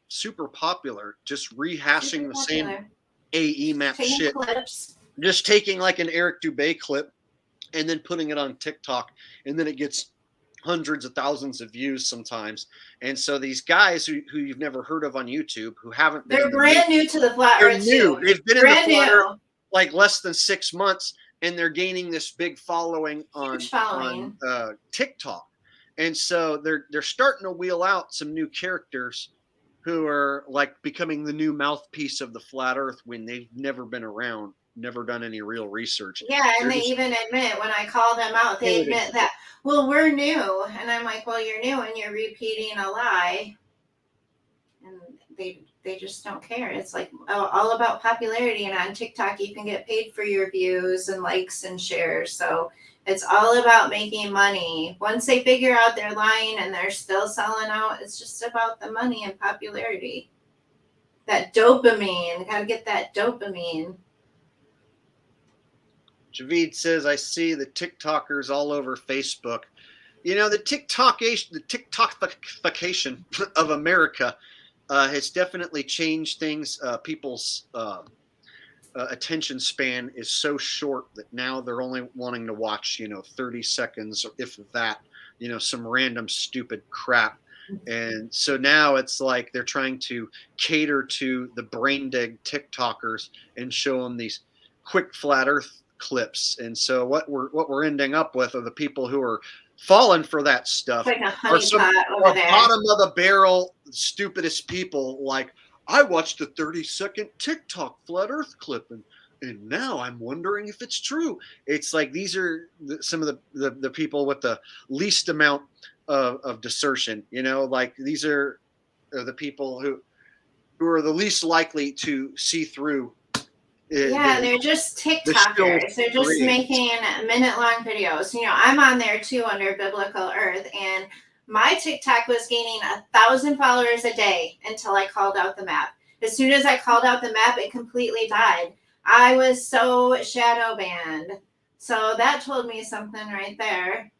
super popular, just rehashing the same AE map shit. Clips. Just taking like an Eric Dubé clip and then putting it on TikTok, and then it gets hundreds of thousands of views sometimes. And so these guys who you've never heard of on YouTube, who haven't been, they're brand new to the flat earth. New. They've been brand in the flat earth like less than 6 months, and they're gaining this big following on TikTok. And so they're starting to wheel out some new characters who are like becoming the new mouthpiece of the flat earth when they've never been around, never done any real research. Yeah, and they even admit, when I call them out, they admit that, well, we're new. And I'm like, well, you're new and you're repeating a lie. And they just don't care. It's like all about popularity. And on TikTok, you can get paid for your views and likes and shares. So it's all about making money. Once they figure out they're lying and they're still selling out, it's just about the money and popularity. That dopamine. Got to get that dopamine. Javid says, I see the TikTokers all over Facebook. You know, the TikTokification of America has definitely changed things. People's attention span is so short that now they're only wanting to watch, 30 seconds, or if that, some random stupid crap. And so now it's like they're trying to cater to the brain dead TikTokers and show them these quick flat earth clips. And so what we're ending up with are the people who are falling for that stuff. Like a honeypot over there. Bottom of the barrel, stupidest people. Like, I watched a 30-second TikTok flat earth clip and now I'm wondering if it's true. It's like these are some of the people with the least amount of desertion. Like these are the people who are the least likely to see through. They're just TikTokers. They're just making minute-long videos. I'm on there too under Biblical Earth, and my TikTok was gaining 1,000 followers a day until I called out the map. As soon as I called out the map, it completely died. I was so shadow banned. So that told me something right there.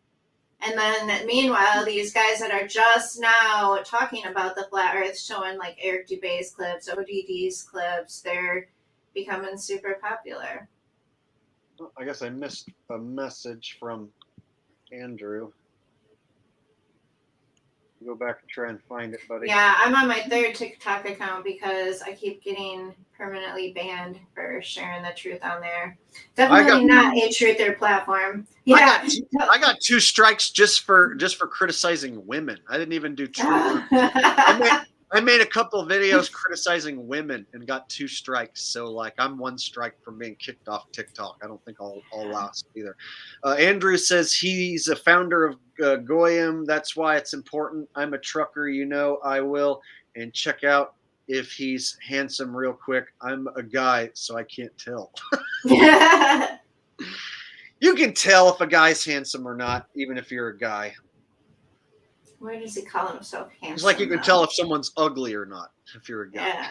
And then meanwhile, these guys that are just now talking about the flat earth, showing like Eric Dubé's clips, ODD's clips, they're becoming super popular. I guess I missed a message from Andrew. Go back and try and find it, buddy. Yeah, I'm on my 3rd TikTok account because I keep getting permanently banned for sharing the truth on there. Definitely not a truther platform. Yeah, I got 2 strikes just for criticizing women. I didn't even do truth. I made a couple of videos criticizing women and got 2 strikes. So like I'm 1 strike from being kicked off TikTok. I don't think I'll last either. Andrew says he's a founder of Goyim. That's why it's important. I'm a trucker, I will. And check out if he's handsome real quick. I'm a guy, so I can't tell. You can tell if a guy's handsome or not, even if you're a guy. Where does he call himself handsome? It's like you can tell if someone's ugly or not if you're a guy. Yeah.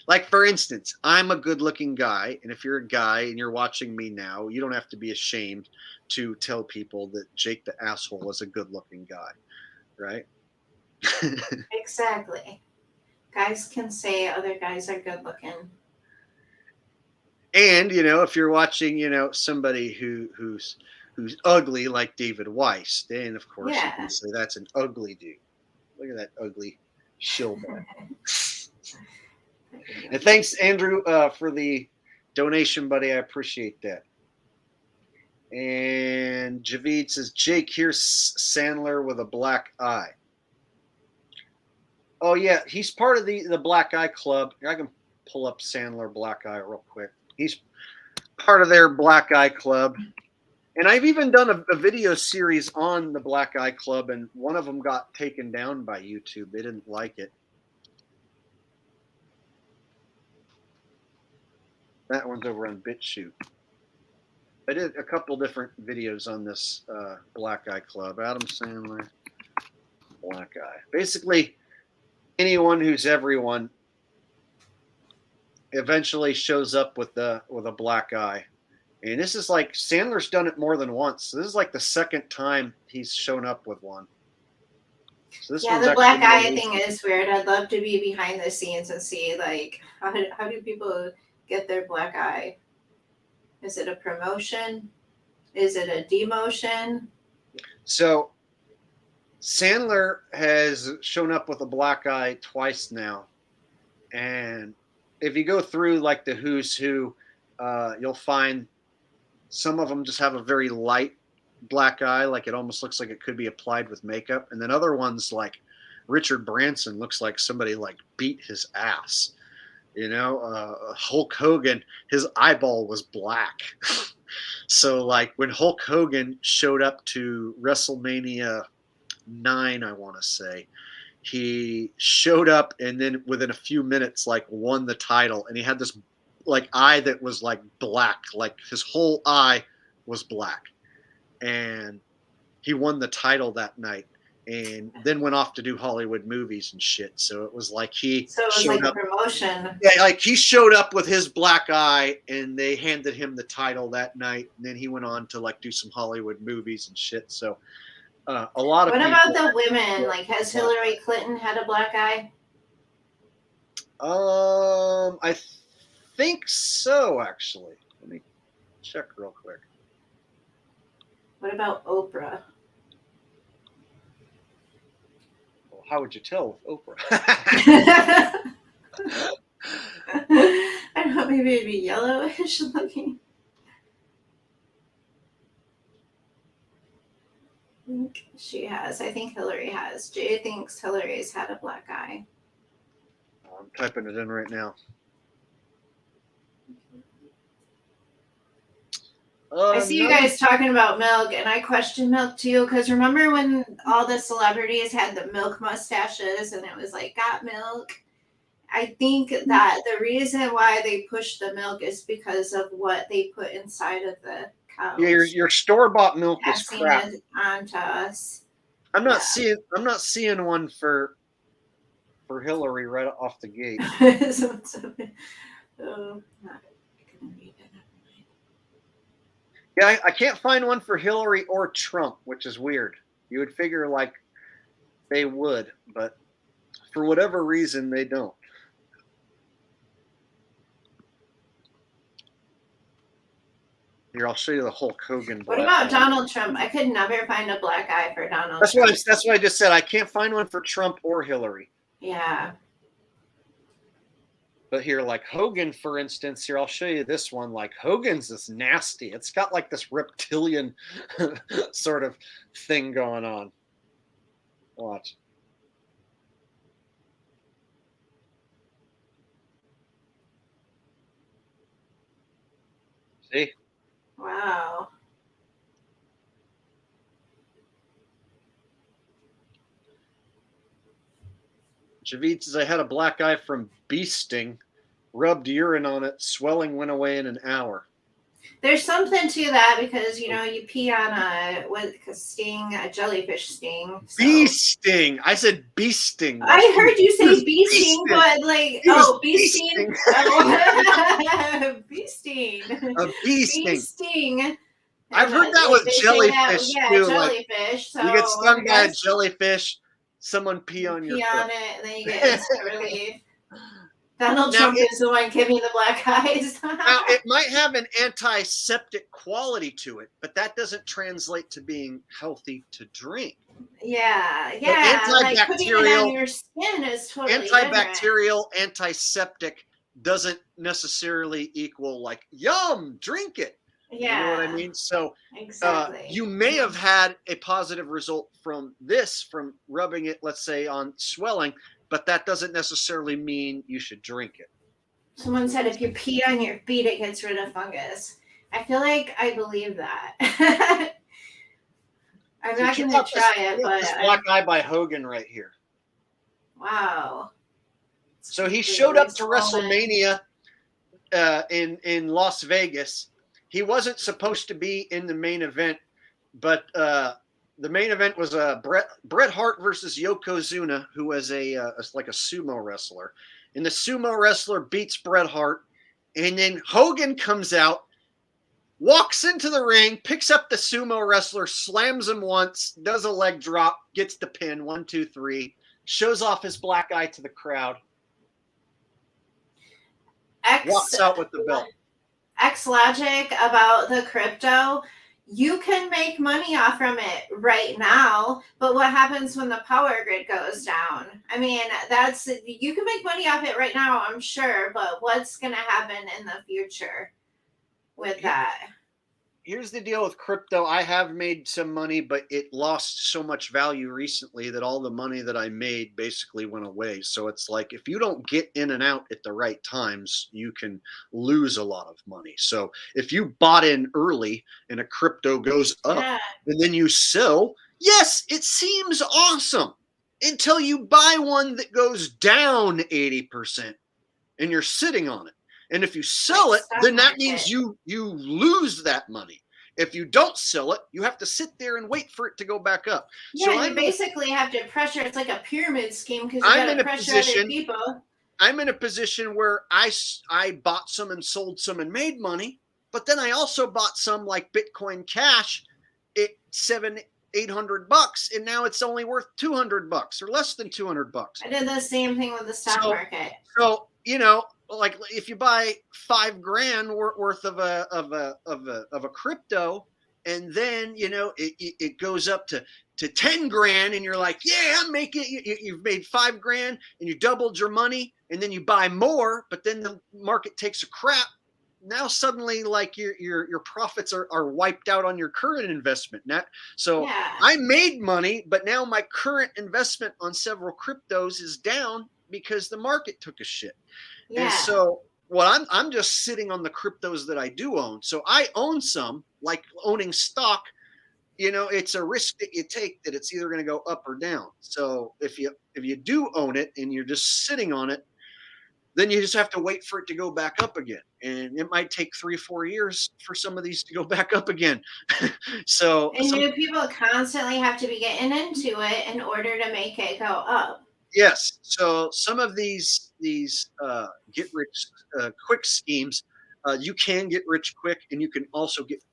Like, for instance, I'm a good-looking guy, and if you're a guy and you're watching me now, you don't have to be ashamed to tell people that Jake the Asshole is a good-looking guy, right? Exactly. Guys can say other guys are good-looking. And, if you're watching, somebody who's ugly like David Weiss, then of course you can say that's an ugly dude. Look at that ugly shillbag. And thanks, Andrew, for the donation, buddy. I appreciate that. And Javid says, Jake, here's Sandler with a black eye. Oh yeah, he's part of the Black Eye Club. I can pull up Sandler Black Eye real quick. He's part of their Black Eye Club. And I've even done a video series on the Black Eye Club, and one of them got taken down by YouTube. They didn't like it. That one's over on BitChute. I did a couple different videos on this Black Eye Club. Adam Sandler. Black eye. Basically, anyone who's everyone eventually shows up with a black eye. And this is like Sandler's done it more than once. So this is like the second time he's shown up with one. So this Yeah, one's the black eye actually thing is weird. I'd love to be behind the scenes and see like how do people get their black eye? Is it a promotion? Is it a demotion? So Sandler has shown up with a black eye twice now. And if you go through like the who's who, you'll find some of them just have a very light black eye, like it almost looks like it could be applied with makeup. And then other ones like Richard Branson looks like somebody like beat his ass. You know, Hulk Hogan, his eyeball was black. So like when Hulk Hogan showed up to WrestleMania 9, I want to say, he showed up and then within a few minutes like won the title, and he had this like eye that was like black, like his whole eye was black, and he won the title that night and then went off to do Hollywood movies and shit. So it was like he So it was showed like up, a promotion. yeah, like he showed up with his black eye and they handed him the title that night, and then he went on to like do some Hollywood movies and shit. So a lot of What people, about the women? Like, has Hillary Clinton had a black eye? I think so, actually. Let me check real quick. What about Oprah? Well, how would you tell with Oprah? I don't know, maybe it'd be yellowish looking. I think she has. I think Hillary has. Jay thinks Hillary's had a black eye. I'm typing it in right now. I see you guys talking about milk, and I question milk too, because remember when all the celebrities had the milk mustaches and it was like, got milk? I think that the reason why they push the milk is because of what they put inside of the cow. Yeah, your store-bought milk is Passing crap. it on to us. I'm not seeing one for Hillary right off the gate. Yeah, I can't find one for Hillary or Trump, which is weird. You would figure like they would, but for whatever reason they don't. Here, I'll show you the Hulk Hogan. What about Donald Trump? I could never find a black eye for Donald Trump. That's what I just said. I can't find one for Trump or Hillary. Yeah. But here, like Hogan, for instance, here, I'll show you this one. Like Hogan's is nasty. It's got like this reptilian sort of thing going on. Watch. See? Wow. Javid says, I had a black eye from bee sting, rubbed urine on it, swelling went away in an hour. There's something to that because, you know, you pee on a jellyfish sting. So. Bee sting. I said bee sting. I heard you say bee sting, but like, bee sting. Oh. Bee sting. A bee sting. Bee sting. I've heard that with jellyfish too. Jellyfish. Like, you get stung by a jellyfish, someone pee on your foot. Pee on it, and then you get instant relief. Donald Trump is the one giving the black eyes. Now, it might have an antiseptic quality to it, but that doesn't translate to being healthy to drink. Yeah. Antibacterial, like putting it on your skin is totally antibacterial, antiseptic doesn't necessarily equal like, yum, drink it. Yeah. You know what I mean? So exactly. You may have had a positive result from rubbing it, let's say, on swelling, but that doesn't necessarily mean you should drink it. Someone said if you pee on your feet, it gets rid of fungus. I feel like I believe that. I'm not going to try it, but this black eye by Hogan right here. Wow. So he showed up to WrestleMania in Las Vegas. He wasn't supposed to be in the main event, but the main event was Bret Hart versus Yokozuna, who was like a sumo wrestler, and the sumo wrestler beats Bret Hart, and then Hogan comes out, walks into the ring, picks up the sumo wrestler, slams him once, does a leg drop, gets the pin, 1, 2, 3, shows off his black eye to the crowd, walks out with the belt. X logic about the crypto, you can make money off from it right now, but what happens when the power grid goes down? I mean, you can make money off it right now, I'm sure, but what's going to happen in the future with that? Here's the deal with crypto. I have made some money, but it lost so much value recently that all the money that I made basically went away. So it's like, if you don't get in and out at the right times, you can lose a lot of money. So if you bought in early and a crypto goes up and then you sell, yes, it seems awesome until you buy one that goes down 80% and you're sitting on it. And if you sell it, then that means you lose that money. If you don't sell it, you have to sit there and wait for it to go back up. Yeah, so you basically have to pressure. It's like a pyramid scheme because you got to pressure other people. I'm in a position where I bought some and sold some and made money, but then I also bought some like Bitcoin Cash at $700-800, and now it's only worth $200 or less than $200. I did the same thing with the stock market. So like if you buy $5,000 worth of a crypto, and then it goes up to $10,000, and you're like, yeah, I'm making. You've made $5,000 and you doubled your money, and then you buy more, but then the market takes a crap. Now suddenly, like your profits are wiped out on your current investment. I made money, but now my current investment on several cryptos is down because the market took a shit. Yeah. And so I'm just sitting on the cryptos that I do own. So I own some, like owning stock, it's a risk that you take that it's either going to go up or down. So if you do own it and you're just sitting on it, then you just have to wait for it to go back up again. And it might take 3 or 4 years for some of these to go back up again. New people constantly have to be getting into it in order to make it go up. Yes. So some of these get rich quick schemes, you can get rich quick, and you can also get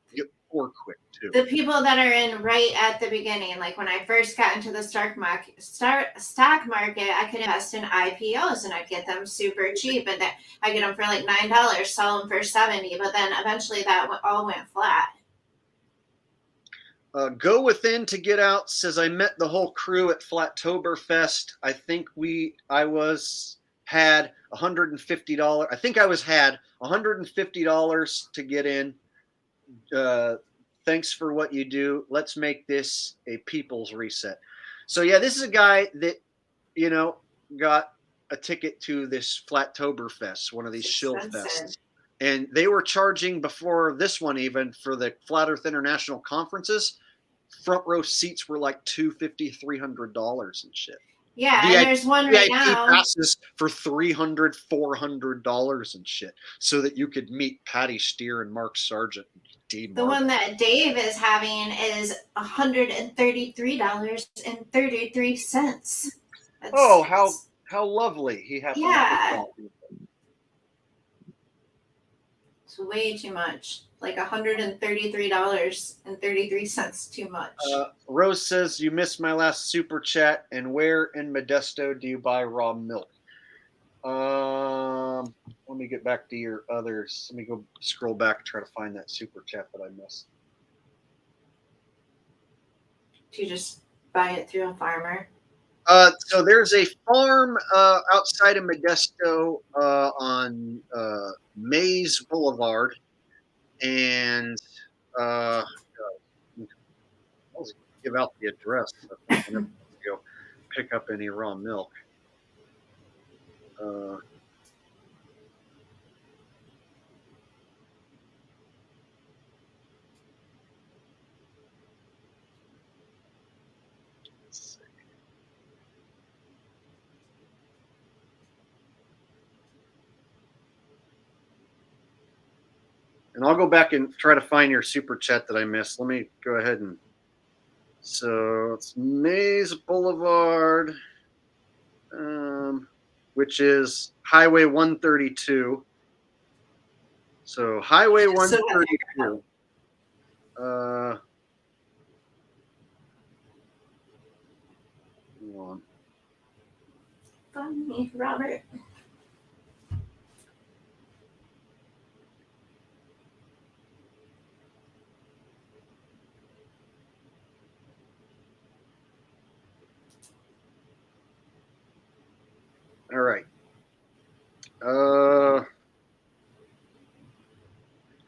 poor quick too. The people that are in right at the beginning, like when I first got into the stock market, I could invest in IPOs and I'd get them super cheap, and then I get them for like $9, sell them for $70, but then eventually that all went flat. Go Within to Get Out says, I met the whole crew at Flattoberfest. I think had $150. I think I had $150 to get in. Thanks for what you do. Let's make this a people's reset. So yeah, this is a guy that, got a ticket to this Flattoberfest, one of these shill fests. And they were charging before this one, even for the Flat Earth International conferences, front row seats were like $250, $300 and shit. Yeah, and there's one right now. Passes for $300, $400 and shit, so that you could meet Patty Steer and Mark Sargent. The one that Dave is having is $133.33. Oh, how lovely! He has. Yeah. It's way too much. Like $133.33 too much. Rose says, you missed my last super chat. And where in Modesto do you buy raw milk? Let me get back to your others. Let me go scroll back and try to find that super chat that I missed. Do you just buy it through a farmer? So there's a farm outside of Modesto on Mays Boulevard. And I'll give out the address. I'm going to go pick up any raw milk. And I'll go back and try to find your super chat that I missed. Let me go ahead and So it's Mays Boulevard, which is Highway 132. So Highway 132. Hold on. Funny, Robert. All right.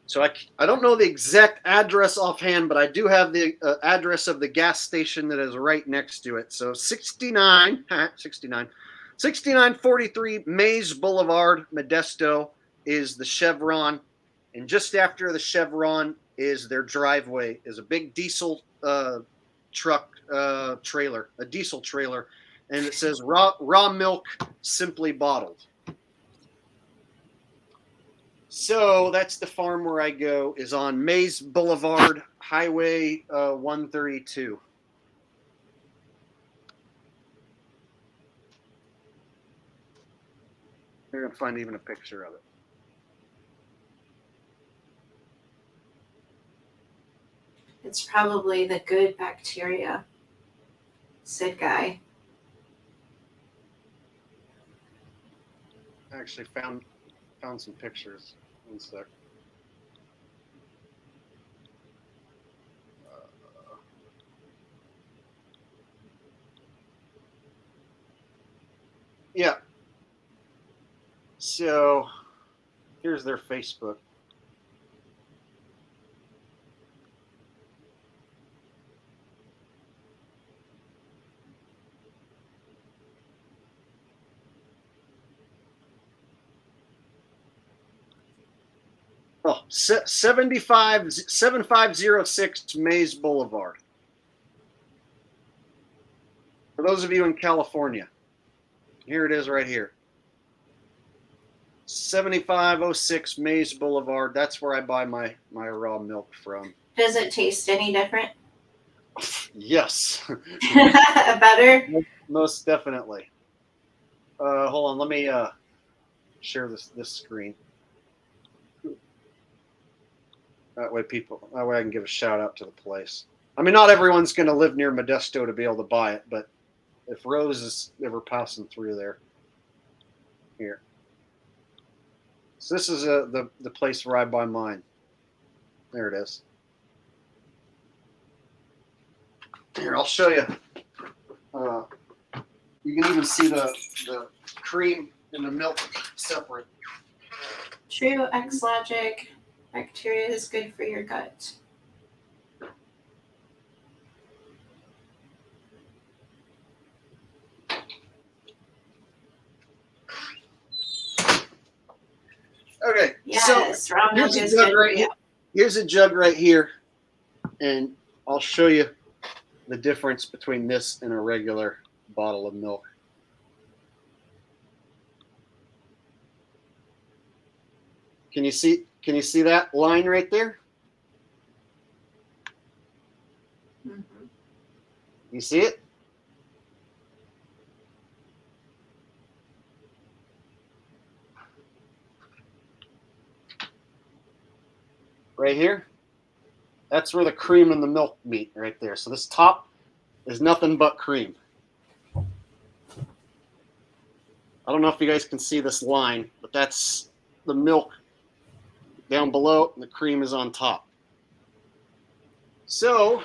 So I don't know the exact address offhand, but I do have the address of the gas station that is right next to it. So 6943 Mays Boulevard, Modesto is the Chevron. And just after the Chevron is their driveway, is a big diesel truck trailer, a diesel trailer. And it says raw milk, simply bottled. So that's the farm where I go, is on Mays Boulevard, Highway 132. You're going to find even a picture of it. It's probably the good bacteria, said Guy. I actually found some pictures. One sec. Yeah. So here's their Facebook. Oh, 7506 Mays Boulevard. For those of you in California, here it is right here. 7506 Mays Boulevard. That's where I buy my raw milk from. Does it taste any different? Yes. Better? Most definitely. Hold on, let me share this screen. That way I can give a shout out to the place. I mean, not everyone's going to live near Modesto to be able to buy it, but if Rose is ever passing through there, here. So this is the place where I buy mine. There it is. Here, I'll show you. You can even see the cream and the milk separate. True X logic. Bacteria is good for your gut. Okay, yes, so raw milk is good for you. Here's a jug right here, and I'll show you the difference between this and a regular bottle of milk. Can you see that line right there? Mm-hmm. You see it? Right here? That's where the cream and the milk meet right there. So this top is nothing but cream. I don't know if you guys can see this line, but that's the milk down below and the cream is on top. So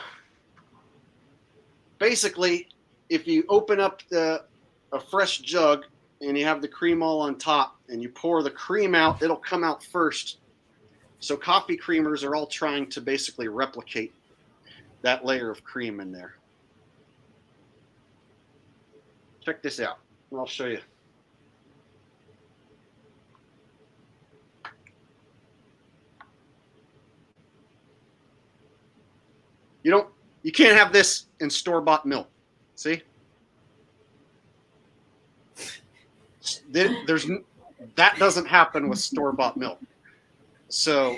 basically, if you open up a fresh jug and you have the cream all on top and you pour the cream out, it'll come out first. So coffee creamers are all trying to basically replicate that layer of cream in there. Check this out. I'll show you. You can't have this in store-bought milk. See? That doesn't happen with store-bought milk. So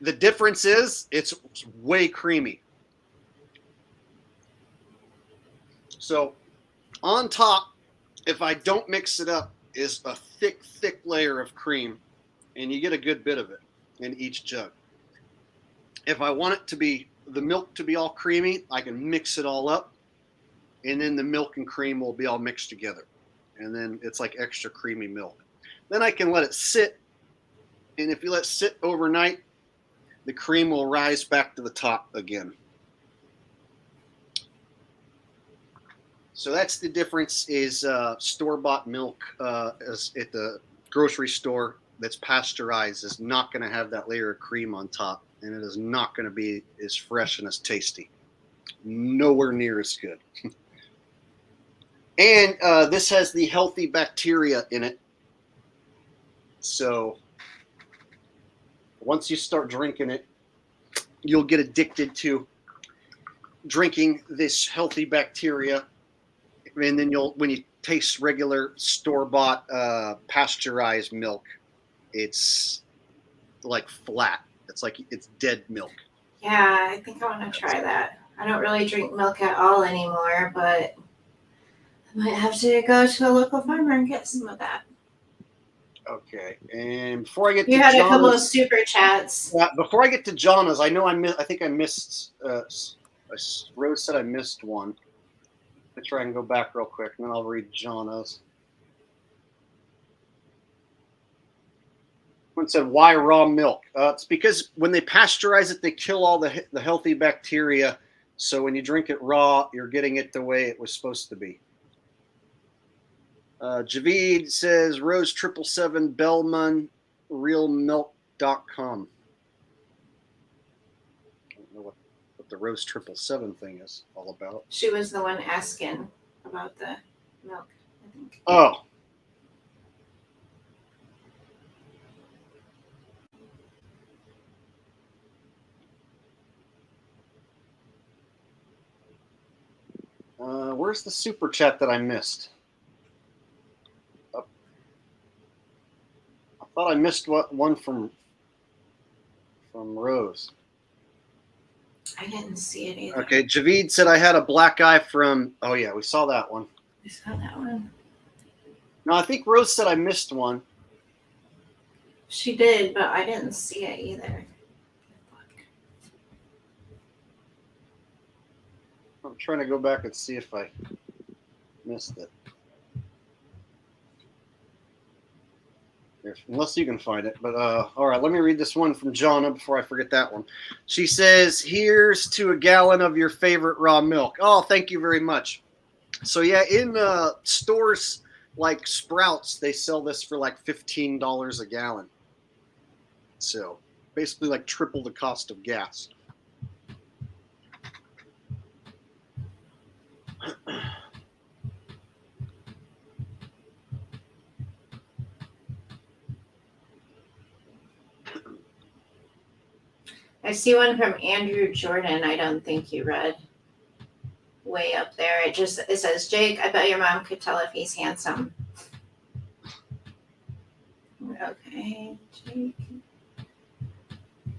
the difference is it's way creamy. So on top, if I don't mix it up, is a thick layer of cream, and you get a good bit of it in each jug. If I want it to be, the milk to be all creamy, I can mix it all up, and then the milk and cream will be all mixed together. And then it's like extra creamy milk. Then I can let it sit, and if you let it sit overnight, the cream will rise back to the top again. So that's the difference, is store-bought milk is at the grocery store that's pasteurized is not going to have that layer of cream on top, and it is not going to be as fresh and as tasty. Nowhere near as good. And this has the healthy bacteria in it. So once you start drinking it, you'll get addicted to drinking this healthy bacteria. And then when you taste regular store-bought pasteurized milk, it's like flat. It's like it's dead milk. Yeah, I think I want to try that. I don't really drink milk at all anymore, but I might have to go to a local farmer and get some of that. Okay, and before I get you to had a couple of Jana's, super chats. before I get to Jana's, I know I think I missed. Rose said I missed one. Let's try and go back real quick, and then I'll read Jana's. One said, "Why raw milk?" It's because when they pasteurize it, they kill all the healthy bacteria. So when you drink it raw, you're getting it the way it was supposed to be. Javid says, Rose 777 Bellman, realmilk.com. I don't know what the Rose 777 thing is all about. She was the one asking about the milk, I think. Oh. Where's the super chat that I missed? I thought I missed one from Rose. I didn't see it either. Okay, Javid said I had a black eye from. Oh yeah, we saw that one. I saw that one. No, I think Rose said I missed one. She did, but I didn't see it either. I'm trying to go back and see if I missed it. Unless you can find it. But all right, let me read this one from Jonna before I forget that one. She says, here's to a gallon of your favorite raw milk. Oh, thank you very much. So yeah, in stores like Sprouts, they sell this for like $15 a gallon. So basically like triple the cost of gas. I see one from Andrew Jordan. I don't think you read. Way up there. It says, Jake, I bet your mom could tell if he's handsome. Okay, Jake.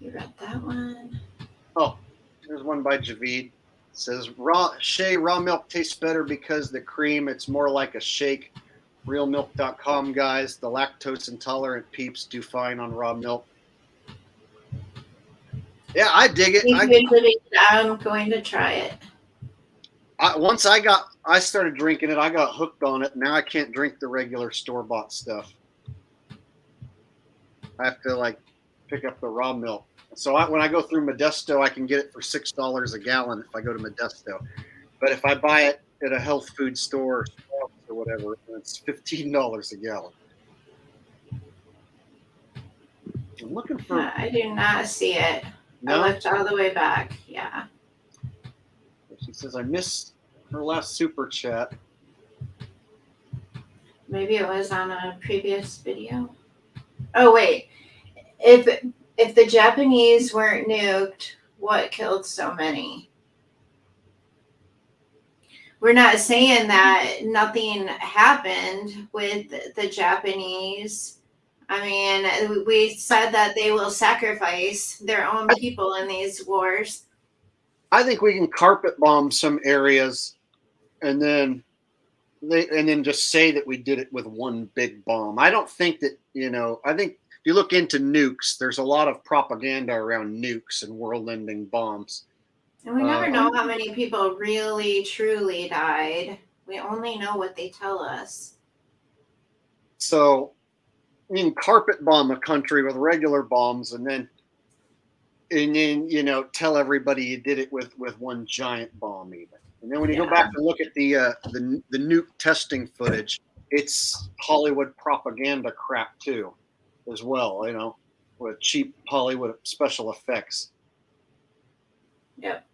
You read that one. Oh, there's one by Javid. It says raw milk tastes better because the cream, it's more like a shake. Realmilk.com, guys. The lactose intolerant peeps do fine on raw milk. Yeah, I dig it. I'm going to try it. Once I started drinking it, I got hooked on it. Now I can't drink the regular store-bought stuff. I have to like pick up the raw milk. So when I go through Modesto, I can get it for $6 a gallon if I go to Modesto. But if I buy it at a health food store or whatever, it's $15 a gallon. I'm looking for. I do not see it. No? I looked all the way back. Yeah. She says I missed her last super chat. Maybe it was on a previous video. Oh wait, if the Japanese weren't nuked, what killed so many? We're not saying that nothing happened with the Japanese. I mean, we said that they will sacrifice their own people in these wars. I think we can carpet bomb some areas and then just say that we did it with one big bomb. I don't think that, I think if you look into nukes, there's a lot of propaganda around nukes and world-ending bombs. And we never know how many people really, truly died. We only know what they tell us. So, carpet bomb a country with regular bombs, and then tell everybody you did it with one giant bomb, even. And then when you go back and look at the nuke testing footage, it's Hollywood propaganda crap too, as well. With cheap Hollywood special effects. Yep.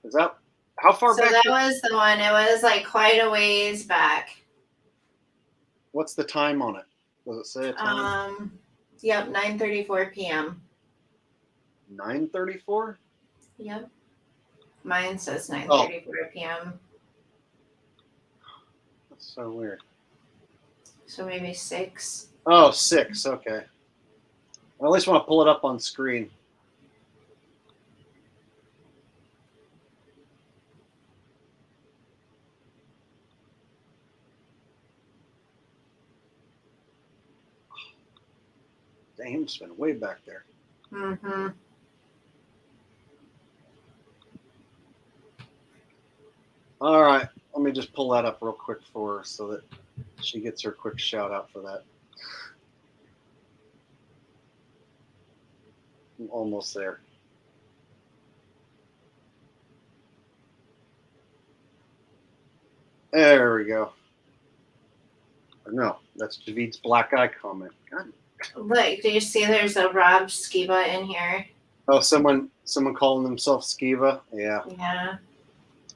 Is that how far back? So that was the one. It was like quite a ways back. What's the time on it? Does it say a time? Yep, 9:34 p.m. 9:34. Yep. Mine says 9:34 p.m. That's so weird. So maybe 6. Oh, 6. Okay. I at least want to pull it up on screen. Dang, it's been way back there. Mm-hmm. All right, let me just pull that up real quick for her so that she gets her quick shout out for that. I'm almost there. There we go. No, that's Javid's black eye comment. God. Look, do you see there's a Rob Skiba in here? Oh, someone calling themselves Skiva? Yeah. Yeah.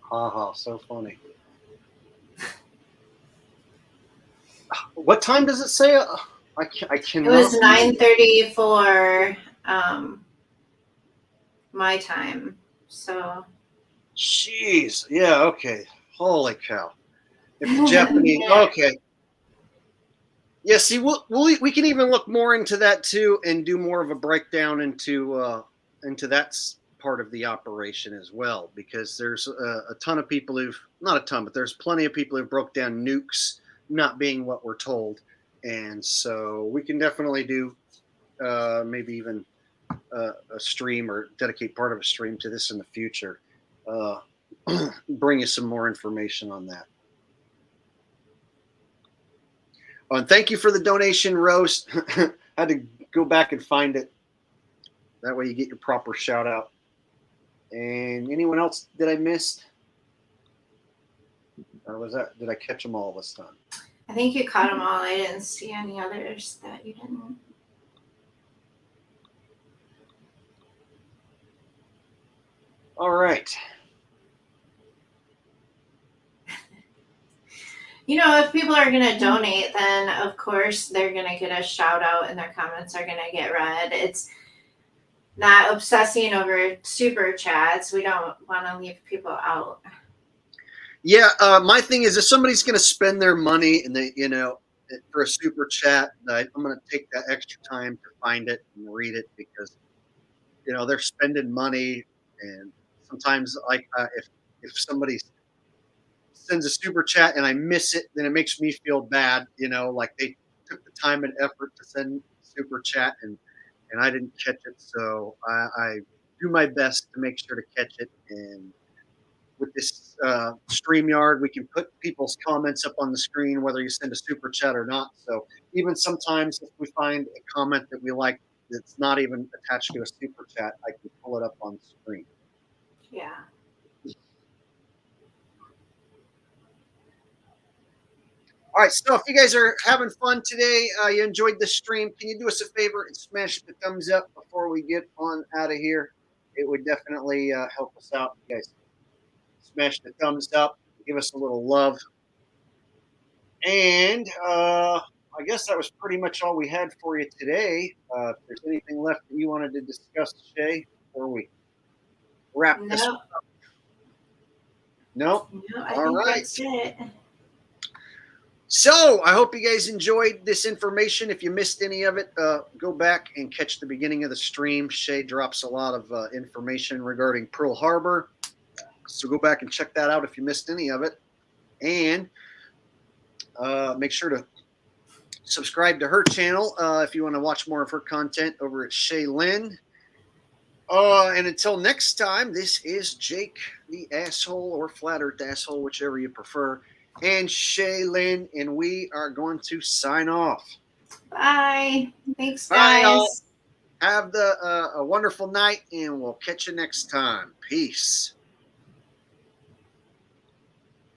Haha, so funny. What time does it say? I cannot. It was 9:34 my time. So. Jeez. Yeah, okay. Holy cow. If the Japanese, okay. Yeah, see, we can even look more into that too, and do more of a breakdown into that part of the operation as well, because there's a ton of people not a ton, but there's plenty of people who broke down nukes not being what we're told, and so we can definitely do maybe even a stream or dedicate part of a stream to this in the future. Bring you some more information on that. Oh, and thank you for the donation, Rose. I had to go back and find it. That way you get your proper shout out. And anyone else that I missed? Or did I catch them all this time? I think you caught them all. I didn't see any others that you didn't. All right. If people are going to donate, then of course they're going to get a shout out and their comments are going to get read. It's not obsessing over super chats. We don't want to leave people out. Yeah, my thing is, if somebody's going to spend their money and they, for a super chat, I'm going to take that extra time to find it and read it, because they're spending money, and sometimes if somebody sends a super chat and I miss it, then it makes me feel bad, like they took the time and effort to send super chat and I didn't catch it. So I do my best to make sure to catch it. And with this StreamYard, we can put people's comments up on the screen, whether you send a super chat or not. So even sometimes if we find a comment that we like that's not even attached to a super chat, I can pull it up on the screen. Yeah. All right, so if you guys are having fun today, you enjoyed the stream, can you do us a favor and smash the thumbs up before we get on out of here? It would definitely help us out. You guys smash the thumbs up, give us a little love. And I guess that was pretty much all we had for you today. If there's anything left that you wanted to discuss, Shay, before we wrap this up? No? No, I all think right. that's it. So I hope you guys enjoyed this information. If you missed any of it, go back and catch the beginning of the stream. Shay drops a lot of information regarding Pearl Harbor. So go back and check that out if you missed any of it. And make sure to subscribe to her channel if you want to watch more of her content over at Shaylin. And until next time, this is Jake the Asshole, or Flat Earth Asshole, whichever you prefer, and Shaylin, and we are going to sign off. Bye. Thanks, Bye, guys. y'all. Have a wonderful night, and we'll catch you next time. Peace.